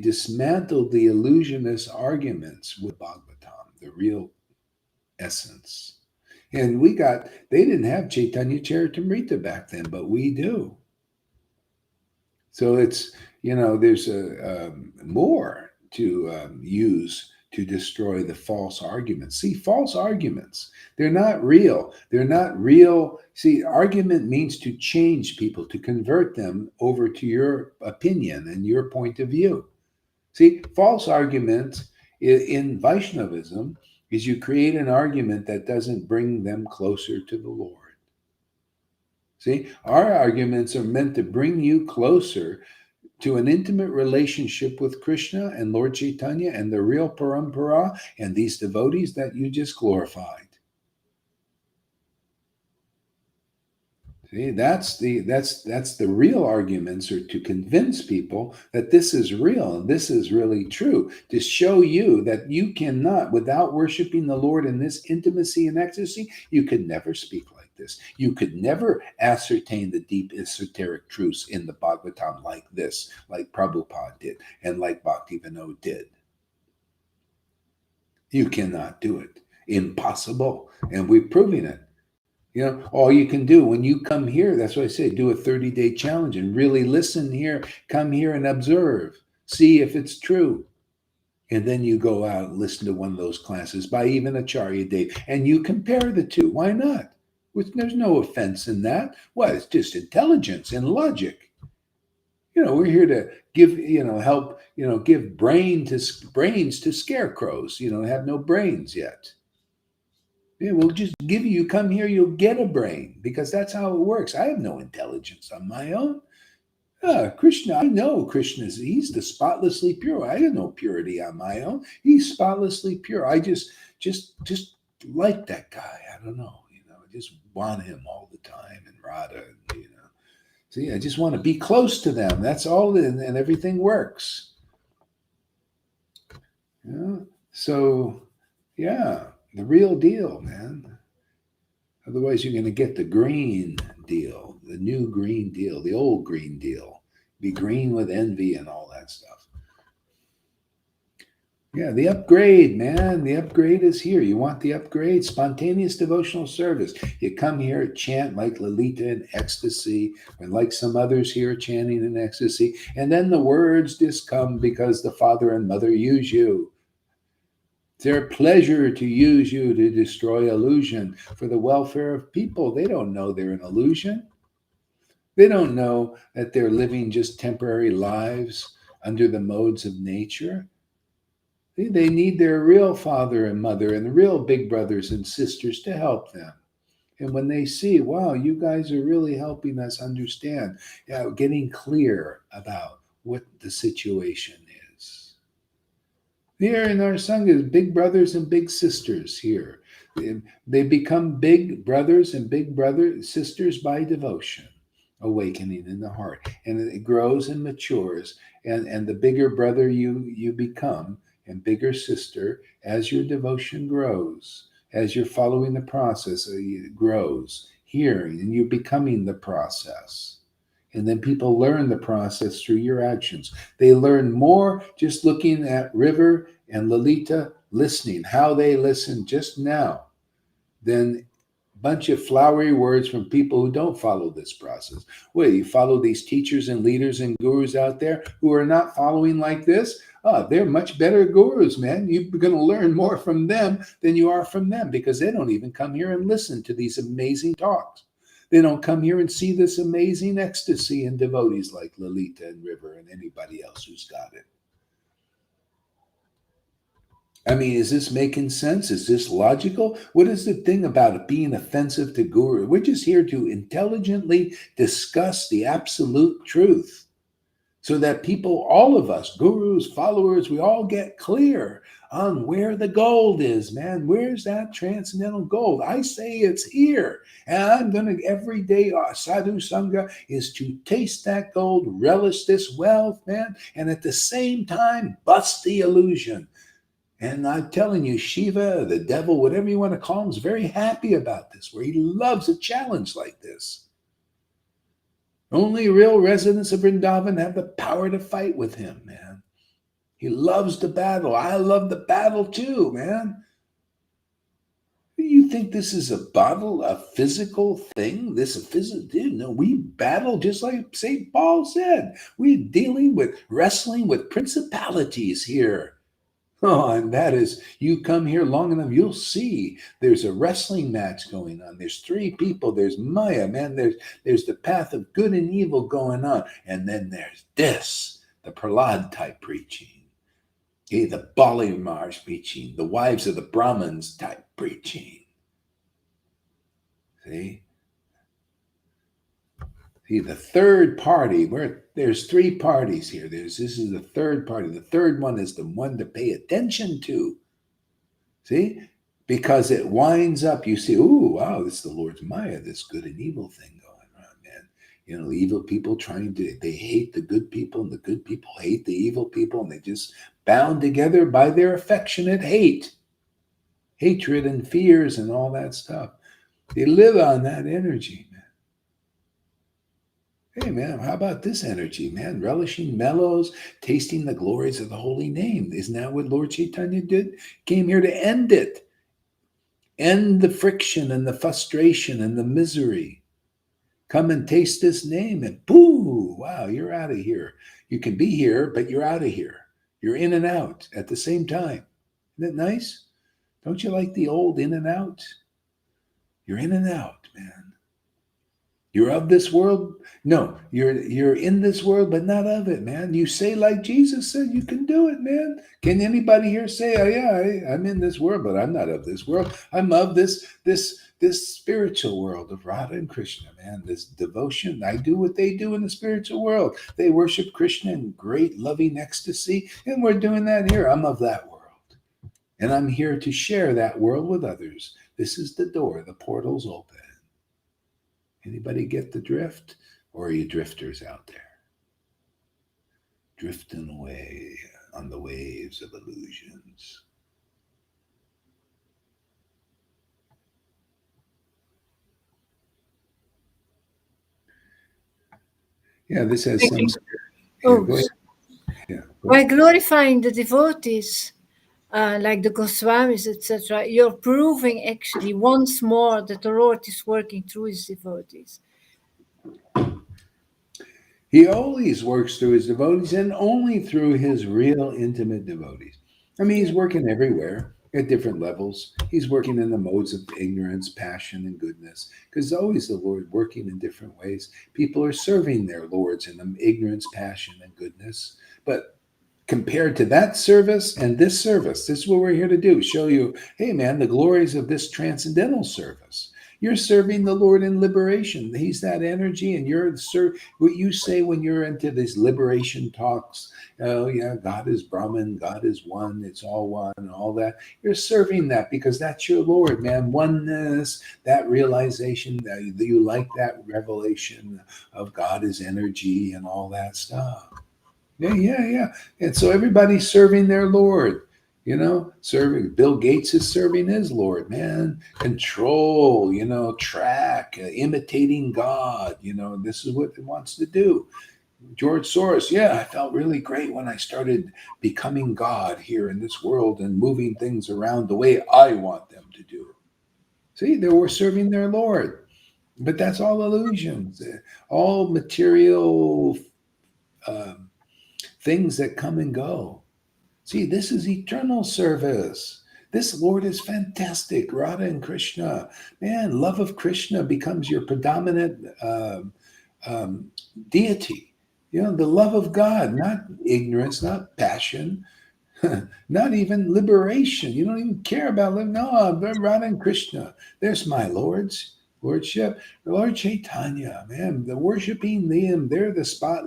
dismantled the illusionist arguments with Bhagavatam, the real essence. And they didn't have Chaitanya Charitamrita back then, but we do. So it's, there's more to use to destroy the false arguments. See, false arguments, they're not real. They're not real. See, argument means to change people, to convert them over to your opinion and your point of view. See, false arguments in Vaishnavism is you create an argument that doesn't bring them closer to the Lord. See, our arguments are meant to bring you closer to an intimate relationship with Krishna and Lord Chaitanya and the real parampara and these devotees that you just glorified. See, that's the real arguments, are to convince people that this is real and this is really true, to show you that you cannot, without worshiping the Lord in this intimacy and ecstasy, you could never speak like this. You could never ascertain the deep esoteric truths in the Bhagavatam like this, like Prabhupada did and like Bhaktivinoda did. You cannot do it. Impossible. And we're proving it. All you can do when you come here, that's what I say, do a 30-day challenge and really listen here, come here and observe, see if it's true. And then you go out and listen to one of those classes by even Acharya Dev, and you compare the two. Why not? There's no offense in that. What? It's just intelligence and logic. We're here to give, help, give brains to scarecrows, have no brains yet. Yeah, we'll just give you come here, you'll get a brain, because that's how it works. I have no intelligence on my own. Krishna, I know he's the spotlessly pure. I have no purity on my own. He's spotlessly pure. I just like that guy. I don't know, I just want him all the time, and Radha, See, I just want to be close to them. That's all, and everything works. So, yeah. The real deal, man. Otherwise, you're going to get the green deal, the new green deal, the old green deal. Be green with envy and all that stuff. Yeah, the upgrade, man. The upgrade is here. You want the upgrade? Spontaneous devotional service. You come here, chant like Lalita in ecstasy, and like some others here chanting in ecstasy. And then the words just come because the father and mother use you. It's their pleasure to use you to destroy illusion for the welfare of people. They don't know they're an illusion. They don't know that they're living just temporary lives under the modes of nature. They need their real father and mother and the real big brothers and sisters to help them. And when they see, wow, you guys are really helping us understand, getting clear about what the situation is. Here in our Sangha, big brothers and big sisters here. They become big brothers and big sisters by devotion. awakening in the heart, and it grows and matures, and the bigger brother you become and bigger sister as your devotion grows, as you're following the process, it grows, hearing, and you're becoming the process. And then people learn the process through your actions. They learn more just looking at River and Lolita listening, how they listen just now, than bunch of flowery words from people who don't follow this process. Well, you follow these teachers and leaders and gurus out there who are not following like this. Oh, they're much better gurus, man. You're going to learn more from them than you are from them, because they don't even come here and listen to these amazing talks. They don't come here and see this amazing ecstasy in devotees like Lolita and River and anybody else who's got it. I mean, is this making sense? Is this logical? What is the thing about it being offensive to guru? We're just here to intelligently discuss the absolute truth so that people, all of us, gurus, followers, we all get clear on where the gold is, man. Where's that transcendental gold? I say it's here. And I'm going to, every day, sadhu sangha is to taste that gold, relish this wealth, man, and at the same time, bust the illusion. And I'm telling you, Shiva, the devil, whatever you want to call him, is very happy about this, where he loves a challenge like this. Only real residents of Vrindavan have the power to fight with him, man. He loves the battle. I love the battle too, man. You think this is a physical thing? This is a physical, dude, no, we battle just like St. Paul said. We're dealing with, wrestling with principalities here. Oh, and that is, you come here long enough, you'll see there's a wrestling match going on. There's three people. There's Maya, man. There's the path of good and evil going on. And then there's this, the Prahlad type preaching. Okay, the Bali Maharaj preaching, the wives of the Brahmins type preaching. See? See, the third party, where there's three parties here. This is the third party. The third one is the one to pay attention to. See? Because it winds up, you see, ooh, wow, this is the Lord's Maya, this good and evil thing going on, man. You know, evil people they hate the good people, and the good people hate the evil people, and they just bound together by their affectionate hatred and fears and all that stuff. They live on that energy, man. Hey, man, how about this energy, man? Relishing mellows, tasting the glories of the holy name. Isn't that what Lord Chaitanya did? Came here to end it. End the friction and the frustration and the misery. Come and taste this name, and boo, wow, you're out of here. You can be here, but you're out of here. You're in and out at the same time. Isn't that nice? Don't you like the old in and out? You're in and out, man. You're of this world. No, you're in this world, but not of it, man. You say like Jesus said, you can do it, man. Can anybody here say, oh yeah, I'm in this world, but I'm not of this world. I'm of this spiritual world of Radha and Krishna, man. This devotion. I do what they do in the spiritual world. They worship Krishna in great loving ecstasy, and we're doing that here. I'm of that world. And I'm here to share that world with others. This is the door. The portal's open. Anybody get the drift? Or are you drifters out there? Drifting away on the waves of illusions. Yeah, this has some...
Oh,
go ahead. Yeah,
by glorifying the devotees, like the Goswamis, etc., you're proving actually once more that the Lord is working through his devotees.
He always works through his devotees, and only through his real intimate devotees. I mean, he's working everywhere at different levels. He's working in the modes of ignorance, passion, and goodness, because always the Lord working in different ways. People are serving their lords in the ignorance, passion, and goodness. But compared to that service and this is what we're here to do, show you, hey man, the glories of this transcendental service. You're serving the Lord in liberation. He's that energy, and what you say when you're into these liberation talks. Oh yeah, God is Brahman, God is one, it's all one, and all that. You're serving that because that's your Lord, man. Oneness, that realization that you like that revelation of God is energy and all that stuff. Yeah, yeah, yeah. And so everybody's serving their Lord. Serving. Bill Gates is serving his Lord, man. Control, track, imitating God. This is what it wants to do. George Soros, yeah, I felt really great when I started becoming God here in this world and moving things around the way I want them to do. See, they were serving their Lord. But that's all illusions, all material um, things that come and go. See, this is eternal service. This Lord is fantastic. Radha and Krishna. Man, love of Krishna becomes your predominant um, deity. The love of God, not ignorance, not passion, not even liberation. You don't even care about living. No, Radha and Krishna. There's my lordship. Lord Chaitanya, man, the worshiping them, they're the spot.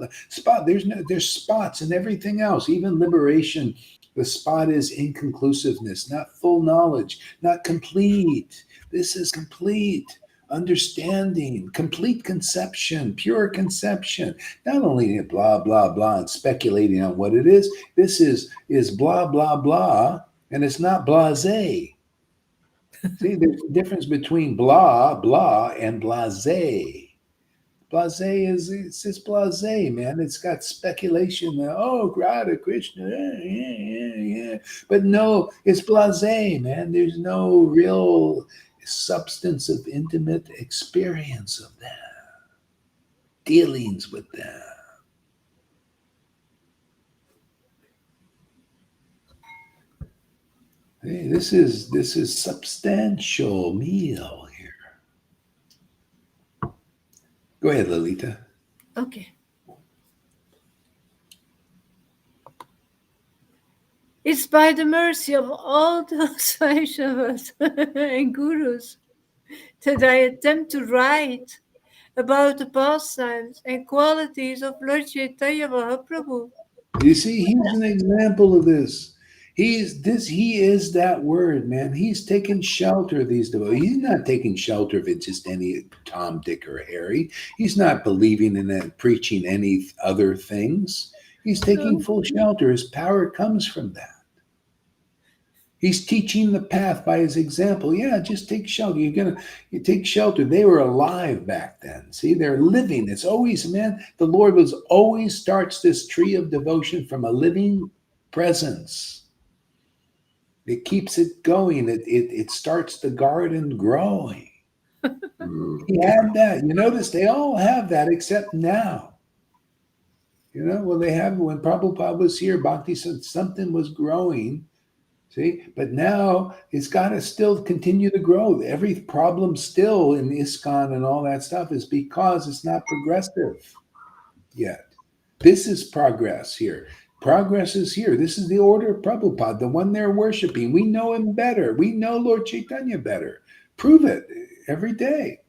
There's spots and everything else, even liberation. The spot is inconclusiveness, not full knowledge, not complete. This is complete understanding, complete conception, pure conception. Not only blah blah blah and speculating on what it is. This is blah blah blah, and it's not blasé. See, there's a difference between blah blah and blasé. Blasé is it's just blasé, man. It's got speculation. Oh, Radha Krishna, yeah, yeah, yeah, yeah. But no, it's blasé, man. There's no real substance of intimate experience of that, dealings with that. Hey, this is substantial meal here. Go ahead, Lolita.
Okay. It's by the mercy of all those Vaishnavas and gurus that I attempt to write about the pastimes and qualities of Lord Chaitanya Mahaprabhu.
You see, he's an example of this. He is that word, man. He's taking shelter of these devotees. He's not taking shelter of it just any Tom, Dick, or Harry. He's not believing in it, preaching any other things. He's taking full shelter. His power comes from that. He's teaching the path by his example. Yeah, just take shelter. You take shelter. They were alive back then. See, they're living. It's always, man, the Lord was always starts this tree of devotion from a living presence. It keeps it going. It starts the garden growing. He had that. You notice they all have that except now. Well, they have when Prabhupada was here, Bhakti said something was growing. See, but now it's got to still continue to grow. Every problem still in ISKCON and all that stuff is because it's not progressive yet. This is progress here. Progress is here. This is the order of Prabhupada, the one they're worshiping. We know him better. We know Lord Chaitanya better. Prove it every day.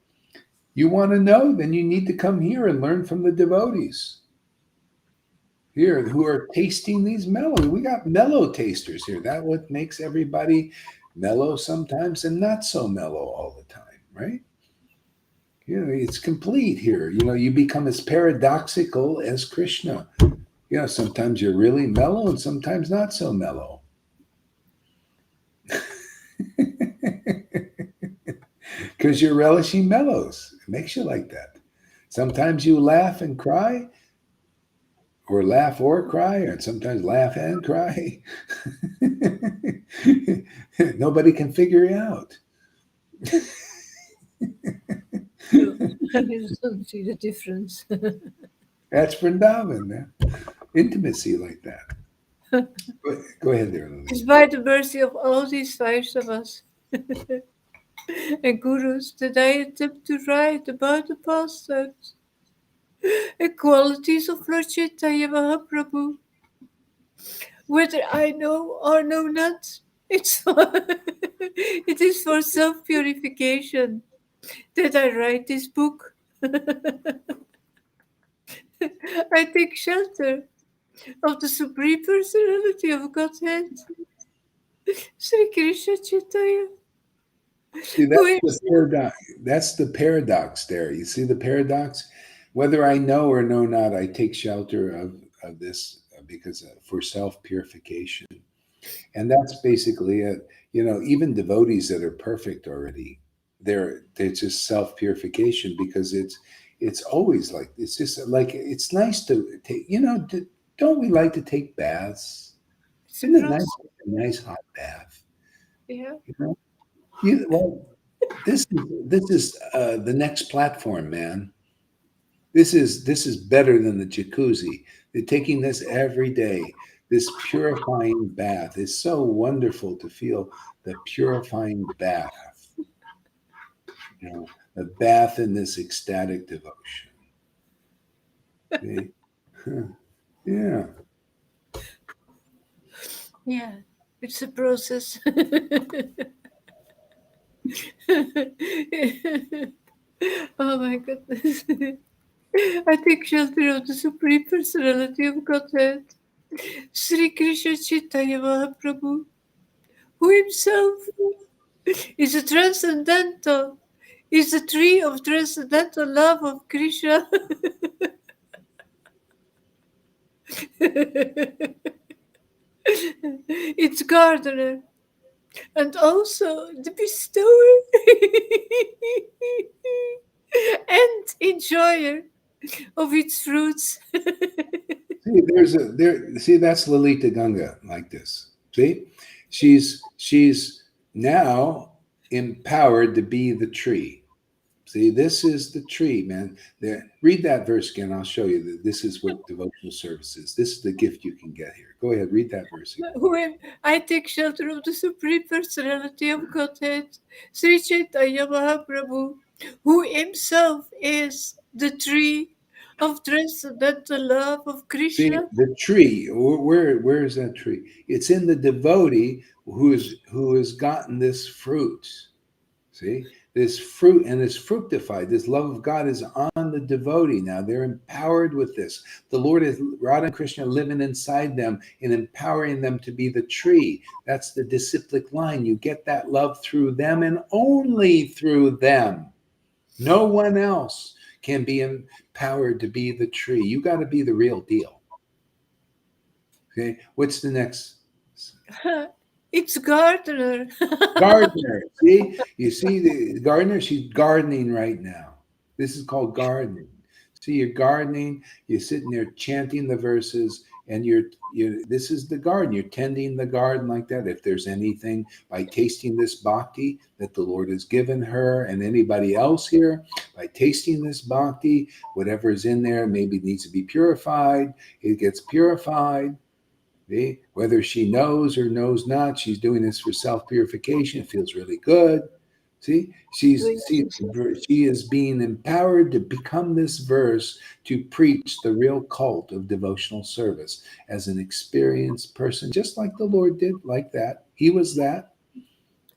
You want to know? Then you need to come here and learn from the devotees here who are tasting these mellow. We got mellow tasters here. That what makes everybody mellow sometimes and not so mellow all the time, right? It's complete here. You become as paradoxical as Krishna. Sometimes you're really mellow and sometimes not so mellow. Because you're relishing mellows. It makes you like that. Sometimes you laugh and cry, or laugh or cry, or sometimes laugh and cry. Nobody can figure it out.
I don't see the difference.
That's Vrindavan, man. Intimacy like that. Go ahead there, Lily.
It's by the mercy of all these Vaishnavas and gurus that I attempt to write about the pastimes and qualities of Lord Chaitanya Mahaprabhu. Whether I know or know not, it is for self-purification that I write this book. I take shelter of the Supreme Personality of Godhead, Sri Krishna Chaitanya,
See,
who
that's the
is
paradox. That's the paradox there. You see the paradox? Whether I know or know not, I take shelter of this because for self purification. And that's basically it. Even devotees that are perfect already, they're just self purification because it's always like it's just like it's nice to take. Don't we like to take baths?
it's a
Isn't it nice
process.
to take a nice hot bath?
Yeah.
You know, well, this is the next platform, man. This is better than the jacuzzi. They're taking this every day. This purifying bath is so wonderful to feel the purifying bath. The bath in this ecstatic devotion. See? Yeah.
Yeah. It's a process. Oh my goodness. I take shelter of the Supreme Personality of Godhead, Sri Krishna Chaitanya Mahaprabhu, who himself is a transcendental, is the tree of transcendental love of Krishna. Its gardener and also the bestower and enjoyer of its fruits.
See, that's Lalita Ganga like this. See? She's now empowered to be the tree. See, this is the tree, man. There, read that verse again. I'll show you that this is what devotional service is. This is the gift you can get here. Go ahead, read that verse again.
When I take shelter of the Supreme Personality of Godhead, Sri Chaitanya Mahaprabhu, who himself is the tree of transcendental love of
See,
Krishna.
the tree. Where is that tree? It's in the devotee who has gotten this fruit. See, this fruit and is fructified. This love of God is on the devotee now. They're empowered with this. The Lord is Radha and Krishna living inside them and empowering them to be the tree. That's the disciplic line. You get that love through them and only through them. No one else can be empowered to be the tree. You got to be the real deal. Okay, what's the next?
It's gardener.
Gardener. See, you see the gardener. She's gardening right now. This is called gardening. See, you're gardening. You're sitting there chanting the verses, and you. This is the garden. You're tending the garden like that. If there's anything by tasting this bhakti that the Lord has given her, and anybody else here, by tasting this bhakti, whatever is in there maybe needs to be purified. It gets purified. See? Whether she knows or knows not, she's doing this for self purification. It feels really good. See, she is being empowered to become this verse to preach the real cult of devotional service as an experienced person, just like the Lord did, like that. He was that,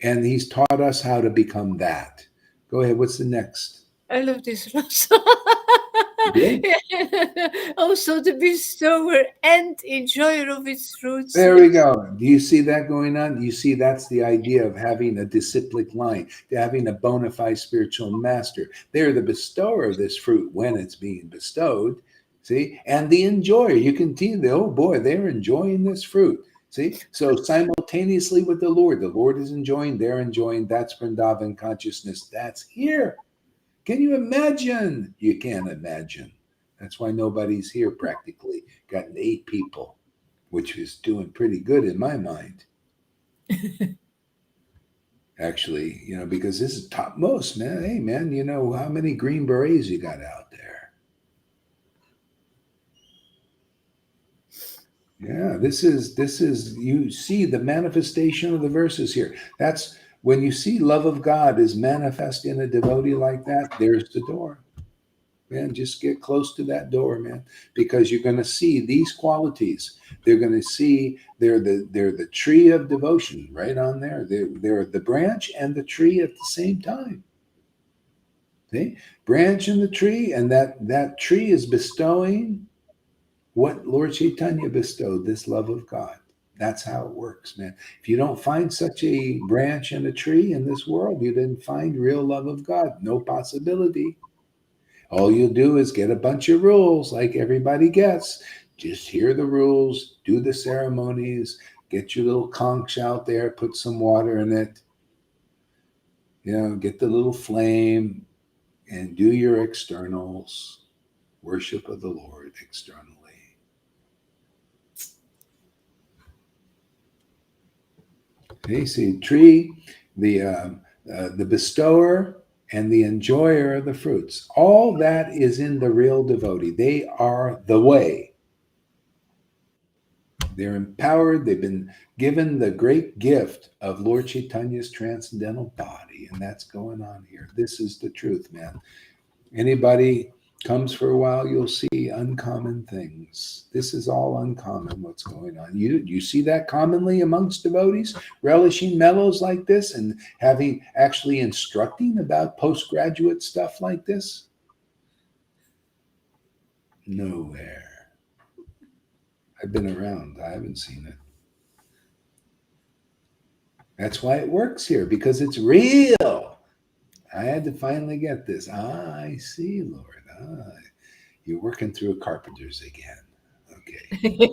and He's taught us how to become that. Go ahead. What's the next?
I love this verse.
Good.
Also, the bestower and enjoyer of its fruits.
There we go. Do you see that going on? Do you see that's the idea of having a disciplic line, to having a bona fide spiritual master. They're the bestower of this fruit when it's being bestowed. See? And the enjoyer. You can see oh boy, they're enjoying this fruit. See? So simultaneously with the Lord is enjoying, they're enjoying. That's Vrindavan consciousness. That's here. Can you imagine? You can't imagine. That's why nobody's here practically. Gotten 8 people, which is doing pretty good in my mind. Actually, because this is topmost, man. Hey, man, how many green berets you got out there? Yeah, this is you see the manifestation of the verses here. That's when you see love of God is manifest in a devotee like that, there's the door. Man, just get close to that door, man, because you're going to see these qualities. They're going to see they're the tree of devotion right on there. They're the branch and the tree at the same time. See, branch in the tree, and that tree is bestowing what Lord Chaitanya bestowed, this love of God. That's how it works, man. If you don't find such a branch in a tree in this world, you didn't find real love of God. No possibility. All you'll do is get a bunch of rules like everybody gets. Just hear the rules, do the ceremonies, get your little conch out there, put some water in it, get the little flame and do your externals, worship of the Lord externally. Okay, see, tree, the bestower and the enjoyer of the fruits. All that is in the real devotee. They are the way. They're empowered. They've been given the great gift of Lord Chaitanya's transcendental body, and that's going on here. This is the truth, man. Anybody comes for a while, you'll see uncommon things. This is all uncommon, what's going on. You see that commonly amongst devotees, relishing mellows like this and having actually instructing about postgraduate stuff like this? Nowhere. I've been around. I haven't seen it. That's why it works here, because it's real. I had to finally get this. I see, Lord. You're working through carpenters again. Okay.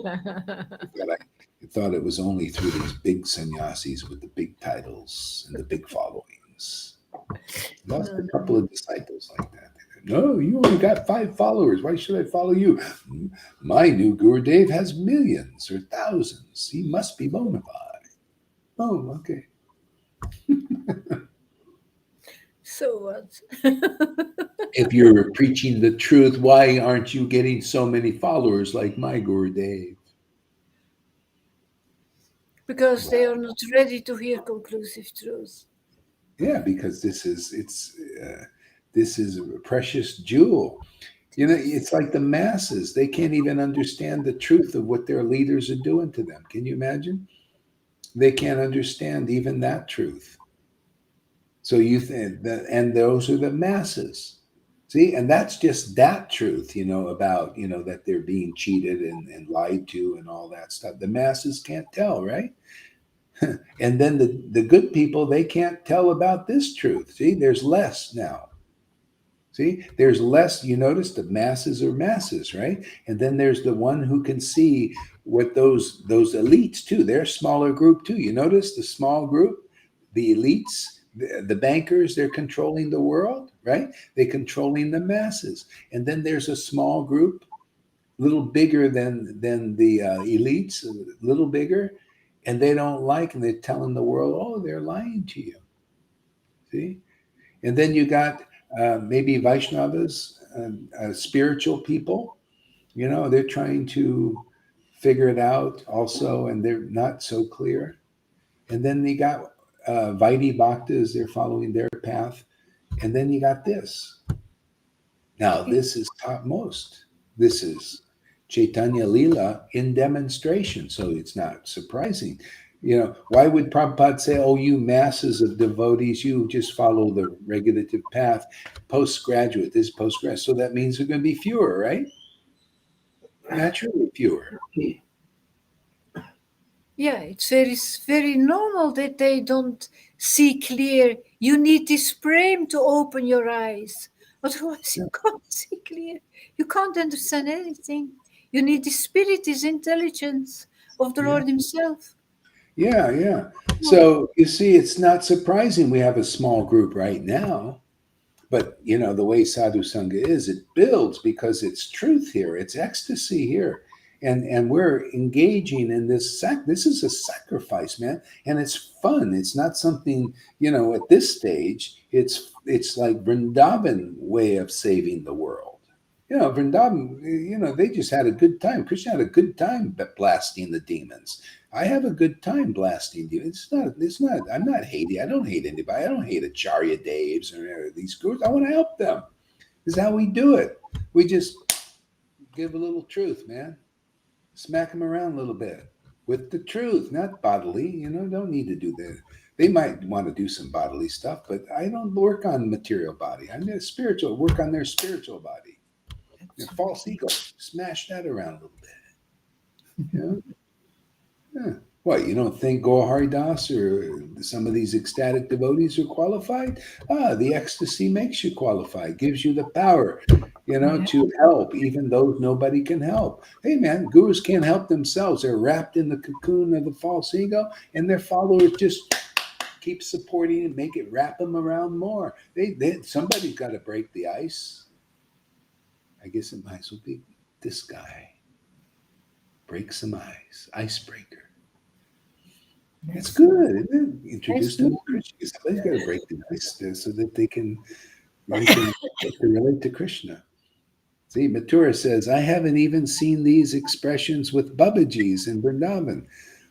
I thought it was only through these big sannyasis with the big titles and the big followings. Lost a couple of disciples like that. No, you only got 5 followers. Why should I follow you? My new Gurudev has millions or thousands. He must be bona fide. Oh, okay.
So what?
If you're preaching the truth, why aren't you getting so many followers like my Gurudev?
Because they are not ready to hear conclusive truth.
Yeah, because this is a precious jewel. It's like the masses. They can't even understand the truth of what their leaders are doing to them. Can you imagine? They can't understand even that truth. So you think that, and those are the masses. See, and that's just that truth, about, that they're being cheated and lied to and all that stuff. The masses can't tell, right? And then the good people, they can't tell about this truth. See, there's less now. See, there's less. You notice the masses are masses, right? And then there's the one who can see what those elites too. They're a smaller group too. You notice the small group, the elites, the bankers. They're controlling the world, right? They're controlling the masses. And then there's a small group, a little bigger than the elites, a little bigger, and they don't like, and they're telling the world, oh, they're lying to you. See, and then you got maybe Vaishnavas, spiritual people. They're trying to figure it out also, and they're not so clear. And then you got Vaidhi Bhaktas, they're following their path. And then you got this. Now, this is topmost. This is Chaitanya Leela in demonstration. So it's not surprising. Why would Prabhupada say, oh, you masses of devotees, you just follow the regulative path, postgraduate, this postgraduate. So that means there are going to be fewer, right? Naturally fewer.
Yeah, it's very normal that they don't see clear. You need this frame to open your eyes. Otherwise, you can't see clear. You can't understand anything. You need the spirit, this intelligence of the Lord Himself.
Yeah. So you see, it's not surprising we have a small group right now. But, the way Sadhu Sangha is, it builds because it's truth here. It's ecstasy here. And we're engaging in this. This is a sacrifice, man. And it's fun. It's not something, at this stage, it's like Vrindavan way of saving the world. Vrindavan, they just had a good time. Krishna had a good time blasting the demons. I have a good time blasting demons. It's not, I'm not hating. I don't hate anybody. I don't hate Acharya Devs or these gurus. I want to help them. This is how we do it. We just give a little truth, man. Smack them around a little bit with the truth, not bodily. Don't need to do that. They might want to do some bodily stuff, but I don't work on material body. I'm a spiritual, work on their spiritual body. False ego, smash that around a little bit. Yeah. What, you don't think Gohari Das or some of these ecstatic devotees are qualified? The ecstasy makes you qualified, gives you the power,
Yeah.
to help even those nobody can help. Hey, man, gurus can't help themselves. They're wrapped in the cocoon of the false ego, and their followers just keep supporting it, make it wrap them around more. Somebody's got to break the ice. I guess it might as well be this guy. Break some ice, icebreaker. That's good, isn't it?
That's
Introduce them
good.
to Krishna. Somebody's got to break the ice there so that they can get to relate to Krishna. See, Mathura says, I haven't even seen these expressions with Babajis in Vrindavan.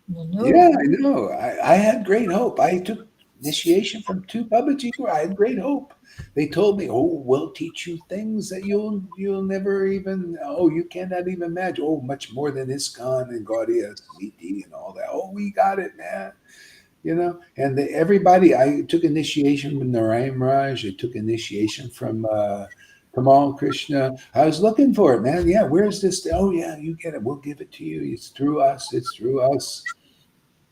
Yeah,
No.
I know. I had great hope. I took initiation from two Babajis where I had great hope. They told me, "Oh, we'll teach you things that you'll never even you cannot even imagine. Oh, much more than ISKCON and Gaudiya Smriti and all that. Oh, we got it, man." And everybody. I took initiation from Narayan Raj. I took initiation from Kamal Krishna. I was looking for it, man. Yeah, where's this? Oh, yeah, you get it. We'll give it to you. It's through us. It's through us,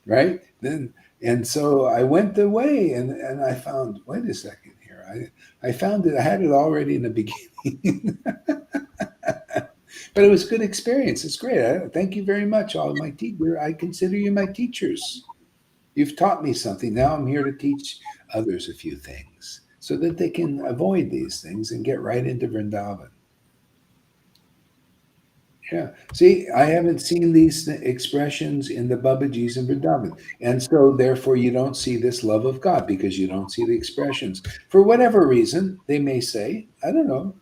right? And so I went the way, and I found. Wait a second here. I found it. I had it already in the beginning. But it was a good experience. It's great. Thank you very much, all my teachers. I consider you my teachers. You've taught me something. Now I'm here to teach others a few things so that they can avoid these things and get right into Vrindavan. Yeah. See, I haven't seen these expressions in the Babajis and Vrindavan. And so, therefore, you don't see this love of God because you don't see the expressions. For whatever reason, they may say, I don't know,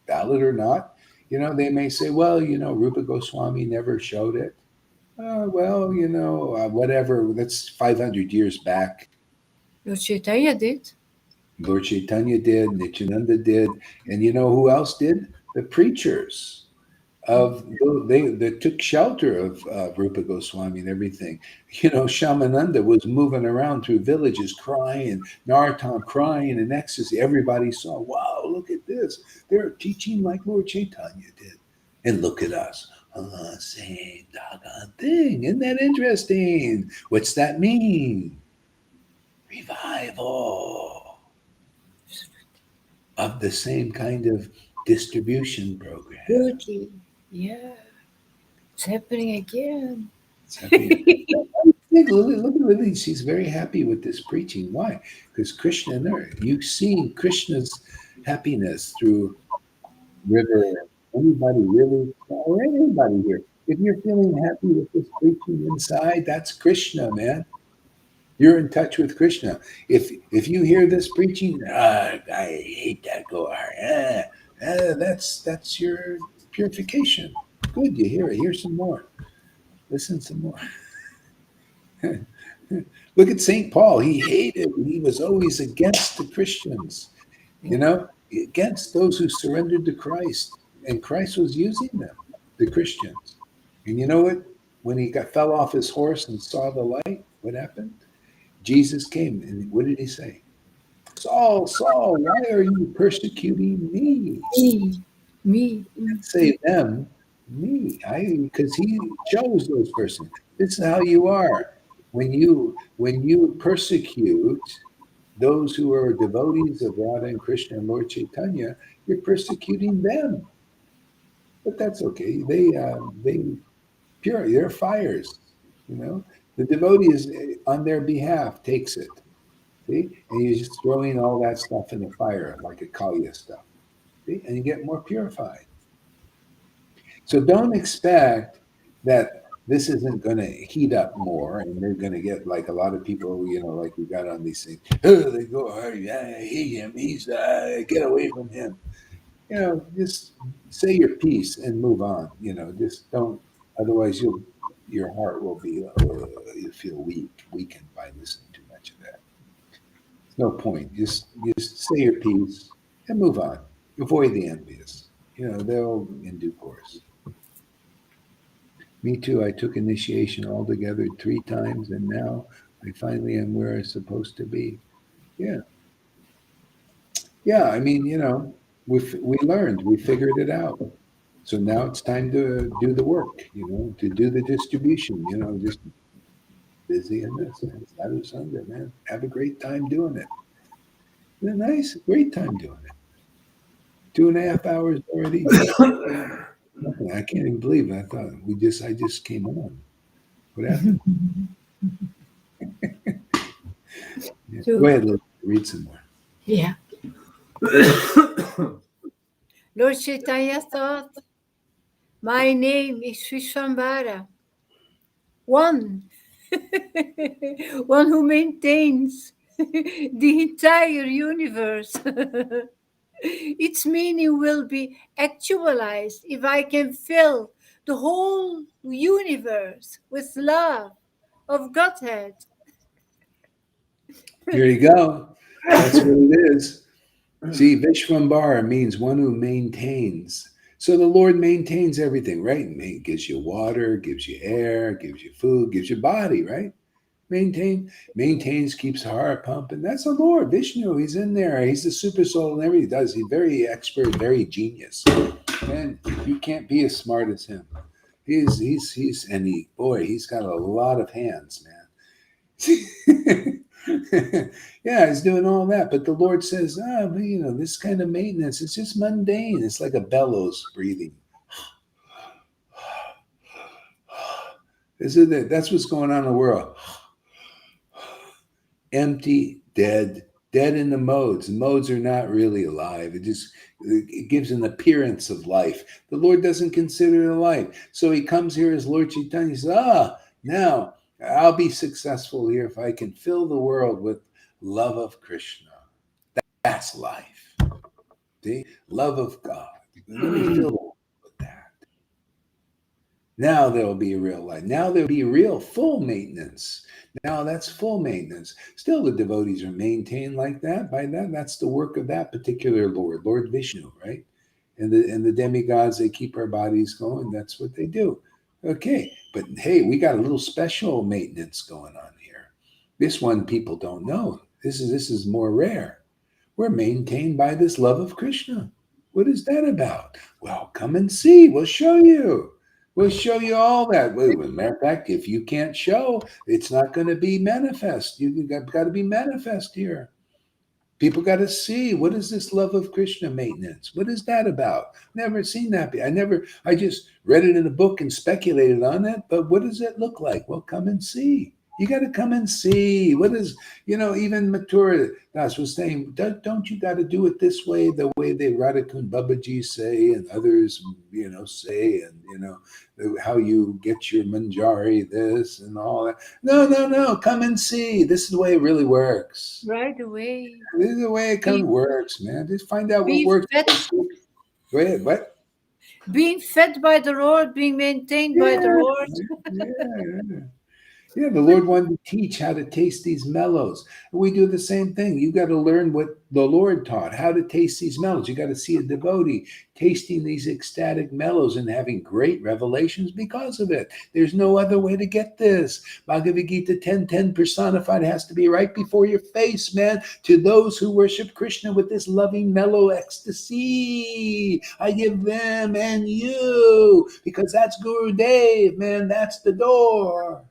valid or not, they may say, well, Rupa Goswami never showed it. Well, whatever, that's 500 years back.
Lord Chaitanya did.
Lord Chaitanya did, Nityananda did, and you know who else did? The preachers they took shelter of Rupa Goswami and everything. Shamananda was moving around through villages crying, Narottam crying in ecstasy. Everybody saw, wow, look at this. They're teaching like Lord Chaitanya did. And look at us. Same doggone thing. Isn't that interesting? What's that mean? Revival of the same kind of distribution program.
Absolutely. Yeah. It's happening again.
It's happening. Look at Lily. She's very happy with this preaching. Why? Because Krishna and her. You've seen Krishna's happiness through River. Anybody really, or anybody here. If you're feeling happy with this preaching inside, that's Krishna, man. You're in touch with Krishna. If you hear this preaching, I hate that Gohar. That's your purification. Good, you hear it. Hear some more. Listen some more. Look at St. Paul. He was always against the Christians, against those who surrendered to Christ. And Christ was using them, the Christians. And you know what? When he fell off his horse and saw the light, what happened? Jesus came, and what did he say? Saul, Saul, why are you persecuting me?
Me.
Say them, me. Because he chose those persons. This is how you are. When you persecute those who are devotees of Radha and Krishna and Lord Chaitanya, you're persecuting them. But that's okay. They're fires. The devotee is on their behalf takes it. See, and you're just throwing all that stuff in the fire like a Kaliya stuff. See, and you get more purified. So don't expect that this isn't going to heat up more, and they're going to get like a lot of people, like we got on these things. Oh, they go hard. I hate him. He's get away from him. Just say your piece and move on. Just don't. Otherwise, your heart will be you'll feel weakened by listening too much of that. No point. Just say your piece and move on. Avoid the envious. They'll in due course. Me too. I took initiation altogether 3 times, and now I finally am where I'm supposed to be. Yeah. Yeah. I mean, we learned, we figured it out. So now it's time to do the work, to do the distribution, just busy in this, man. Saturday, Sunday, man. Have a great time doing it. Nice, great time doing it. 2.5 hours already. Nothing. I can't even believe it. I just came on. What happened? Yeah. Go
So,
ahead, read some more.
yeah. Lord Chaitanya thought, my name is Vishwambara, one, one who maintains the entire universe. Its meaning will be actualized if I can fill the whole universe with love of Godhead.
Here you go. That's what it is. See, Vishwambara means one who maintains. So the Lord maintains everything, right? Gives you water, gives you air, gives you food, gives you body, right? Maintains, keeps the heart pumping. That's the Lord. Vishnu, he's in there. He's the super soul and everything he does. He's very expert, very genius. And you can't be as smart as him. And he's got a lot of hands, man. Yeah, he's doing all that. But the Lord says, but, this kind of maintenance, it's just mundane. It's like a bellows breathing. Isn't it? That's what's going on in the world. Empty, dead in the modes. The modes are not really alive. It gives an appearance of life. The Lord doesn't consider it life. So he comes here as Lord Chaitanya. He says, now I'll be successful here if I can fill the world with love of Krishna. That's life. See? Love of God. Let me fill the world with that. Now there'll be a real life. Now there'll be real full maintenance. Now that's full maintenance. Still, the devotees are maintained like that. By that, that's the work of that particular Lord, Lord Vishnu, right? And the demigods, they keep our bodies going. That's what they do. Okay, but hey, we got a little special maintenance going on here. This one people don't know. This is more rare. We're maintained by this love of Krishna. What is that about? Well, come and see. We'll show you. We'll show you all that. Well, as a matter of fact, if you can't show, it's not going to be manifest. You've got to be manifest here. People got to see, what is this love of Krishna maintenance? What is that about? Never seen that. I just read it in a book and speculated on it. But what does it look like? Well, come and see. You got to come and see. What is, even Mathura Das was saying, don't you got to do it this way, the way they Radhakund Babaji say and others, say, and, how you get your manjari, this and all that. No, come and see. This is the way it really works.
Right away.
This is the way it kind of works, man. Just find out what
Be
works.
fed,
Go ahead. What?
being fed by the Lord, being maintained by the Lord.
Yeah. Yeah, the Lord wanted to teach how to taste these mellows. We do the same thing. You got to learn what the Lord taught, how to taste these mellows. You got to see a devotee tasting these ecstatic mellows and having great revelations because of it. There's no other way to get this. Bhagavad Gita 10:10 personified has to be right before your face, man. To those who worship Krishna with this loving mellow ecstasy, I give them and you, because that's Guru Dev, man. That's the door.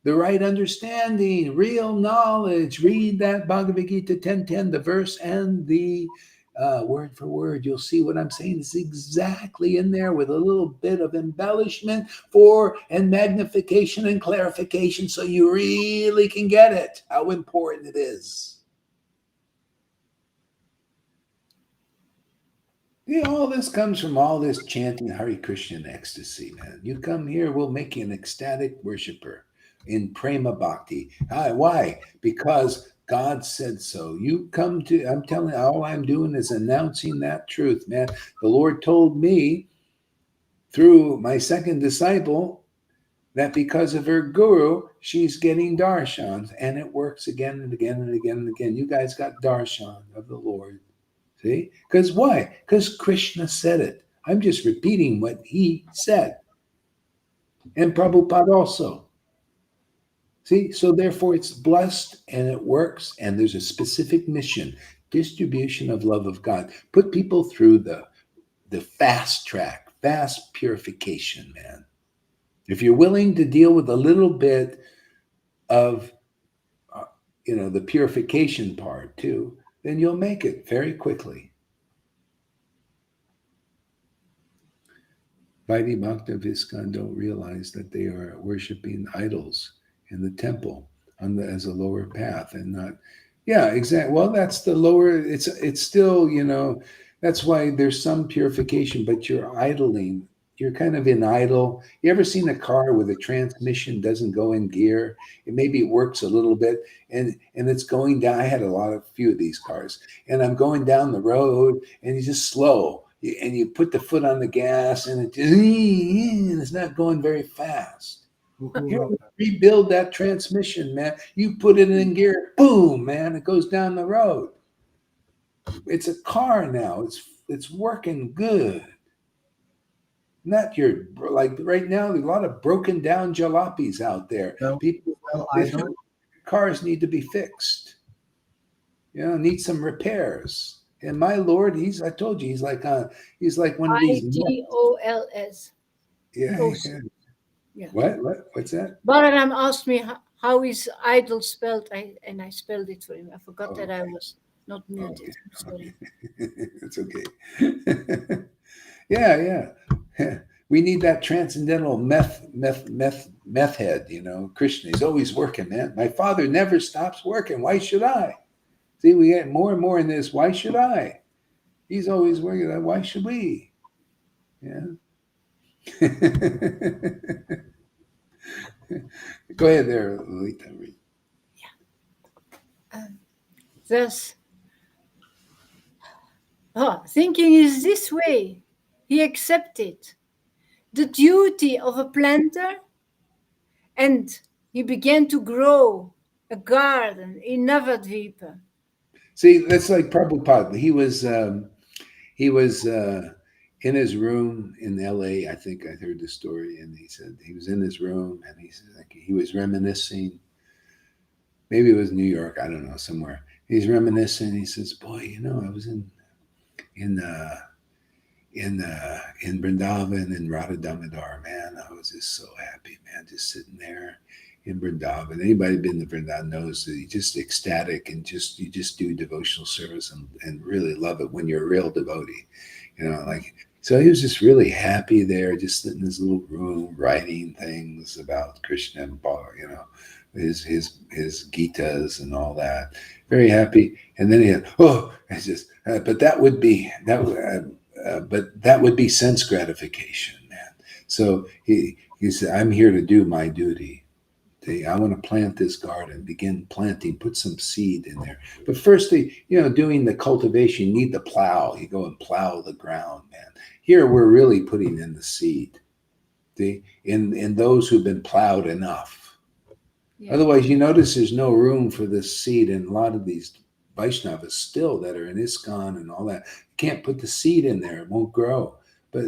The right understanding, real knowledge. Read that Bhagavad Gita 10:10, the verse and the word for word. You'll see what I'm saying is exactly in there with a little bit of embellishment and magnification and clarification so you really can get it, how important it is. Yeah, all this comes from all this chanting Hare Krishna and ecstasy, man. You come here, we'll make you an ecstatic worshiper in prema bhakti. Why? Because God said so. I'm telling you, all I'm doing is announcing that truth, man. The Lord told me through my second disciple that because of her guru, she's getting darshans, and it works again and again and again and again. You guys got darshan of the Lord. See? Because why? Because Krishna said it. I'm just repeating what he said. And Prabhupada also. See, so therefore it's blessed and it works, and there's a specific mission, distribution of love of God. Put people through the fast track, fast purification, man. If you're willing to deal with a little bit of uh, the purification part too, then you'll make it very quickly. Vaidhi Bhakta Viskan don't realize that they are worshiping idols in the temple as a lower path and not. Yeah, exactly. Well, that's the lower. It's still that's why there's some purification, but you're idling. You're kind of in idle. You ever seen a car where the transmission doesn't go in gear? Maybe it works a little bit, and it's going down. I had few of these cars, and I'm going down the road, and it's just slow, and you put the foot on the gas, and it's not going very fast. Here, rebuild that transmission, man. You put it in gear, boom, man, it goes down the road. It's a car now. It's working good. Not your like right now. There's a lot of broken down jalopies out there. People,
I don't.
cars need to be fixed. Need some repairs. And my Lord, I told you, he's like one of these.
IDOLS.
Yeah,
Ghost.
yeah.
Yeah.
What's that?
Balaram asked me how is idol spelled, and I spelled it for him. I forgot that I was not muted. Sorry.
It's okay. Yeah. We need that transcendental meth head, Krishna. He's always working, man. My father never stops working. Why should I? See, we get more and more in this. Why should I? He's always working. Why should we? Yeah. Go ahead there, Lolita.
Thus, thinking is this way. He accepted the duty of a planter, and he began to grow a garden in Navadvipa.
See, that's like Prabhupada. He was in his room in L.A. I think I heard the story, and he said he was in his room, and he said he was reminiscing. Maybe it was New York. I don't know, somewhere. He's reminiscing. He says, "Boy, I was in Vrindavan and Radha Damodar, man. I was just so happy, man, just sitting there in Vrindavan. Anybody been to Vrindavan knows that you just ecstatic and you just do devotional service and really love it when you're a real devotee, so he was just really happy there, just sitting in his little room, writing things about Krishna and his Gitas and all that. Very happy. And then he had, it's just, but that would be sense gratification, man. So he said, I'm here to do my duty. I want to plant this garden, begin planting, put some seed in there. But first, doing the cultivation, you need the plow. You go and plow the ground, man. Here, we're really putting in the seed. In those who've been plowed enough. Yeah. Otherwise, you notice there's no room for this seed in a lot of these Vaishnavas still that are in ISKCON and all that. You can't put the seed in there. It won't grow. But,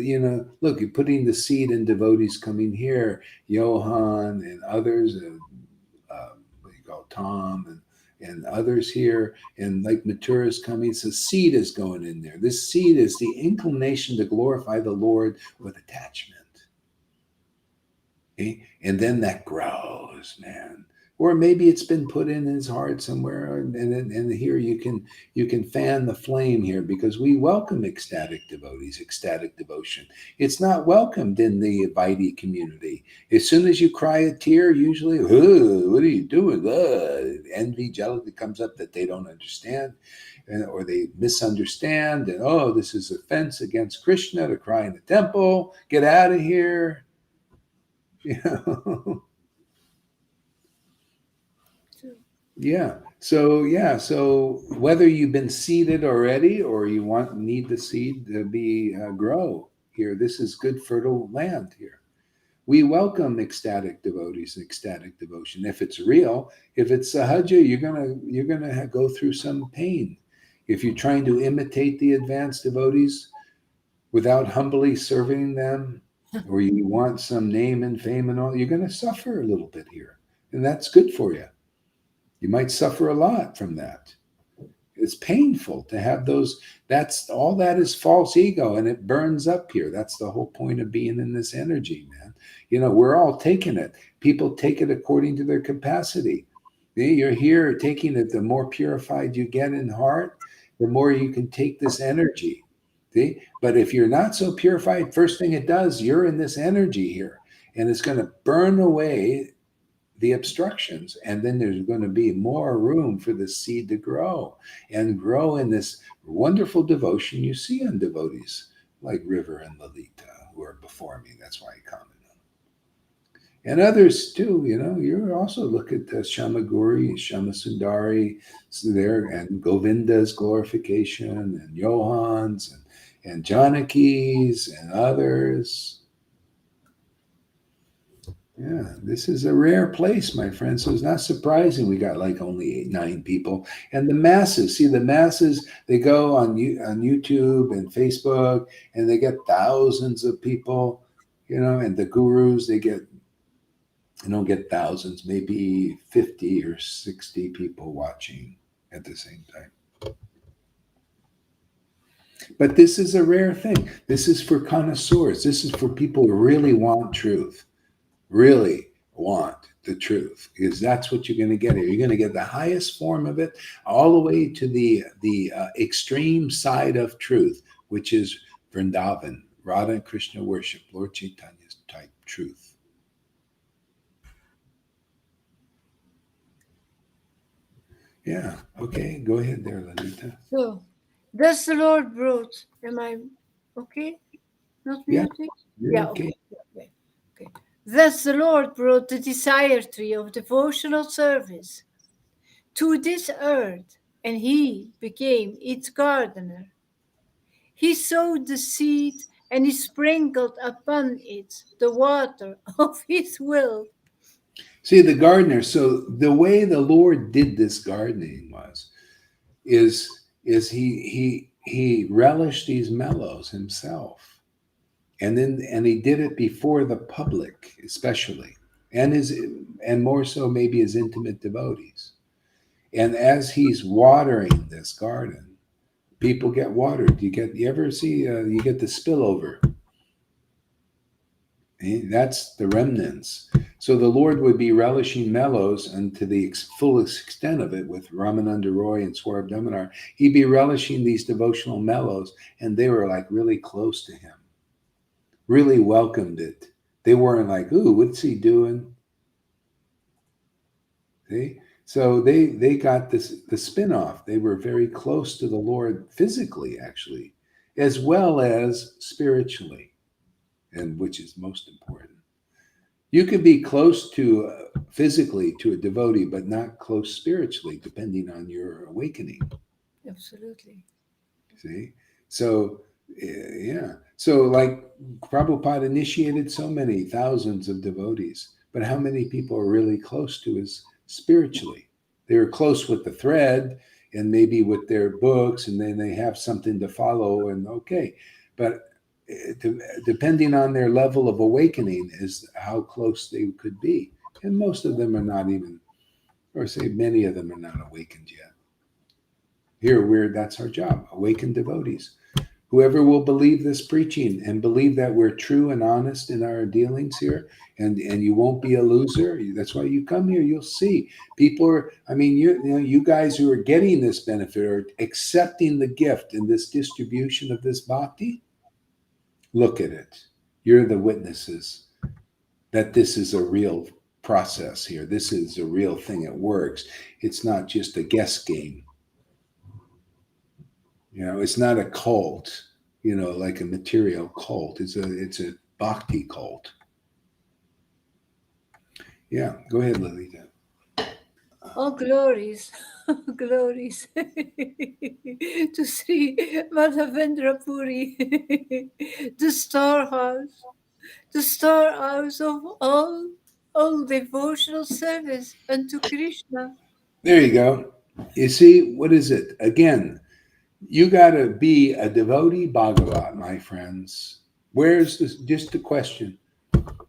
look, you're putting the seed in devotees coming here, Johan and others, what do you call Tom and others here, and like Matura's coming. So seed is going in there. This seed is the inclination to glorify the Lord with attachment. Okay? And then that grows, man. Or maybe it's been put in his heart somewhere, and here you can fan the flame here, because we welcome ecstatic devotees, ecstatic devotion. It's not welcomed in the Vaidhi community. As soon as you cry a tear, usually, what are you doing? Envy, jealousy comes up that they don't understand, or they misunderstand, and this is offense against Krishna to cry in the temple. Get out of here. Yeah. So whether you've been seeded already or you need the seed to be grow here, this is good fertile land here. We welcome ecstatic devotees, ecstatic devotion. If it's real, if it's sahaja, you're gonna go through some pain. If you're trying to imitate the advanced devotees without humbly serving them, or you want some name and fame and all, you're gonna suffer a little bit here. and that's good for you. You might suffer a lot from that. It's painful to have those. That's all, that is false ego, and it burns up here. That's the whole point of being in this energy, man. We're all taking it. People take it according to their capacity. You're here taking it. The more purified you get in heart, the more you can take this energy. See? But if you're not so purified, first thing it does, you're in this energy here, and it's going to burn away the obstructions, and then there's going to be more room for the seed to grow and grow in this wonderful devotion you see in devotees like River and Lalita who are before me. That's why I comment on them. And others too. You also look at Shamaguri, Shamasundari there, and Govinda's glorification, and Johan's, and Janaki's, and others. Yeah, this is a rare place, my friend. So it's not surprising we got like only 8, 9 people. And the masses, see, the masses, they go on YouTube and Facebook, and they get thousands of people, and the gurus, they don't get thousands, maybe 50 or 60 people watching at the same time. But this is a rare thing. This is for connoisseurs. This is for people who really want truth. Really want the truth, because that's what you're going to get here. You're going to get the highest form of it, all the way to the extreme side of truth, which is Vrindavan, Radha and Krishna worship, Lord Chaitanya's type truth. Yeah. Okay. Go ahead there, Lalita.
So, thus the Lord brought. Am I okay? Not music?
Yeah. Okay.
Okay. Thus the Lord brought the desire tree of devotional service to this earth, and he became its gardener. He sowed the seed, and he sprinkled upon it the water of his will.
See, the gardener. So the way the Lord did this gardening is he relished these mellows himself. And he did it before the public, especially, and more so maybe his intimate devotees. And as he's watering this garden, people get watered. You ever see you get the spillover? That's the remnants. So the Lord would be relishing mellows, and to the fullest extent of it, with Ramananda Roy and Swarab Damanar, he'd be relishing these devotional mellows, and they were like really close to him. Really welcomed it. They weren't like, ooh, what's he doing? See? So they got the spin-off. They were very close to the Lord physically, actually, as well as spiritually, and which is most important. You can be close to physically to a devotee, but not close spiritually, depending on your awakening.
Absolutely.
See? So, yeah. So, like, Prabhupada initiated so many thousands of devotees, but how many people are really close to us spiritually? They were close with the thread and maybe with their books, and then they have something to follow, and okay. But depending on their level of awakening is how close they could be. And most of them are not even, or say many of them are not awakened yet. Here, that's our job, awakened devotees. Whoever will believe this preaching and believe that we're true and honest in our dealings here, and you won't be a loser. That's why you come here. You'll see people are. I mean, you guys who are getting this benefit are accepting the gift and this distribution of this bhakti. Look at it. You're the witnesses that this is a real process here. This is a real thing. It works. It's not just a guess game. It's not a cult, like a material cult. It's a bhakti cult. Yeah, go ahead, Lalita.
All glories, glories to Sri Madhavendra Puri, the storehouse of all devotional service unto Krishna.
There you go. You see, what is it? Again, you got to be a devotee Bhagavat, my friends. Where's this? Just the question.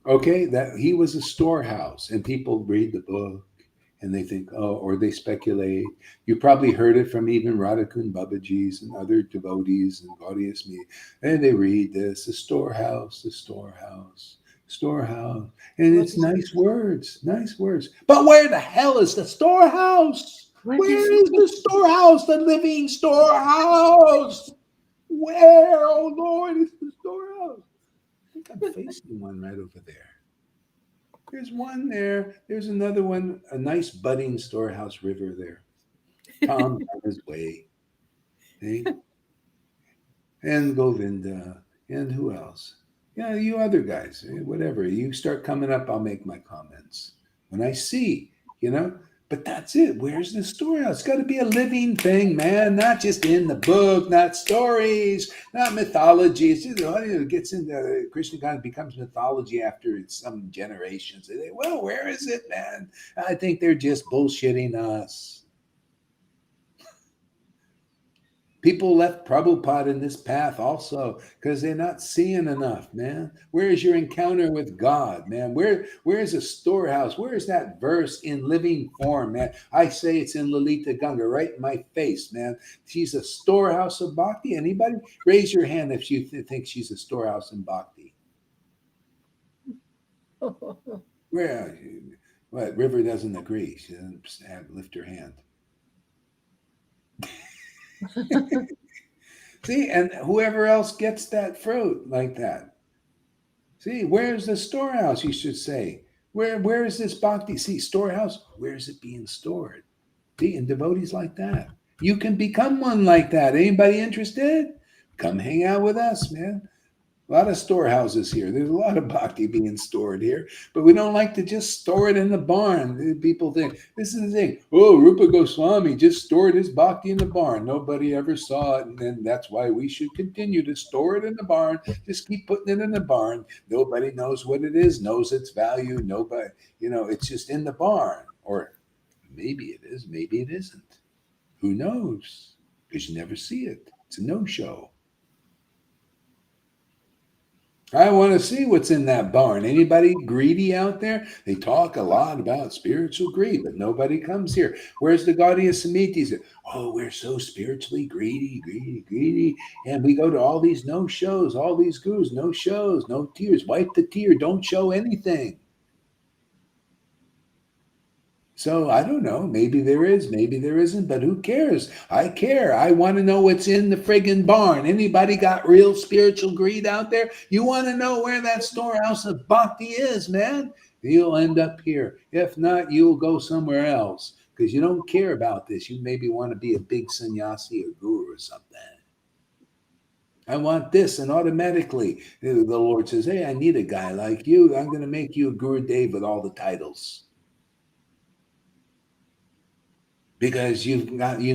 Okay, that he was a storehouse, and people read the book and they think, oh, or they speculate. You probably heard it from even Radhakun Babaji's and other devotees and Gaudiya me, and they read this, the storehouse, storehouse, and
What
it's
is
nice words, nice words. But where the hell is the storehouse?
what is
Where is the storehouse, the living storehouse? Where, oh Lord, is the storehouse? I think I'm facing one right over there. There's one there. There's another one, a nice budding storehouse river there. Tom's on his way. Eh? And Govinda. And who else? Yeah, you other guys, whatever. You start coming up, I'll make my comments. When I see, you know, but that's it. Where's the storehouse? It's got to be a living thing, man, not just in the book, not stories, not mythology. It's just, it gets into Krishna God becomes mythology after it's some generations. Well, where is it, man? I think they're just bullshitting us. People left Prabhupada in this path also because they're not seeing enough, man. Where is your encounter with God, man? Where is a storehouse? Where is that verse in living form, man? I say it's in Lalita Ganga, right in my face, man. She's a storehouse of bhakti. Anybody? Raise your hand if you think she's a storehouse in bhakti. Where? What? River doesn't agree. She doesn't lift her hand. See, and whoever else gets that fruit like that. See, where's the storehouse? You should say. Where is this bhakti? See, storehouse. Where is it being stored? See, and devotees like that. You can become one like that. Anybody interested? Come hang out with us, man. A lot of storehouses here. There's a lot of bhakti being stored here, but we don't like to just store it in the barn. People think this is the thing. Oh, Rupa Goswami just stored his bhakti in the barn. Nobody ever saw it, and then that's why we should continue to store it in the barn. Just keep putting it in the barn. Nobody knows what it is, knows its value. Nobody, it's just in the barn. Or maybe it is, maybe it isn't. Who knows? Because you never see it. It's a no-show. I want to see what's in that barn. Anybody greedy out there? They talk a lot about spiritual greed, but nobody comes here. Where's the Gaudiya Samitis? Oh, we're so spiritually greedy, greedy, greedy. And we go to all these no shows, all these gurus, no shows, no tears. Wipe the tear. Don't show anything. So I don't know. Maybe there is, maybe there isn't, but who cares? I care. I want to know what's in the friggin' barn. Anybody got real spiritual greed out there? You want to know where that storehouse of bhakti is, man? You'll end up here. If not, you'll go somewhere else because you don't care about this. You maybe want to be a big sannyasi or guru or something. I want this, and automatically the Lord says, hey, I need a guy like you. I'm going to make you a Guru Dev with all the titles. Because you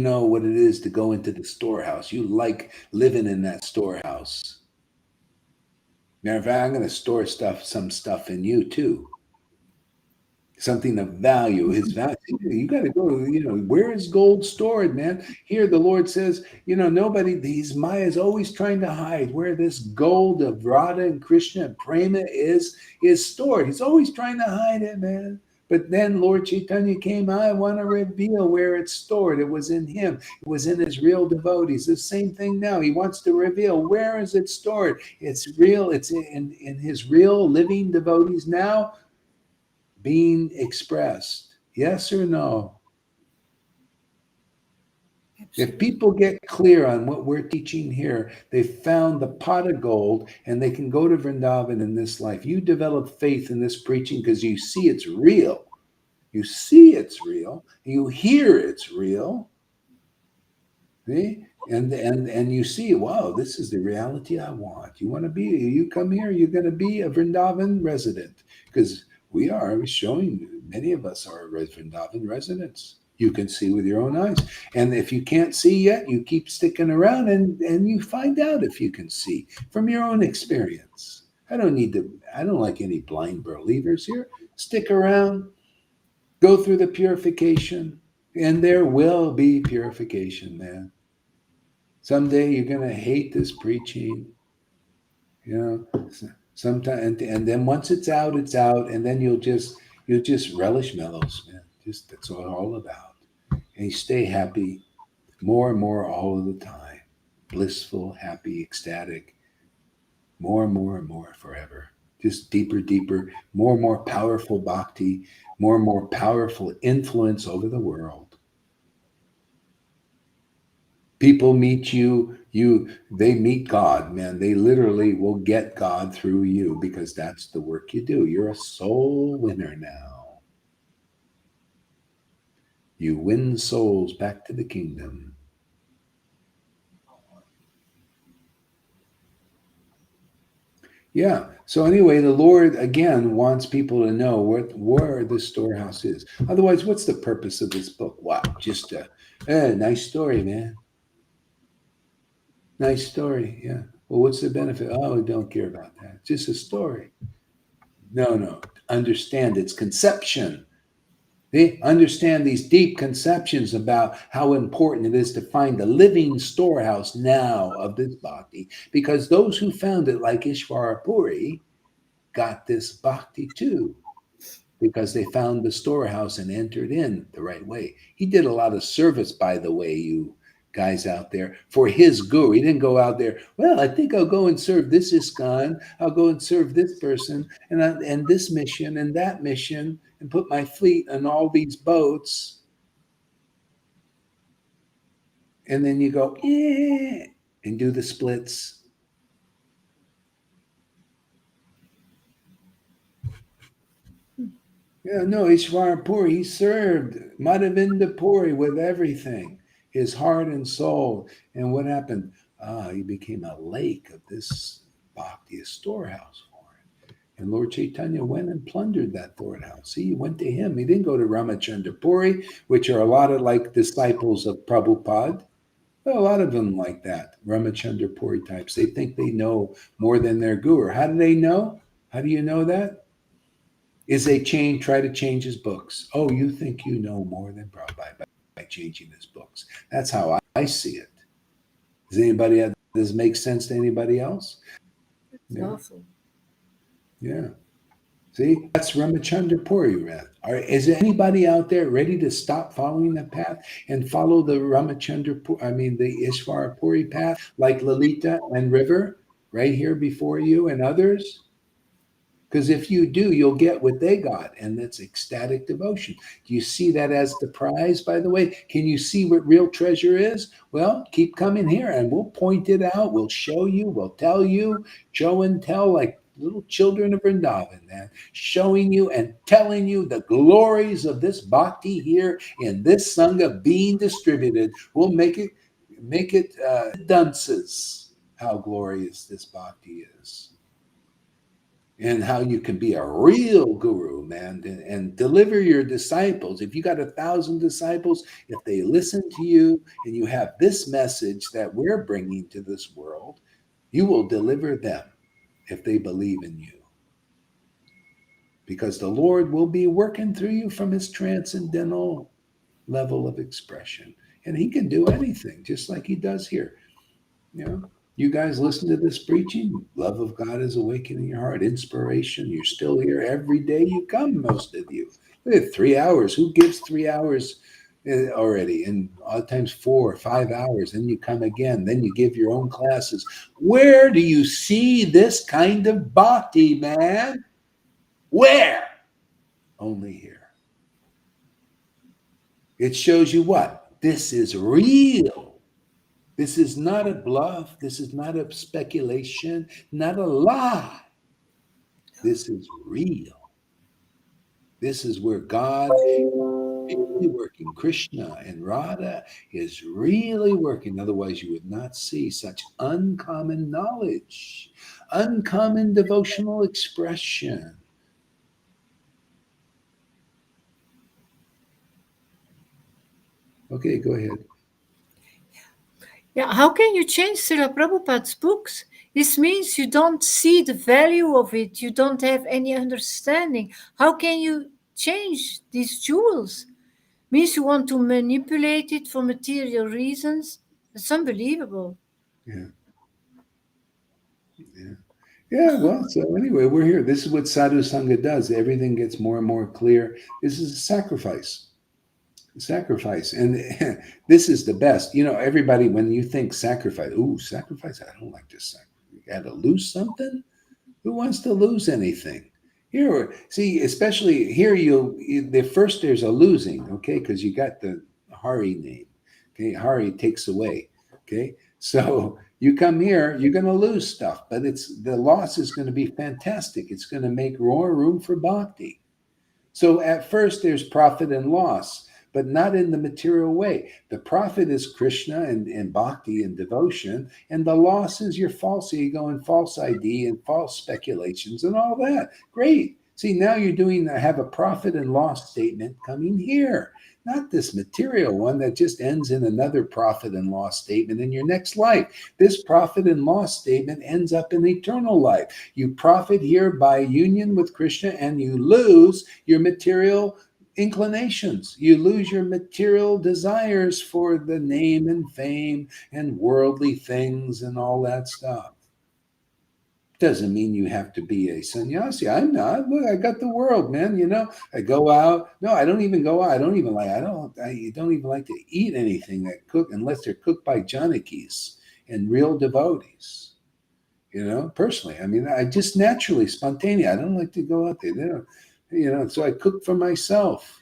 know what it is to go into the storehouse. You like living in that storehouse. Matter of fact, I'm going to store some stuff in you too. Something of value, his value. You got to go, where is gold stored, man? Here the Lord says, these Mayas always trying to hide where this gold of Radha and Krishna and Prema is stored. He's always trying to hide it, man. But then Lord Chaitanya came, I want to reveal where it's stored. It was in him. It was in his real devotees. The same thing now. He wants to reveal where is it stored. It's real. It's in his real living devotees now being expressed. Yes or no? If people get clear on what we're teaching here, they found the pot of gold and they can go to Vrindavan in this life. You develop faith in this preaching because you see it's real. You see it's real. You hear it's real. See? And you see, wow, this is the reality I want. You come here, you're going to be a Vrindavan resident because we are showing, many of us are Vrindavan residents. You can see with your own eyes. And if you can't see yet, you keep sticking around and you find out if you can see from your own experience. I don't like any blind believers here. Stick around, go through the purification, and there will be purification, man. Someday you're going to hate this preaching. Sometimes, and then once it's out, and then you'll just relish mellows, man. Just that's what it's all about. And you stay happy more and more all of the time, blissful, happy, ecstatic, more and more forever. Just deeper, deeper, more and more powerful bhakti, more and more powerful influence over the world. People meet they meet God, man. They literally will get God through you because that's the work you do. You're a soul winner now. You win souls back to the kingdom. Yeah. So anyway, the Lord again wants people to know where the storehouse is. Otherwise, what's the purpose of this book? Wow, just a nice story, man. Nice story. Yeah. Well, what's the benefit? Oh, we don't care about that. It's just a story. No, no. Understand its conception. They understand these deep conceptions about how important it is to find the living storehouse now of this bhakti, because those who found it, like Ishvara Puri, got this bhakti too, because they found the storehouse and entered in the right way. He did a lot of service, by the way, you guys out there, for his guru. He didn't go out there, well, I think I'll go and serve this ISKCON, I'll go and serve this person and this mission and that mission and put my fleet on all these boats. And then you go, and do the splits. Yeah, no, Ishvara Puri, he served Madhavinda Puri with everything, his heart and soul. And what happened? He became a lake of this bhakti, a storehouse for it. And Lord Chaitanya went and plundered that storehouse. He went to him. He didn't go to Ramachandra Puri, which are a lot of like disciples of Prabhupada. Well, a lot of them like that, Ramachandra Puri types. They think they know more than their guru. How do they know? How do you know that? Is they try to change his books. Oh, you think you know more than Prabhupada by changing his books. That's how I see it. Does it make sense to anybody else?
It's
Yeah,
awful.
yeah. See, that's Ramachandra Puri. Is anybody out there ready to stop following the path and follow the the Ishvara Puri path, like Lalita and River, right here before you and others? Because if you do, you'll get what they got, and that's ecstatic devotion. Do you see that as the prize, by the way? Can you see what real treasure is? Well, keep coming here and we'll point it out. We'll show you, we'll tell you, show and tell like little children of Vrindavan, man, showing you and telling you the glories of this bhakti here in this Sangha being distributed. We'll make it dunces how glorious this bhakti is and how you can be a real guru, man, and deliver your disciples. If you got 1,000 disciples, if they listen to you and you have this message that we're bringing to this world, you will deliver them if they believe in you. Because the Lord will be working through you from his transcendental level of expression. And he can do anything, just like he does here. You know, you guys listen to this preaching, love of God is awakening your heart, inspiration. You're still here every day you come, most of you. Look at 3 hours. Who gives 3 hours already? And a lot of times 4 or 5 hours. Then you come again. Then you give your own classes. Where do you see this kind of bhakti, man? Where? Only here. It shows you what? This is real. This is not a bluff. This is not a speculation, not a lie. This is real. This is where God is really working. Krishna and Radha is really working. Otherwise, you would not see such uncommon knowledge, uncommon devotional expression. Okay, go ahead.
Yeah, how can you change Srila Prabhupada's books? This means you don't see the value of it. You don't have any understanding. How can you change these jewels? Means you want to manipulate it for material reasons. It's unbelievable.
Yeah, yeah. Yeah, well, so anyway, we're here. This is what sadhu sangha does. Everything gets more and more clear. This is a sacrifice, and this is the best. Everybody, when you think sacrifice, ooh, sacrifice, I don't like this sacrifice. You got to lose something. Who wants to lose anything? Here, see, especially here, the first there's a losing, okay, because you got the Hari name, okay. Hari takes away, okay. So you come here, you're going to lose stuff, but the loss is going to be fantastic. It's going to make more room for bhakti. So at first, there's profit and loss, but not in the material way. The profit is Krishna and bhakti and devotion, and the loss is your false ego and false ID and false speculations and all that. Great. See, now you're doing have a profit and loss statement coming here, not this material one that just ends in another profit and loss statement in your next life. This profit and loss statement ends up in eternal life. You profit here by union with Krishna and you lose your material inclinations. You lose your material desires for the name and fame and worldly things and all that stuff. Doesn't mean you have to be a sannyasi. I'm not. Look, I got the world, man. I go out. No, I don't even go out. I don't even like. I don't even like to eat anything that cook unless they're cooked by Janakis and real devotees. Personally, I mean, I just naturally spontaneous. I don't like to go out there. So I cook for myself.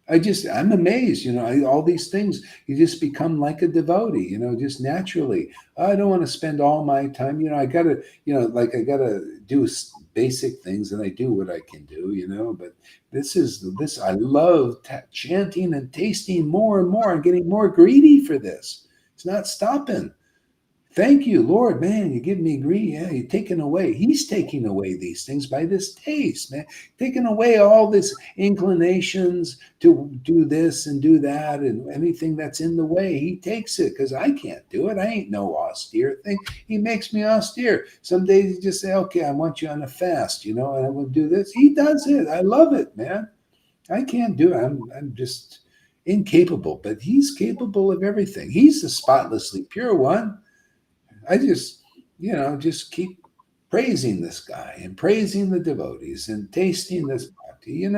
I'm amazed, all these things, you just become like a devotee, just naturally. I don't want to spend all my time, I got to, I got to do basic things and I do what I can do, but I love chanting and tasting more and more and getting more greedy for this. It's not stopping. Thank you, Lord, man. You give me greed. Yeah, you're taking away. He's taking away these things by this taste, man. Taking away all this inclinations to do this and do that and anything that's in the way. He takes it because I can't do it. I ain't no austere thing. He makes me austere. Some days he just say, okay, I want you on a fast, and I will do this. He does it. I love it, man. I can't do it. I'm just incapable, but he's capable of everything. He's the spotlessly pure one. I just keep praising this guy and praising the devotees and tasting this bhakti,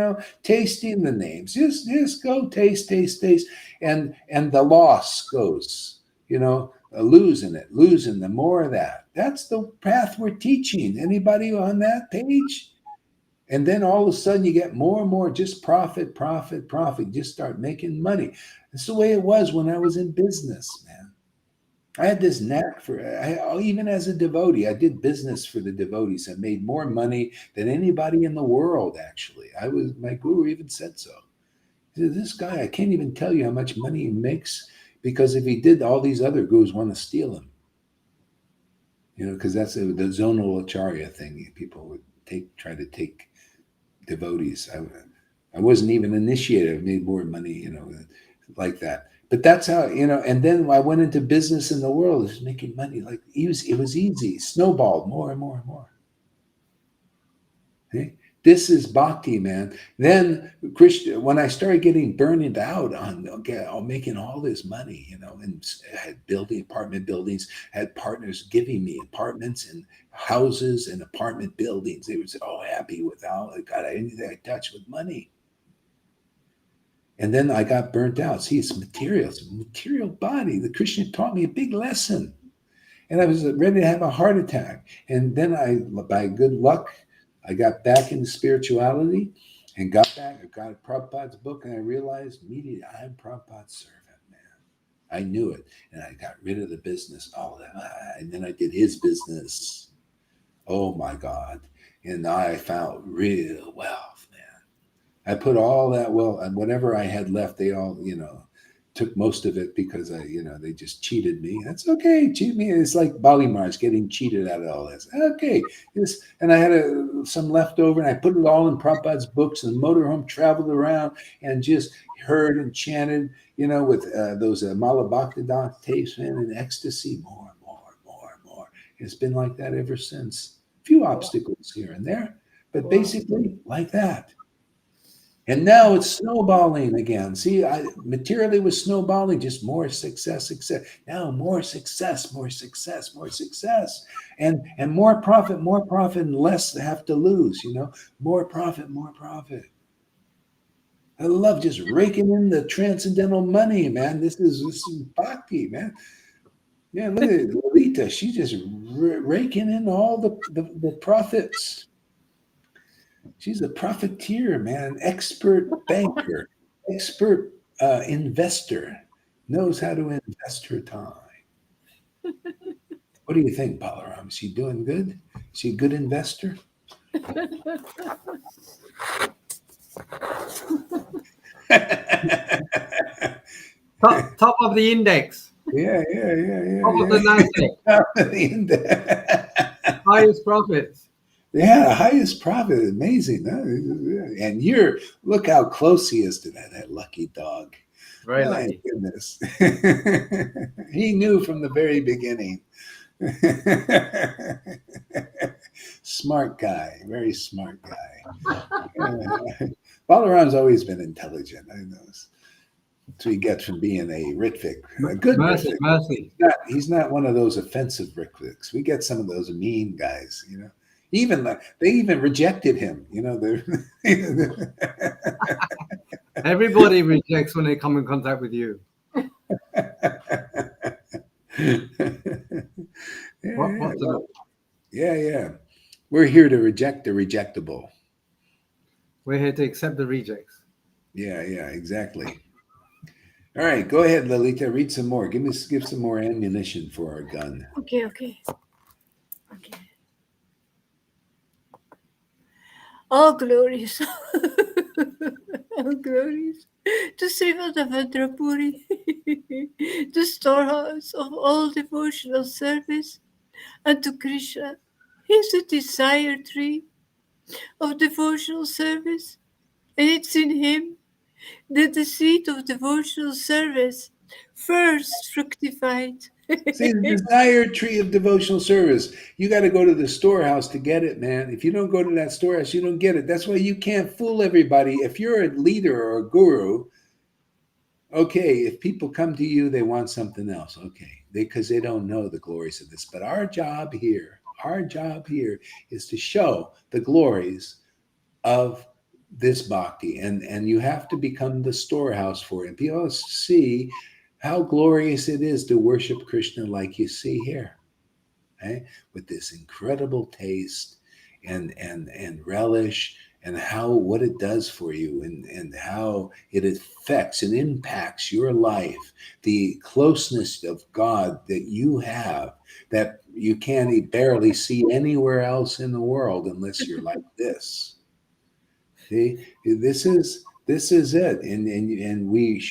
tasting the names. Just go taste, and the loss goes, losing the more of that. That's the path we're teaching. Anybody on that page? And then all of a sudden you get more and more just profit, profit, profit. Just start making money. That's the way it was when I was in business, man. I had this knack even as a devotee, I did business for the devotees. I made more money than anybody in the world, actually. My guru even said so. He said, this guy, I can't even tell you how much money he makes because if he did, all these other gurus want to steal him. Because that's the zonal acharya thing. People would try to take devotees. I wasn't even initiated. I made more money, like that. But that's how, and then I went into business in the world. I was making money. Like it was easy, snowballed more and more and more. Okay? This is bhakti, man. Then Krishna, when I started getting burned out on making all this money, and I had apartment buildings, had partners giving me apartments and houses and apartment buildings. They were so happy with how I got anything I touched with money. And then I got burnt out. See, it's a material body. The Krishna taught me a big lesson. And I was ready to have a heart attack. And then by good luck, I got back into spirituality and got Prabhupada's book. And I realized immediately, I'm Prabhupada's servant, man. I knew it. And I got rid of the business, all that. And then I did his business. Oh, my God. And I found real wealth, man. I put all that and whatever I had left, they all, took most of it because they just cheated me. That's okay. Cheat me. It's like Bali Maharaj getting cheated out of all this. Okay. And I had some left over and I put it all in Prabhupada's books and motorhome, traveled around and just heard and chanted, with those Mala Bhaktivedanta tapes, man, and ecstasy, more and more and more and more. It's been like that ever since. A few obstacles here and there, but basically like that. And now it's snowballing again. See, materially was snowballing, just more success, success. Now more success, more success, more success, and more profit, and less have to lose. More profit, more profit. I love just raking in the transcendental money, man. This is bhakti, man. Yeah, look at Lolita. She's just raking in all the profits. She's a profiteer, man, expert banker, expert investor, knows how to invest her time. What do you think, Balaram? Is she doing good? Is she a good investor? Yeah,
Top of the index,
yeah, yeah, yeah,
top of
yeah.
the Nasdaq, highest profits.
Yeah, highest profit. Amazing. Huh? And look how close he is to that lucky dog.
Very
My
lucky.
goodness. He knew from the very beginning. Smart guy, very smart guy. Balaram's always been intelligent. I know. So he gets from being a Ritvik, a good
Mercy,
Ritvik.
mercy.
He's not one of those offensive Ritviks. We get some of those mean guys. Even they even rejected him.
Everybody rejects when they come in contact with you. What's the
Yeah. We're here to reject the rejectable.
We're here to accept the rejects.
Yeah, exactly. All right, go ahead, Lolita. Read some more. Give some more ammunition for our gun.
Okay. All glories. All glories to Srimad Bhadrapuri, the storehouse of all devotional service, and to Krishna. He is the desire tree of devotional service, and it's in him that the seed of devotional service first fructified.
See, the desired tree of devotional service. You got to go to the storehouse to get it, man. If you don't go to that storehouse, you don't get it. That's why you can't fool everybody. If you're a leader or a guru, okay, if people come to you, they want something else. Okay, because they don't know the glories of this. But our job here is to show the glories of this bhakti, and you have to become the storehouse for it. And people see how glorious it is to worship Krishna like you see here, eh? With this incredible taste and relish, and what it does for you, and how it affects and impacts your life, the closeness of God that you have, that you can't barely see anywhere else in the world unless you're like this. See, this is it, and we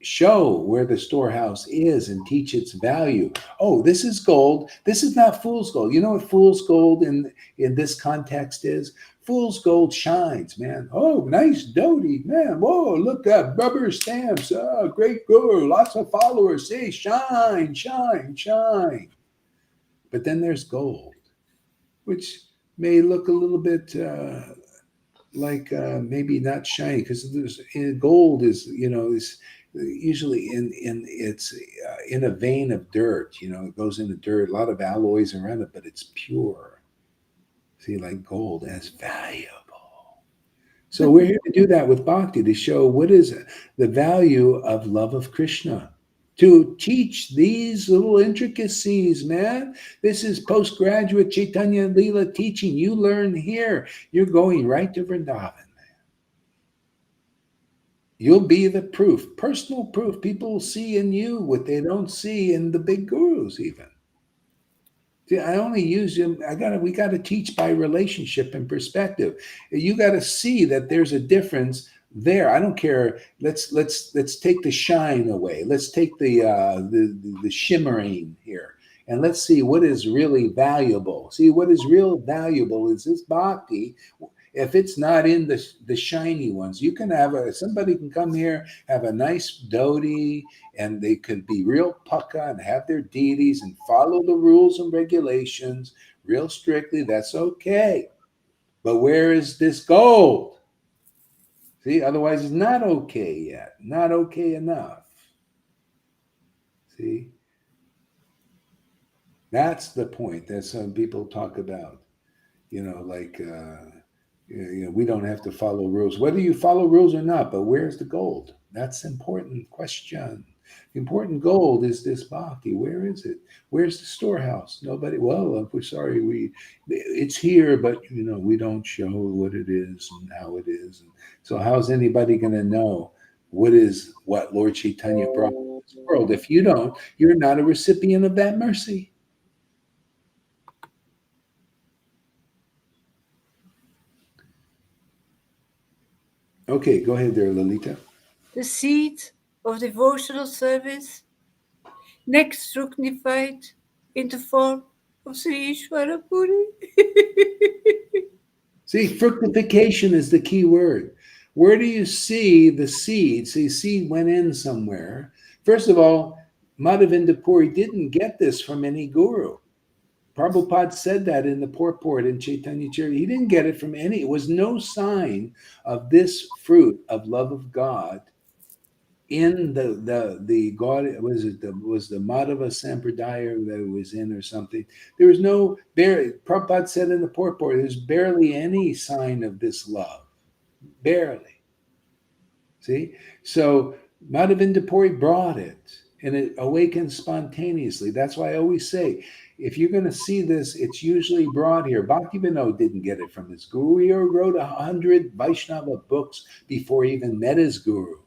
show where the storehouse is and teach its value. Oh, this is gold. This is not fool's gold. You know what fool's gold in this context is? Fool's gold shines, man. Oh, nice dhoti, man. Whoa, look at rubber stamps. Oh, great girl, lots of followers. Say, shine, shine, shine. But then there's gold, which may look a little bit like maybe not shiny, because there's gold is usually in it's in a vein of dirt. It goes into dirt, a lot of alloys around it, but it's pure. See, like gold, and it's valuable. So we're here to do that with bhakti, to show what is the value of love of Krishna, to teach these little intricacies, man. This is postgraduate Chaitanya Leela teaching. You learn here. You're going right to Vrindavan. You'll be the proof, personal proof. People will see in you what they don't see in the big gurus, even. See, I only use them. We got to teach by relationship and perspective. You got to see that there's a difference there. I don't care. Let's take the shine away. Let's take the shimmering here, and let's see what is really valuable. See, what is real valuable is this bhakti. If it's not in the shiny ones, you can have somebody can come here, have a nice dhoti, and they could be real pukka and have their deities and follow the rules and regulations real strictly. That's okay. But where is this gold? See, otherwise it's not okay yet, not okay enough. See, that's the point that some people talk about. Like we don't have to follow rules, whether you follow rules or not. But where's the gold? That's an important question. The important gold is this bhakti. Where is it? Where's the storehouse? Nobody. Well, we're sorry. It's here, but we don't show what it is and how it is. And so, how's anybody going to know what Lord Chaitanya brought to this world? If you don't, you're not a recipient of that mercy. Okay, go ahead there, Lalita.
The seed of devotional service, next fructified in the form of Sri Ishvara Puri.
See, fructification is the key word. Where do you see the seed? See, seed went in somewhere. First of all, Madhavinda Puri didn't get this from any guru. Prabhupada said that in the purport in Chaitanya Charity. He didn't get it from any. It was no sign of this fruit of love of God in the God. Was the Madhava Sampradaya that it was in or something? There was no. Prabhupada said in the purport, there's barely any sign of this love. Barely. See? So Madhavinda Puri brought it, and it awakens spontaneously. That's why I always say, if you're going to see this, it's usually brought here. Bhaktivinoda didn't get it from his guru. He wrote 100 Vaishnava books before he even met his guru.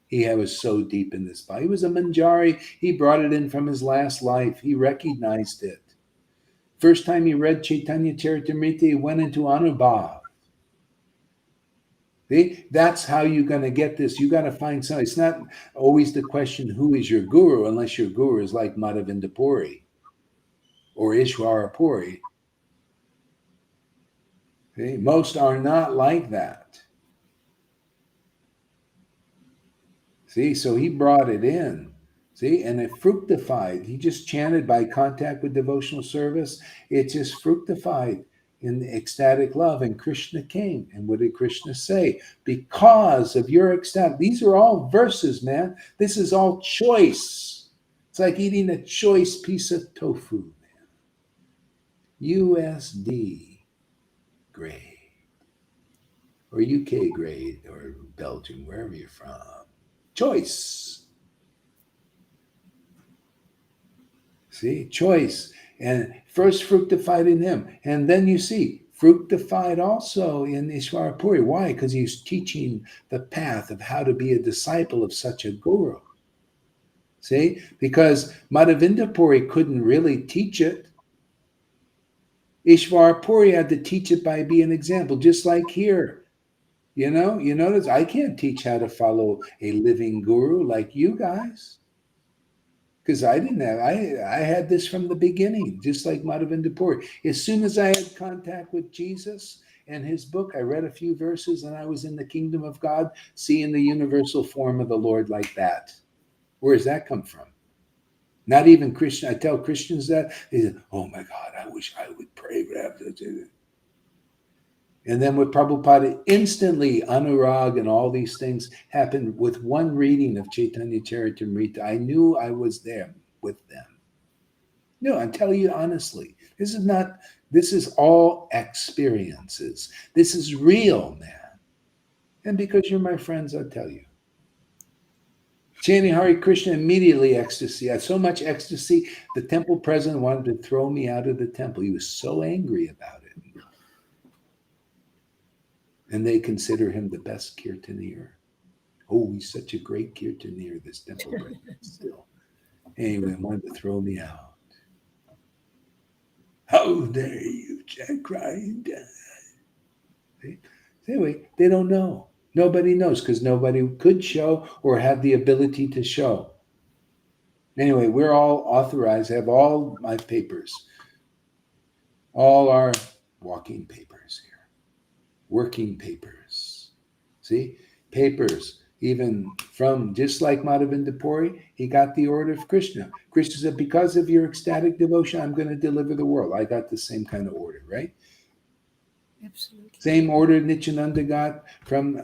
He was so deep in this. He was a Manjari. He brought it in from his last life. He recognized it. First time he read Chaitanya Charitamrita, he went into Anubhav. See? That's how you're going to get this. You got to find somebody. It's not always the question, who is your guru, unless your guru is like Madhavinda Puri or Ishvara Puri. See? Most are not like that. See, so he brought it in. See, and it fructified. He just chanted by contact with devotional service. It just fructified in the ecstatic love, and Krishna came. And what did Krishna say? Because of your ecstatic, these are all verses, man. This is all choice. It's like eating a choice piece of tofu, man. USD grade, or UK grade, or Belgium, wherever you're from. Choice. See, choice. And first fructified in him. And then you see, fructified also in Ishvara Puri. Why? Because he's teaching the path of how to be a disciple of such a guru. See? Because Madhavinda Puri couldn't really teach it. Ishvara Puri had to teach it by being an example, just like here. You notice I can't teach how to follow a living guru like you guys. Because I didn't have, I had this from the beginning, just like Madhavinda Puri. As soon as I had contact with Jesus and his book, I read a few verses and I was in the kingdom of God, seeing the universal form of the Lord like that. Where does that come from? Not even Christian. I tell Christians that, they say, oh my God, I wish I would pray. And then with Prabhupada, instantly Anurag and all these things happened with one reading of Chaitanya Charitamrita. I knew I was there with them. No, I tell you honestly, this is all experiences. This is real, man. And because you're my friends, I'll tell you. Chanting Hare Krishna, immediately ecstasy. I had so much ecstasy, the temple president wanted to throw me out of the temple. He was so angry about it. And they consider him the best kirtanier. Oh, he's such a great kirtanier, this temple president still. Anyway, wanted to throw me out. How dare you, Jack crying down. Anyway, they don't know. Nobody knows because nobody could show or had the ability to show. Anyway, we're all authorized. I have all my papers, all our walking papers here, working papers. See, papers, even from just like Madhavinda Puri, he got the order of Krishna. Krishna said, because of your ecstatic devotion, I'm going to deliver the world. I got the same kind of order, right?
Absolutely.
Same order Nityananda got from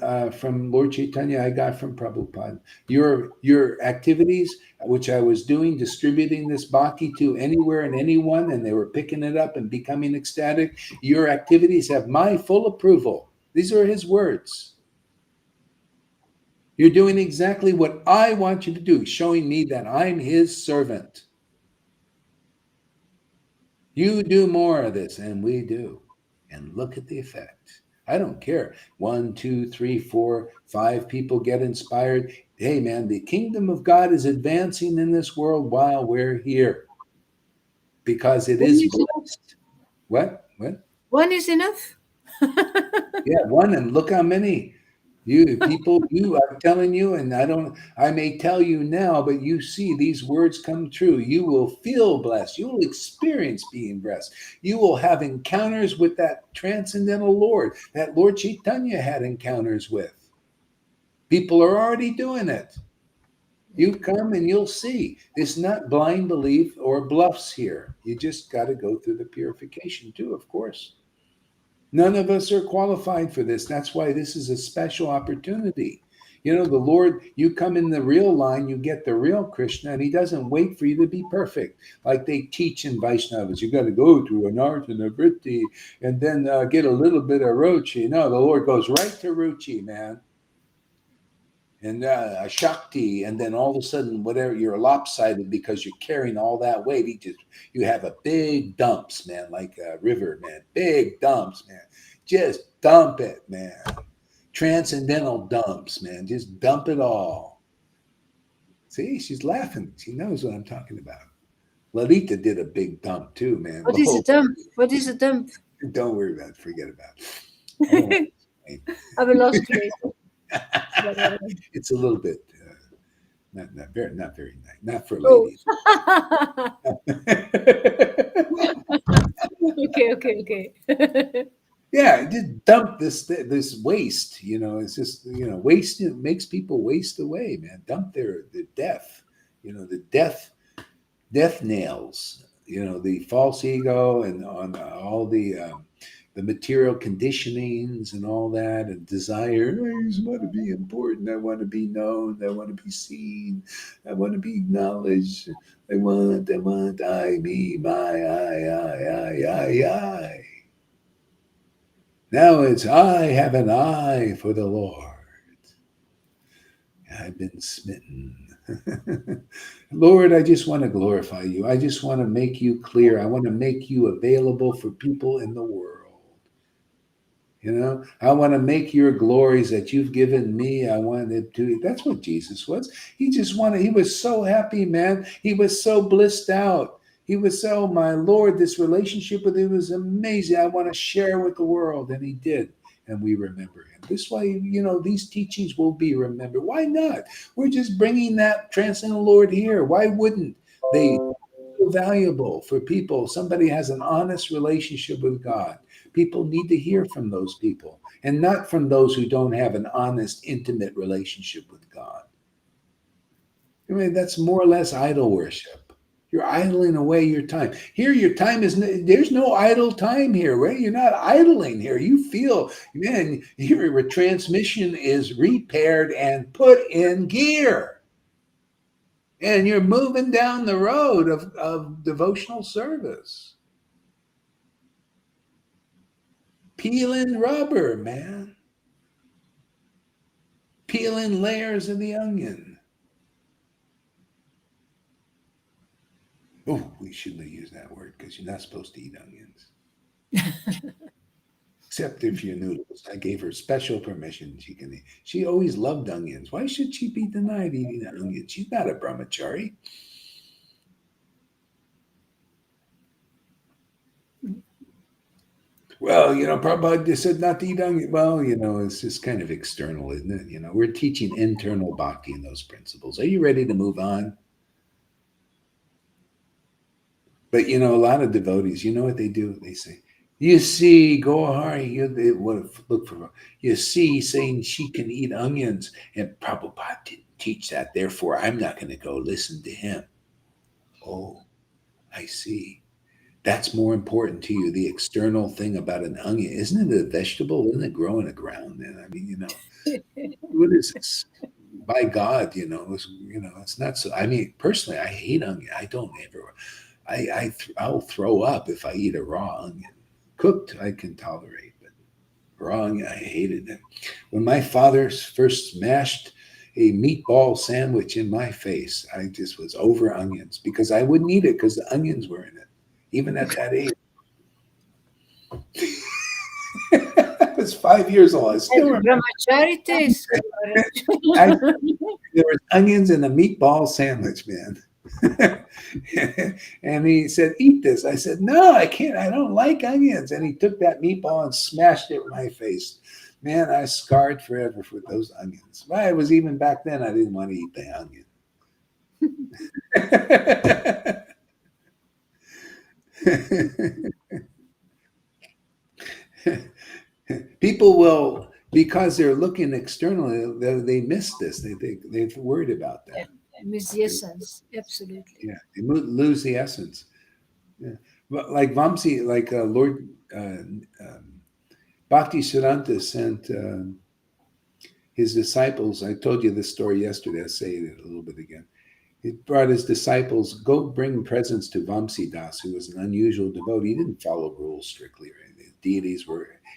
Lord Chaitanya, I got from Prabhupada. Your activities, which I was doing, distributing this bhakti to anywhere and anyone, and they were picking it up and becoming ecstatic. Your activities have my full approval. These are his words. You're doing exactly what I want you to do, showing me that I'm his servant. You do more of this, and we do. And look at the effect. I don't care. 1, 2, 3, 4, 5 people get inspired. Hey, man, the kingdom of God is advancing in this world while we're here because it
One
is
is enough.
blessed. What? What?
One is enough.
Yeah, one, and look how many. You people, I'm telling you, and I may tell you now, but you see these words come true. You will feel blessed. You will experience being blessed. You will have encounters with that transcendental Lord that Lord Chaitanya had encounters with. People are already doing it. You come and you'll see. It's not blind belief or bluffs here. You just got to go through the purification too, of course. None of us are qualified for this. That's why this is a special opportunity. You know, the Lord, you come in the real line, you get the real Krishna, and he doesn't wait for you to be perfect. Like they teach in Vaishnavas, you got to go through an art and a vritti and then get a little bit of ruchi. No, the Lord goes right to ruchi, man. And a Shakti, and then all of a sudden, whatever, you're lopsided because you're carrying all that weight. You have a big dumps, man, like a river, man, big dumps, man. Just dump it, man. Transcendental dumps, man. Just dump it all. See, she's laughing. She knows what I'm talking about. Lalita did a big dump too, man.
What is a dump? What is a dump?
Don't worry about it. Forget about it.
I will ask you later.
It's a little bit not very nice, not for
Oh.
ladies.
Okay.
Yeah, just dump this waste. You know, it's just waste. It makes people waste away, man. Dump the death. The death nails. The false ego and on all the material conditionings and all that, and desire. I just want to be important. I want to be known. I want to be seen. I want to be acknowledged. I want, I, me, my, I. Now it's I have an eye for the Lord. I've been smitten. Lord, I just want to glorify you. I just want to make you clear. I want to make you available for people in the world. I want to make your glories that you've given me. I wanted to. That's what Jesus was. He was so happy, man. He was so blissed out. He was so, my Lord, this relationship with him was amazing. I want to share with the world. And he did. And we remember him. This way, these teachings will be remembered. Why not? We're just bringing that transcendental Lord here. Why wouldn't they? So valuable for people. Somebody has an honest relationship with God. People need to hear from those people and not from those who don't have an honest, intimate relationship with God. I mean, that's more or less idol worship. You're idling away your time. Here, your time there's no idle time here, right? You're not idling here. You feel, man, your transmission is repaired and put in gear. And you're moving down the road of devotional service. Peeling rubber, man. Peeling layers of the onion. Oh, we shouldn't have used that word because you're not supposed to eat onions. Except if you're noodles. I gave her special permission. She can eat. She always loved onions. Why should she be denied eating onions? She's not a brahmachari. Well, Prabhupada said not to eat onion. Well, it's just kind of external, isn't it? We're teaching internal bhakti in those principles. Are you ready to move on? But, a lot of devotees, you know what they do? They say, you see, Gohari, they want to look for, you see, saying she can eat onions. And Prabhupada didn't teach that. Therefore, I'm not going to go listen to him. Oh, I see. That's more important to you, the external thing about an onion. Isn't it a vegetable? Isn't it grow in the ground? And I mean, what is this? By God, it's not so. I mean, personally, I hate onion. I don't ever. I'll throw up if I eat a raw onion. Cooked, I can tolerate, but raw onion, I hated it. When my father first smashed a meatball sandwich in my face, I just was over onions because I wouldn't eat it because the onions were in it, even at that age. I was 5 years old. I still remember.
Brahmacharita is
I, there was onions in a meatball sandwich, man. And he said, "Eat this." I said, "No, I can't. I don't like onions." And he took that meatball and smashed it in my face. Man, I scarred forever for those onions. Well, it was even back then I didn't want to eat the onion. People will, because they're looking externally, they miss this. They're worried about that.
miss the essence. Absolutely.
Yeah, they lose the essence. Yeah. But like Vamsi, like Lord Bhakti Siddhanta sent his disciples. I told you this story yesterday. I'll say it a little bit again. He brought his disciples, go bring presents to Vamsi Das, who was an unusual devotee. He didn't follow rules strictly, right? The deities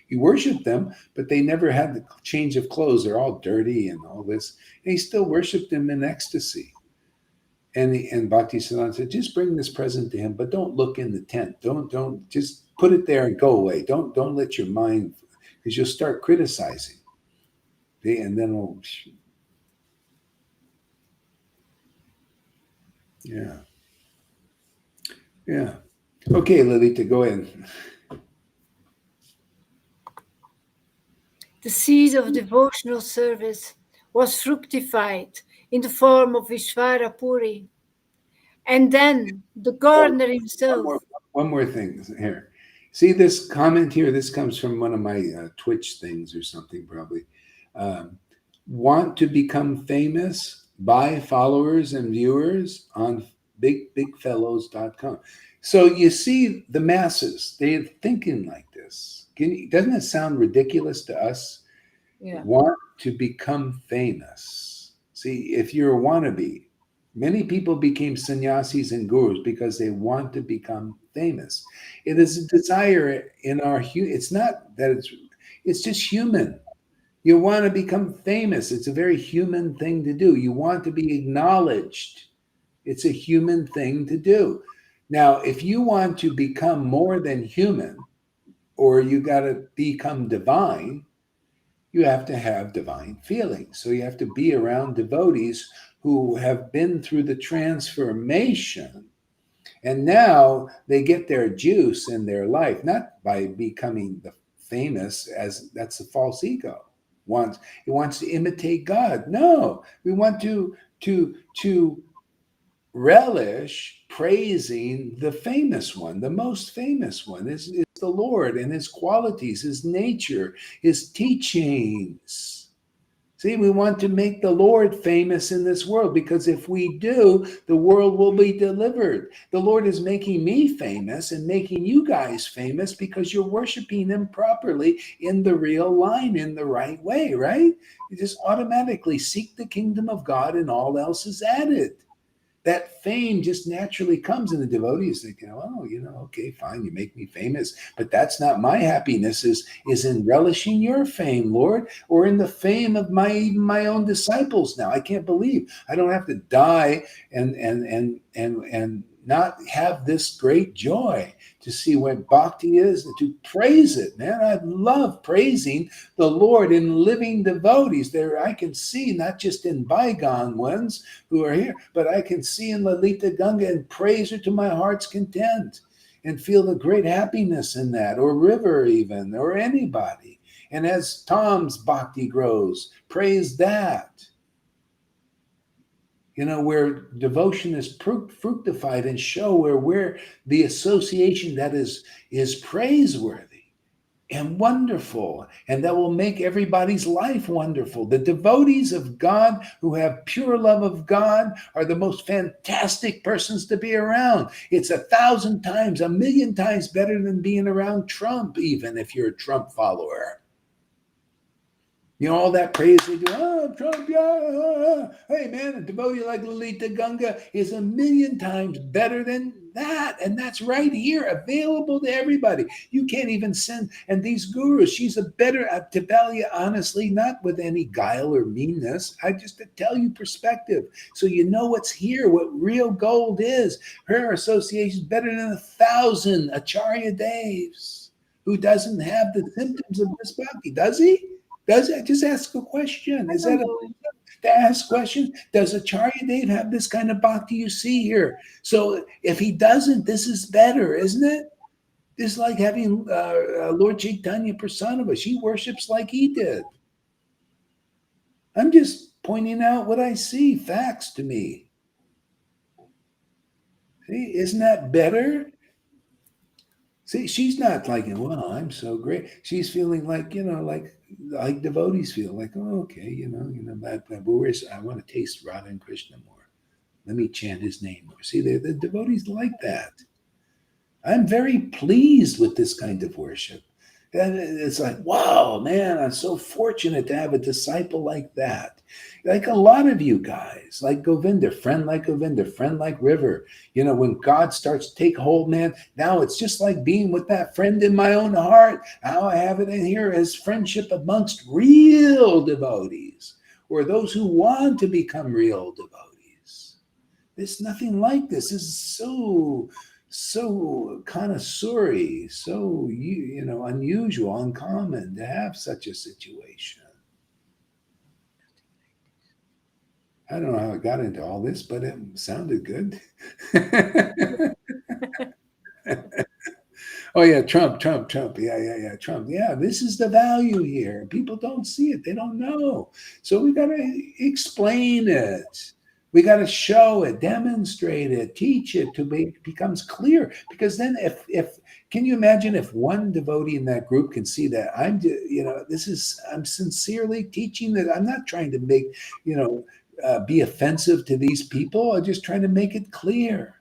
he worshipped them, but they never had the change of clothes. They're all dirty and all this. And he still worshipped them in ecstasy. And Bhakti Siddhanta said, just bring this present to him, but don't look in the tent. Don't just put it there and go away. Don't let your mind, because you'll start criticizing. And then yeah. Okay, Lilita, go ahead.
The seed of devotional service was fructified in the form of Vishvara Puri. And then the gardener himself.
One more thing here. See this comment here? This comes from one of my Twitch things or something, probably. Want to become famous? Buy followers and viewers on bigbigfellows.com. So you see the masses, they're thinking like this. Doesn't it sound ridiculous to us?
Yeah.
Want to become famous. See, if you're a wannabe, many people became sannyasis and gurus because they want to become famous. It is a desire in our it's not that it's just human. You want to become famous. It's a very human thing to do. You want to be acknowledged. It's a human thing to do. Now, if you want to become more than human, or you got to become divine, you have to have divine feelings. So you have to be around devotees who have been through the transformation, and now they get their juice in their life, not by becoming the famous, as that's a false ego. It wants to imitate God. No, we want to relish praising the famous one. The most famous one is the Lord and his qualities, his nature, his teachings. See, we want to make the Lord famous in this world, because if we do, the world will be delivered. The Lord is making me famous and making you guys famous because you're worshiping him properly in the real line, in the right way, right? You just automatically seek the kingdom of God and all else is added. That fame just naturally comes, and the devotees think, oh, okay, fine, you make me famous, but that's not my happiness. Is in relishing your fame, Lord, or in the fame of my own disciples. Now I can't believe I don't have to die and not have this great joy to see what bhakti is and to praise it, man. I love praising the Lord in living devotees. There I can see, not just in bygone ones who are here, but I can see in Lalita Ganga and praise her to my heart's content and feel the great happiness in that, or River even, or anybody. And as Tom's bhakti grows, praise that. Where devotion is fructified and show where the association that is praiseworthy. and wonderful, and that will make everybody's life wonderful. The devotees of God who have pure love of God are the most fantastic persons to be around. It's 1,000 times, 1,000,000 times better than being around Trump, even if you're a Trump follower. You know, all that praise they do, oh, Trump, yeah. Hey, man, a devotee like Lalita Ganga is 1,000,000 times better than that. And that's right here, available to everybody. You can't even send, and these gurus, she's a better, to tell you honestly, not with any guile or meanness, I just to tell you perspective. So you know what's here, what real gold is. Her association is better than 1,000 Acharya Devs who doesn't have the symptoms of this bhakti, does he? Does it? Just ask a question. Is that to ask questions? Does Acharya Dev have this kind of bhakti you see here? So if he doesn't, this is better, isn't it? This is like having Lord Chaitanya Prasanova. She worships like he did. I'm just pointing out what I see, facts to me. See, isn't that better? See, she's not like, well, I'm so great. She's feeling like, like devotees feel like, oh, okay, I want to taste Radha and Krishna more. Let me chant his name more. See, the devotees like that. I'm very pleased with this kind of worship. And it's like, wow, man, I'm so fortunate to have a disciple like that. Like a lot of you guys, like Govinda, friend like River. You know, when God starts to take hold, man, now it's just like being with that friend in my own heart. Now I have it in here as friendship amongst real devotees, or those who want to become real devotees. There's nothing like this. This is so connoisseur-y, so unusual, uncommon to have such a situation. I don't know how I got into all this, but it sounded good. Oh yeah, Trump. Yeah, Trump. Yeah, this is the value here. People don't see it. They don't know. So we got to explain it. We got to show it, demonstrate it, teach it till it becomes clear. Because then if can you imagine if one devotee in that group can see that I'm sincerely teaching that. I'm not trying to make, be offensive to these people. I'm just trying to make it clear.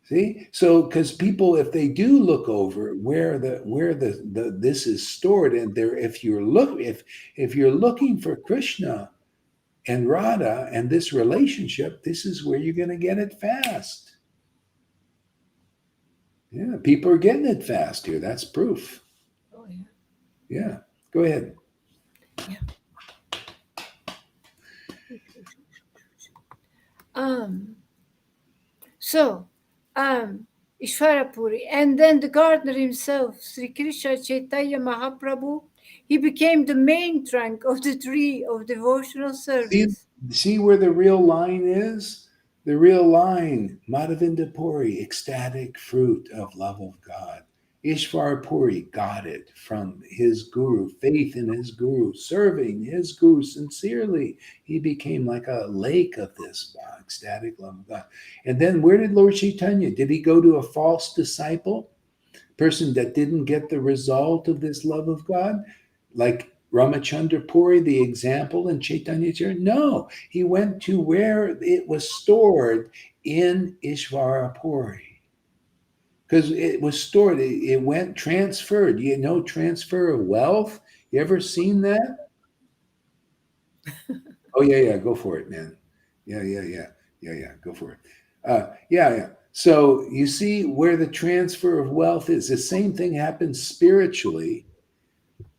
See, so because people, if they do look over where the this is stored, and there, if you're looking for Krishna and Radha and this relationship, this is where you're going to get it fast. Yeah, people are getting it fast here. That's proof.
Oh, yeah.
Yeah, go ahead.
Yeah. Ishvarapuri, and then the gardener himself, Sri Krishna Chaitanya Mahaprabhu, he became the main trunk of the tree of devotional service.
See where the real line is? The real line, Madhavinda Puri, ecstatic fruit of love of God. Ishvara Puri got it from his guru, faith in his guru, serving his guru sincerely. He became like a lake of this ecstatic love of God. And then where did Lord Chaitanya? Did he go to a false disciple? Person that didn't get the result of this love of God? Like Ramachandra Puri, the example in Chaitanya Charitamrita? No, he went to where it was stored in Ishvara Puri. Because it was stored, it went transferred. You know, transfer of wealth. You ever seen that? Oh yeah, go for it, man. Yeah, go for it. Yeah. So you see where the transfer of wealth is. The same thing happens spiritually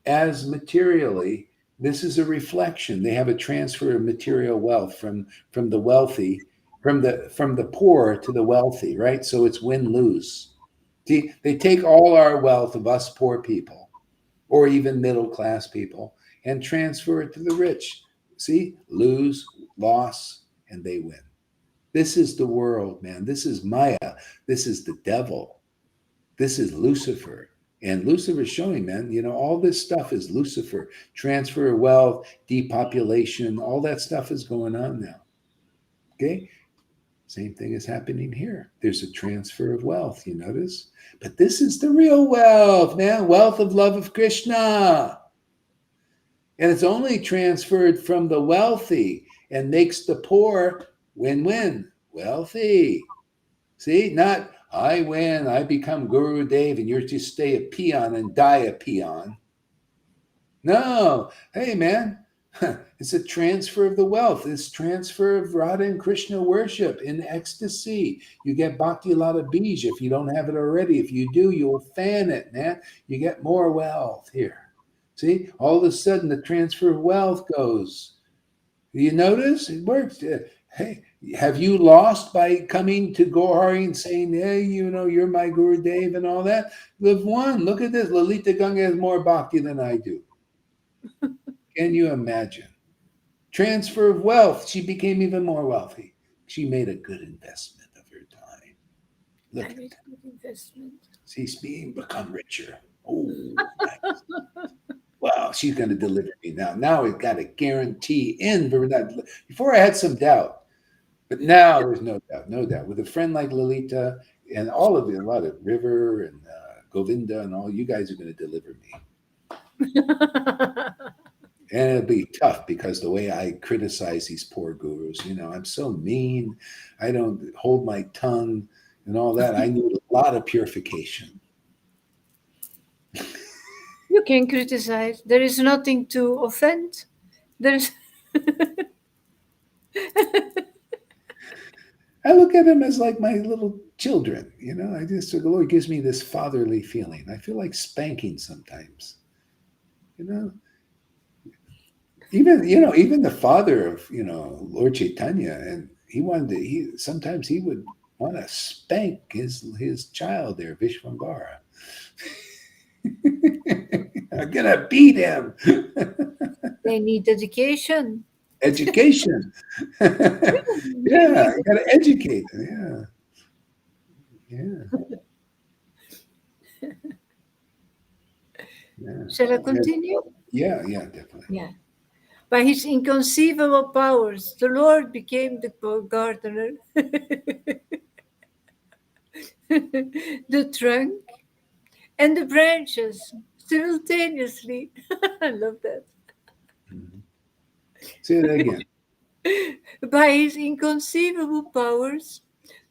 as materially. This is a reflection. They have a transfer of material wealth from the wealthy, from the poor to the wealthy, right? So it's win-lose. They take all our wealth of us poor people, or even middle class people, and transfer it to the rich. See, lose, loss, and they win. This is the world, man. This is Maya. This is the devil. This is Lucifer. And Lucifer is showing, man, all this stuff is Lucifer. Transfer of wealth, depopulation, all that stuff is going on now. Okay? Same thing is happening here. There's a transfer of wealth, you notice? But this is the real wealth, man. Wealth of love of Krishna. And it's only transferred from the wealthy and makes the poor win-win, wealthy. See, not I win, I become Guru Dev, and you're just stay a peon and die a peon. No, hey man, it's a transfer of the wealth. It's transfer of Radha and Krishna worship in ecstasy. You get Bhakti Lata Bij if you don't have it already. If you do, you'll fan it, man. You get more wealth here. See, all of a sudden the transfer of wealth goes. You notice? It works. Hey, have you lost by coming to Gohari and saying, hey, you're my Guru Dev and all that? Live one. Look at this. Lalita Ganga has more bhakti than I do. Can you imagine? Transfer of wealth. She became even more wealthy. She made a good investment of her time. Look at that.
Good investment.
She's become richer. Oh, nice. Wow, she's going to deliver me now. Now we've got a guarantee in. Before I had some doubt, but now there's no doubt, no doubt. With a friend like Lalita and all of you, a lot of River and Govinda and all, you guys are going to deliver me. And it'll be tough because the way I criticize these poor gurus, I'm so mean. I don't hold my tongue and all that. I need a lot of purification.
You can criticize. There is nothing to offend. There's.
I look at them as like my little children. The Lord gives me this fatherly feeling. I feel like spanking sometimes. Even the father of Lord Chaitanya, and sometimes he would want to spank his child there, Vishwambara. I'm gonna beat him.
They need education.
Education. Yeah, I gotta educate them. Yeah.
Shall I continue?
Yeah, definitely.
Yeah. By his inconceivable powers, the Lord became the gardener, the trunk, and the branches simultaneously. I love that.
Mm-hmm. Say that again.
By his inconceivable powers,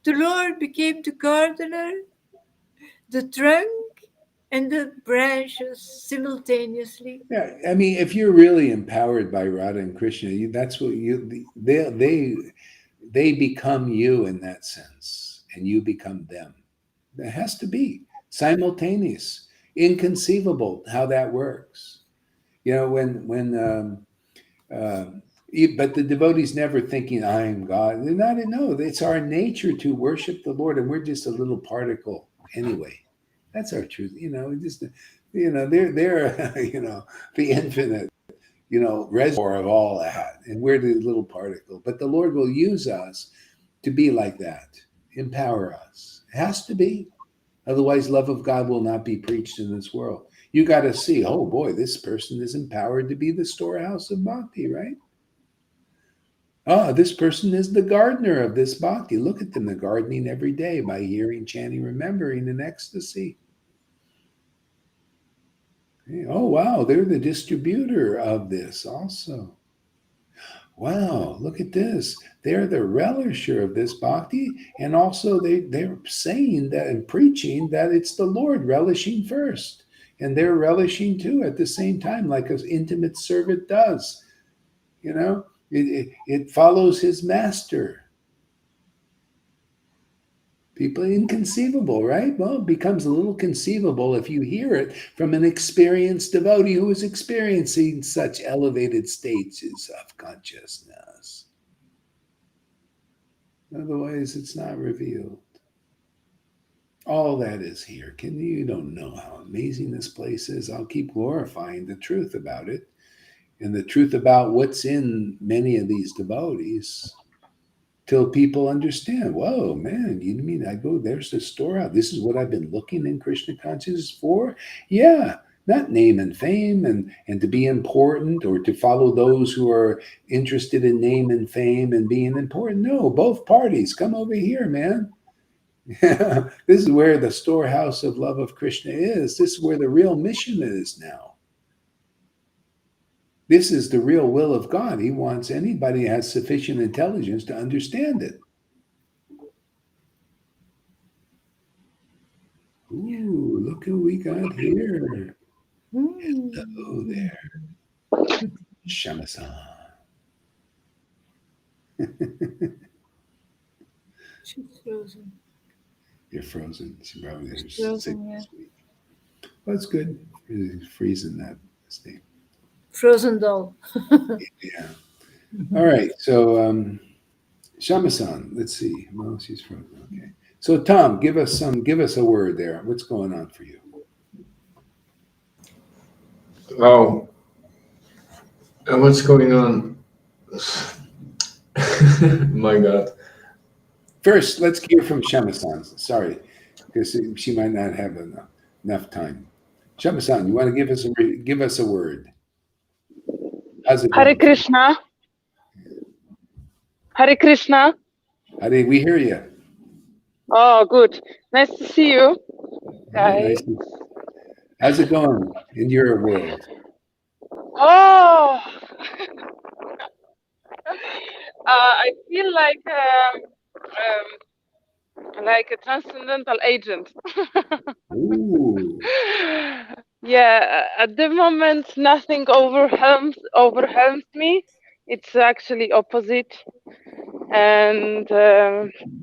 the Lord became the gardener, the trunk, and the branches simultaneously.
Yeah, I mean, if you're really empowered by Radha and Krishna, that's what they become you in that sense, and you become them. It has to be simultaneous, inconceivable how that works. But the devotees never thinking I am God. They're not. No, it's our nature to worship the Lord, and we're just a little particle anyway. That's our truth. They're the infinite, reservoir of all that, and we're the little particle. But the Lord will use us to be like that, empower us. It has to be. Otherwise, love of God will not be preached in this world. You got to see, oh boy, this person is empowered to be the storehouse of bhakti, right? This person is the gardener of this bhakti. Look at them, they're gardening every day by hearing, chanting, remembering in ecstasy. Oh, wow, they're the distributor of this also. Wow, look at this. They're the relisher of this bhakti, and also they're saying that and preaching that it's the Lord relishing first. And they're relishing too at the same time, like an intimate servant does. It follows his master. People, inconceivable, right? Well, it becomes a little conceivable if you hear it from an experienced devotee who is experiencing such elevated stages of consciousness. Otherwise, it's not revealed. All that is here. You don't know how amazing this place is. I'll keep glorifying the truth about it and the truth about what's in many of these devotees till people understand, whoa, man, you mean I go, there's the storehouse. This is what I've been looking in Krishna consciousness for? Yeah, Not name and fame and to be important or to follow those who are interested in name and fame and being important. No, both parties come over here, man. This is where the storehouse of love of Krishna is. This is where the real mission is now. This is the real will of God. He wants anybody who has sufficient intelligence to understand it. Ooh, look who we got here. Hello there. Shama-san.
She's frozen.
You're frozen. She probably is
Frozen, yeah.
Well, that's good. Freezing that state.
Frozen doll.
Yeah. All right. So Shama-san, let's see. Well, she's frozen. Okay. So Tom, give us a word there. What's going on for you?
Wow. And what's going on? My God.
First, let's hear from Shama-san. Sorry, because she might not have enough time. Shama-san, you want to give us a word? How's it
Hare
going?
Krishna. Hare Krishna.
Hare, we hear you.
Oh, good. Nice to see you.
Yeah, nice. How's it going in your world?
Oh, I feel like a transcendental agent.
Ooh.
Yeah, at the moment, nothing overwhelms me. It's actually opposite, and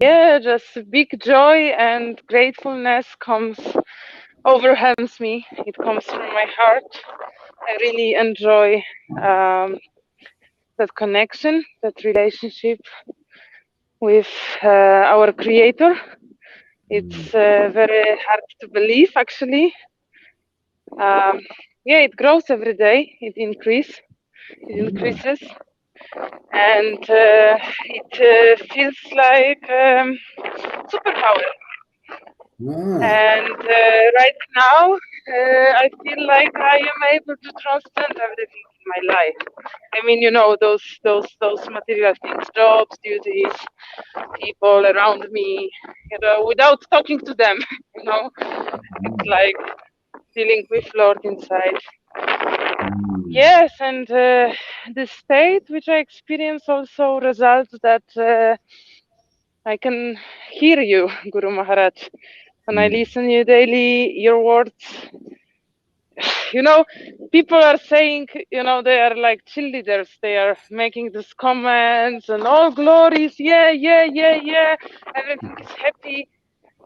yeah, just big joy and gratefulness overwhelms me. It comes from my heart. I really enjoy that connection, that relationship with our Creator. It's very hard to believe, actually. Yeah, it grows every day. It increases, and it feels like superpower.
Wow.
And right now, I feel like I am able to transcend everything in my life. I mean, you know, those material things, jobs, duties, people around me, you know, without talking to them, you know, it's like dealing with Lord inside. Yes, and the state which I experience also results that I can hear you, Guru Maharaj. When I listen you daily, your words, you know, people are saying, you know, they are like cheerleaders. They are making these comments and all glories. Yeah, yeah, yeah, yeah. Everything is happy.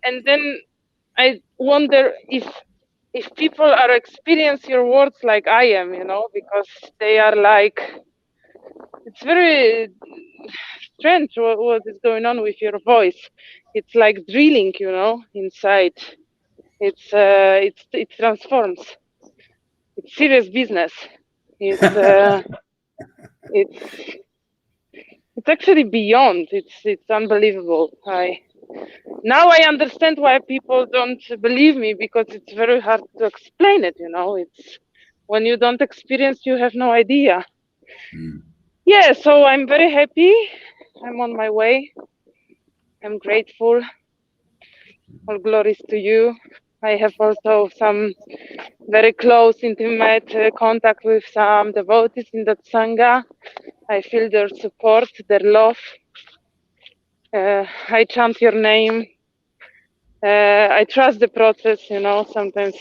And then I wonder if people are experience your words like I am, you know, because they are like, it's very strange what is going on with your voice. It's like drilling, you know, inside. It transforms. It's serious business. It's it's actually beyond. It's unbelievable. Now I understand why people don't believe me, because it's very hard to explain it. You know, it's when you don't experience, you have no idea. Yeah, so I'm very happy. I'm on my way. I'm grateful. All glories to you. I have also some very close, intimate contact with some devotees in that Sangha. I feel their support, their love. I chant your name. I trust the process, you know. Sometimes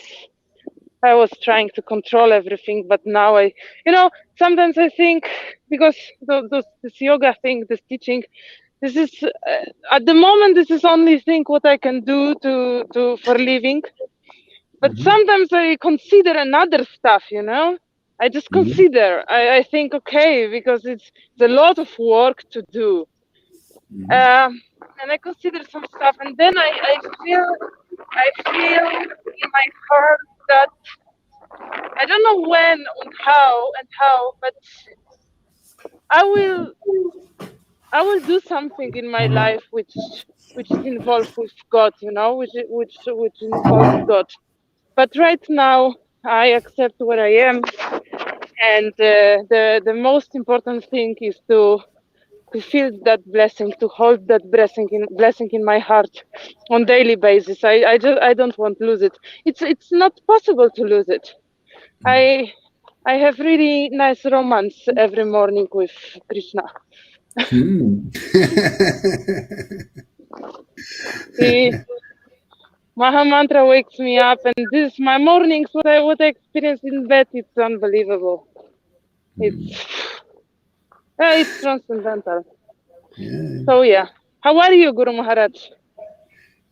I was trying to control everything, but now you know, sometimes I think, because this yoga thing, this teaching, this is at the moment, this is only thing what I can do for living. But sometimes I consider another stuff, you know. I just consider. I think, okay, because it's a lot of work to do. And I consider some stuff, and then I feel in my heart that I don't know when and how, but I will do something in my life which is involved with God, you know, which involves God. But right now I accept where I am, and the most important thing is to feel that blessing, to hold that blessing in my heart on daily basis. I don't want to lose it. It's not possible to lose it. I have really nice romance every morning with Krishna.
Hmm.
The Maha mantra wakes me up, and this my mornings. What I experience in bed, it's unbelievable. It's transcendental.
Yeah.
So yeah, how are you, Guru Maharaj?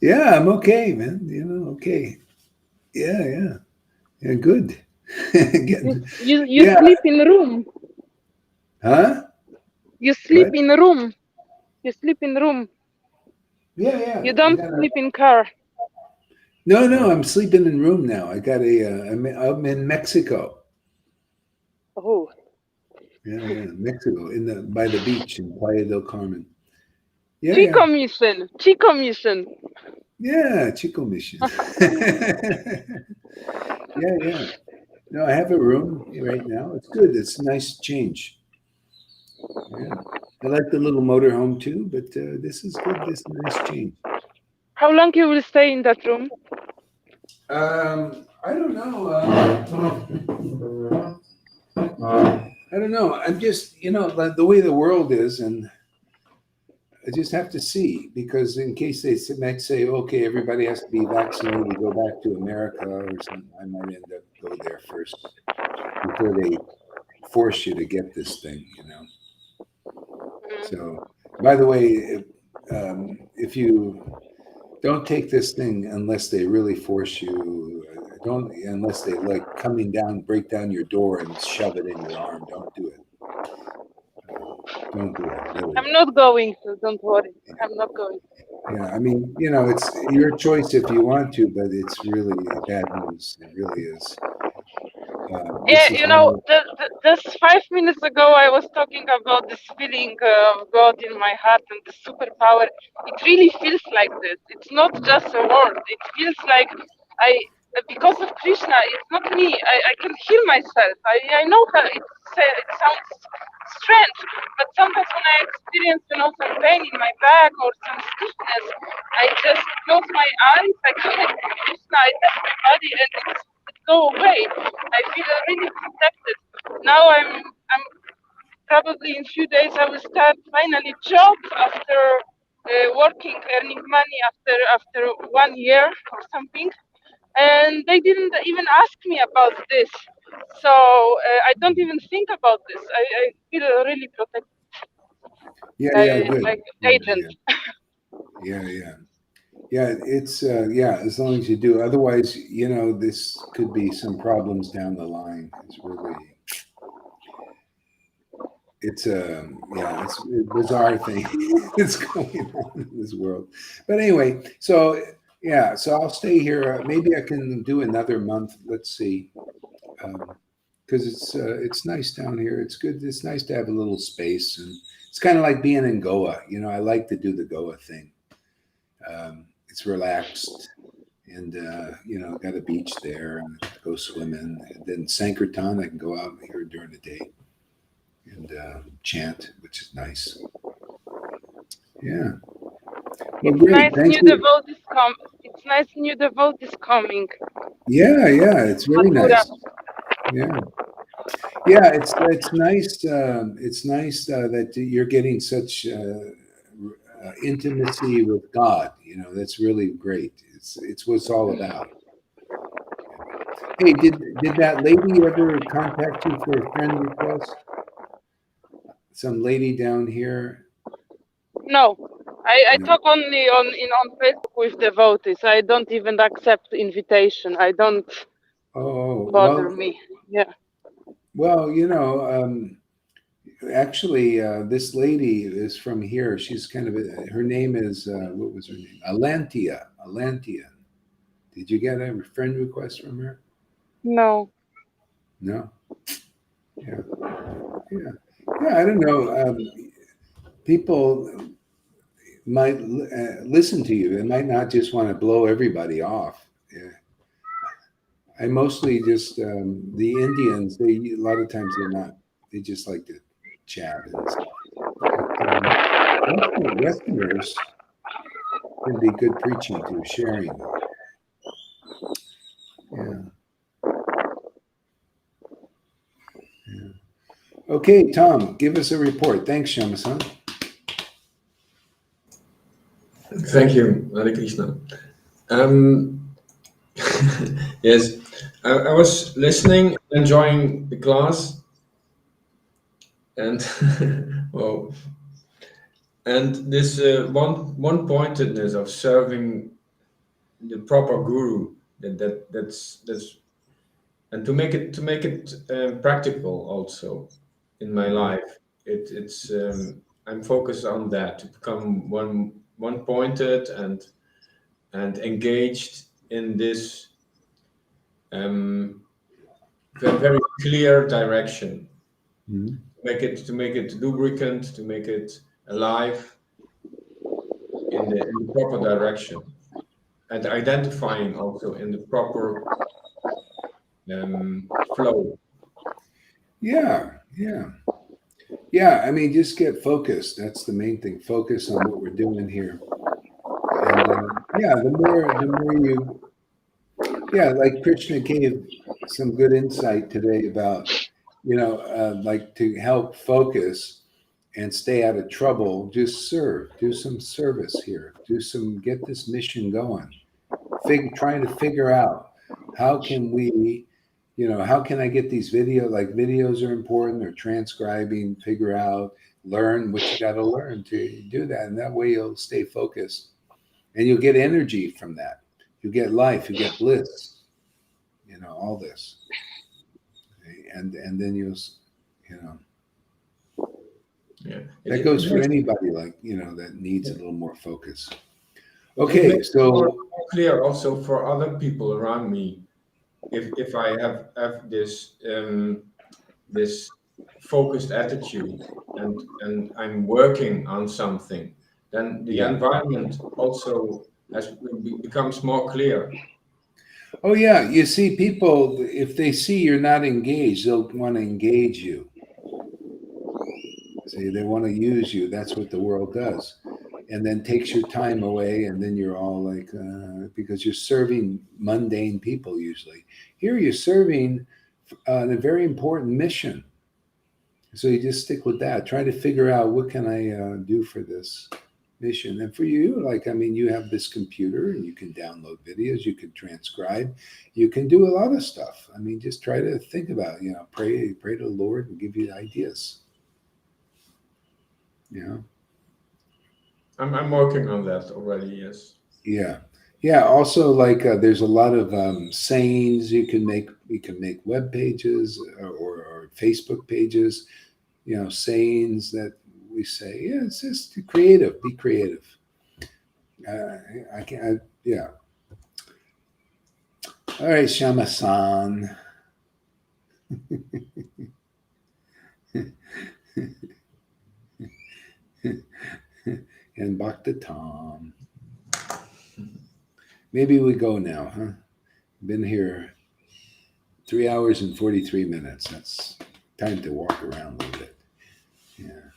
Yeah, I'm okay, man. Okay. Yeah, good. Getting,
You
yeah,
sleep in room.
huh?
You sleep
What?
in room. You sleep in room.
Yeah.
You
I
don't
got a.
sleep in car.
No. I'm sleeping in room now. I got a. I'm in Mexico.
Oh,
Yeah, Mexico, in the by the beach in Playa del Carmen. Yeah.
Chico mission. Chico mission.
Yeah, Chico Mission. Yeah. No, I have a room right now. It's good. It's a nice change. Yeah. I like the little motorhome too, but this is good. This is a nice change.
How long you will stay in that room?
I don't know. I don't know. I'm just, like the way the world is, and I just have to see because in case they might say, okay, everybody has to be vaccinated to go back to America or something, I might end up go there first before they force you to get this thing. So, by the way, if you don't take this thing unless they really force you, don't unless they like coming down, break down your door and shove it in your arm. Don't do it. Don't do it. Really.
I'm not going, so don't worry. I'm not going.
Yeah, I mean, it's your choice if you want to, but it's really bad news. It really is.
Yeah,
This is one.
just 5 minutes ago, I was talking about this feeling of God in my heart and the superpower. It really feels like this. It's not just a word. It feels like because of Krishna, it's not me. I can heal myself. I know how it sounds strange, but sometimes when I experience, some pain in my back or some stiffness, I just close my eyes, I connect with Krishna, I touch my body, and it go away. I feel really protected. Now I'm probably in few days I will start finally job after working, earning money after 1 year or something. And they didn't even ask me about this. So I don't even think about this. I feel really protected,
Yeah, good.
like agent.
Yeah. Yeah, it's as long as you do. Otherwise, this could be some problems down the line. It's it's a bizarre thing that's going on in this world. But anyway, so I'll stay here. Maybe I can do another month. Let's see, because it's nice down here. It's good. It's nice to have a little space, and it's kind of like being in Goa. I like to do the Goa thing. It's relaxed, and got a beach there, and go swimming. And then Sankirtan, I can go out here during the day and chant, which is nice. Yeah. Well,
It's
great.
nice
Thank
new
you.
devotees come. It's nice new devotees coming.
Yeah. It's very
Mathura.
nice. Yeah. Yeah. It's nice. It's nice that you're getting such intimacy with God. That's really great. It's what it's all about. Hey, did that lady ever contact you for a friend request? Some lady down here.
No, I
No.
talk only on Facebook with devotees. I don't even accept invitation. I don't
Oh
bother
well.
me. Yeah.
Well, actually, this lady is from here. She's kind of her name is what was her name? Alantia. Alantia. Did you get a friend request from her?
No.
No. Yeah. Yeah. Yeah. I don't know. People might listen to you. They might not just want to blow everybody off. Yeah. I mostly just the Indians. They a lot of times they're not. They just like to chat and stuff. But Westerners can be good preaching too, sharing. Yeah. Yeah. Okay, Tom, give us a report. Thanks, Shamasan.
Thank you, Hare Krishna. Yes, I was listening, enjoying the class, and well, and this one pointedness of serving the proper guru, that's and to make it practical also in my life. It's I'm focused on that to become one pointed and engaged in this very clear direction.
Mhm.
To make it lubricant, to make it alive in the proper direction, and identifying also in the proper flow.
Yeah, yeah, yeah. I mean, just get focused. That's the main thing. Focus on what we're doing here, and yeah, the more you, yeah, like Krishna gave some good insight today about, like to help focus and stay out of trouble. Just serve, do some service here, get this mission going. Trying to figure out how can we, how can I get these videos are important, or transcribing, figure out, learn what you got to learn to do that. And that way you'll stay focused and you'll get energy from that. You get life, you get bliss, all this. Okay? And then you know,
Yeah,
that
it
goes for
makes
anybody, like, that needs a little more focus.
it
Okay.
makes it more,
So,
more clear also for other people around me. If I have this focused attitude and I'm working on something, then the
yeah.
environment also becomes more clear.
Oh, yeah. You see, people, if they see you're not engaged, they'll want to engage you. See, they want to use you. That's what the world does. And then takes your time away. And then you're all like, because you're serving mundane people usually. Here you're serving a very important mission. So you just stick with that. Try to figure out, what can I do for this mission? And for you, like, I mean, you have this computer and you can download videos, you can transcribe, you can do a lot of stuff. I mean, just try to think about, pray to the Lord and give you ideas.
I'm working on that already. Yes.
Yeah. Yeah. Also, like, there's a lot of sayings you can make. You can make web pages, or Facebook pages, sayings that we say. Yeah, it's just creative. Be creative. I can't. Yeah. All right, Shama-san. And back to Tom. Maybe we go now, huh? Been here 3 hours and 43 minutes. That's time to walk around a little bit. Yeah.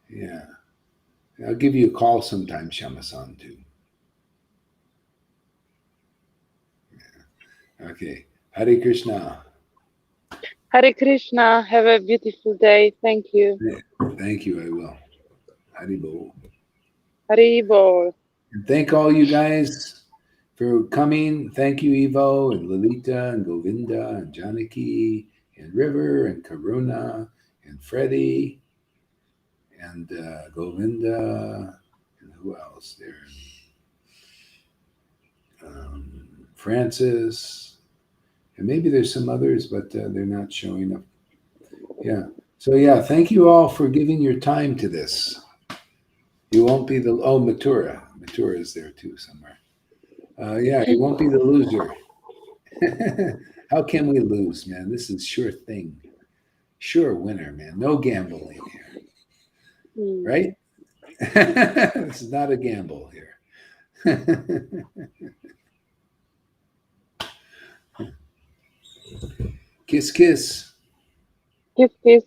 Yeah. I'll give you a call sometime, Shama-san, too. Yeah. Okay. Hare Krishna.
Hare Krishna. Have a beautiful day. Thank you.
Yeah. Thank you. I will. Haribo.
Haribol.
And thank all you guys for coming. Thank you, Ivo and Lolita and Govinda and Janaki and River and Karuna and Freddie and Govinda, and who else there? Francis, and maybe there's some others, but they're not showing up. Yeah. So yeah, thank you all for giving your time to this. You won't be the Matura. Matura is there too somewhere. Yeah, you won't be the loser. How can we lose, man? This is sure thing. Sure winner, man. No gambling here. Right? This is not a gamble here. Kiss, kiss.
Kiss, kiss.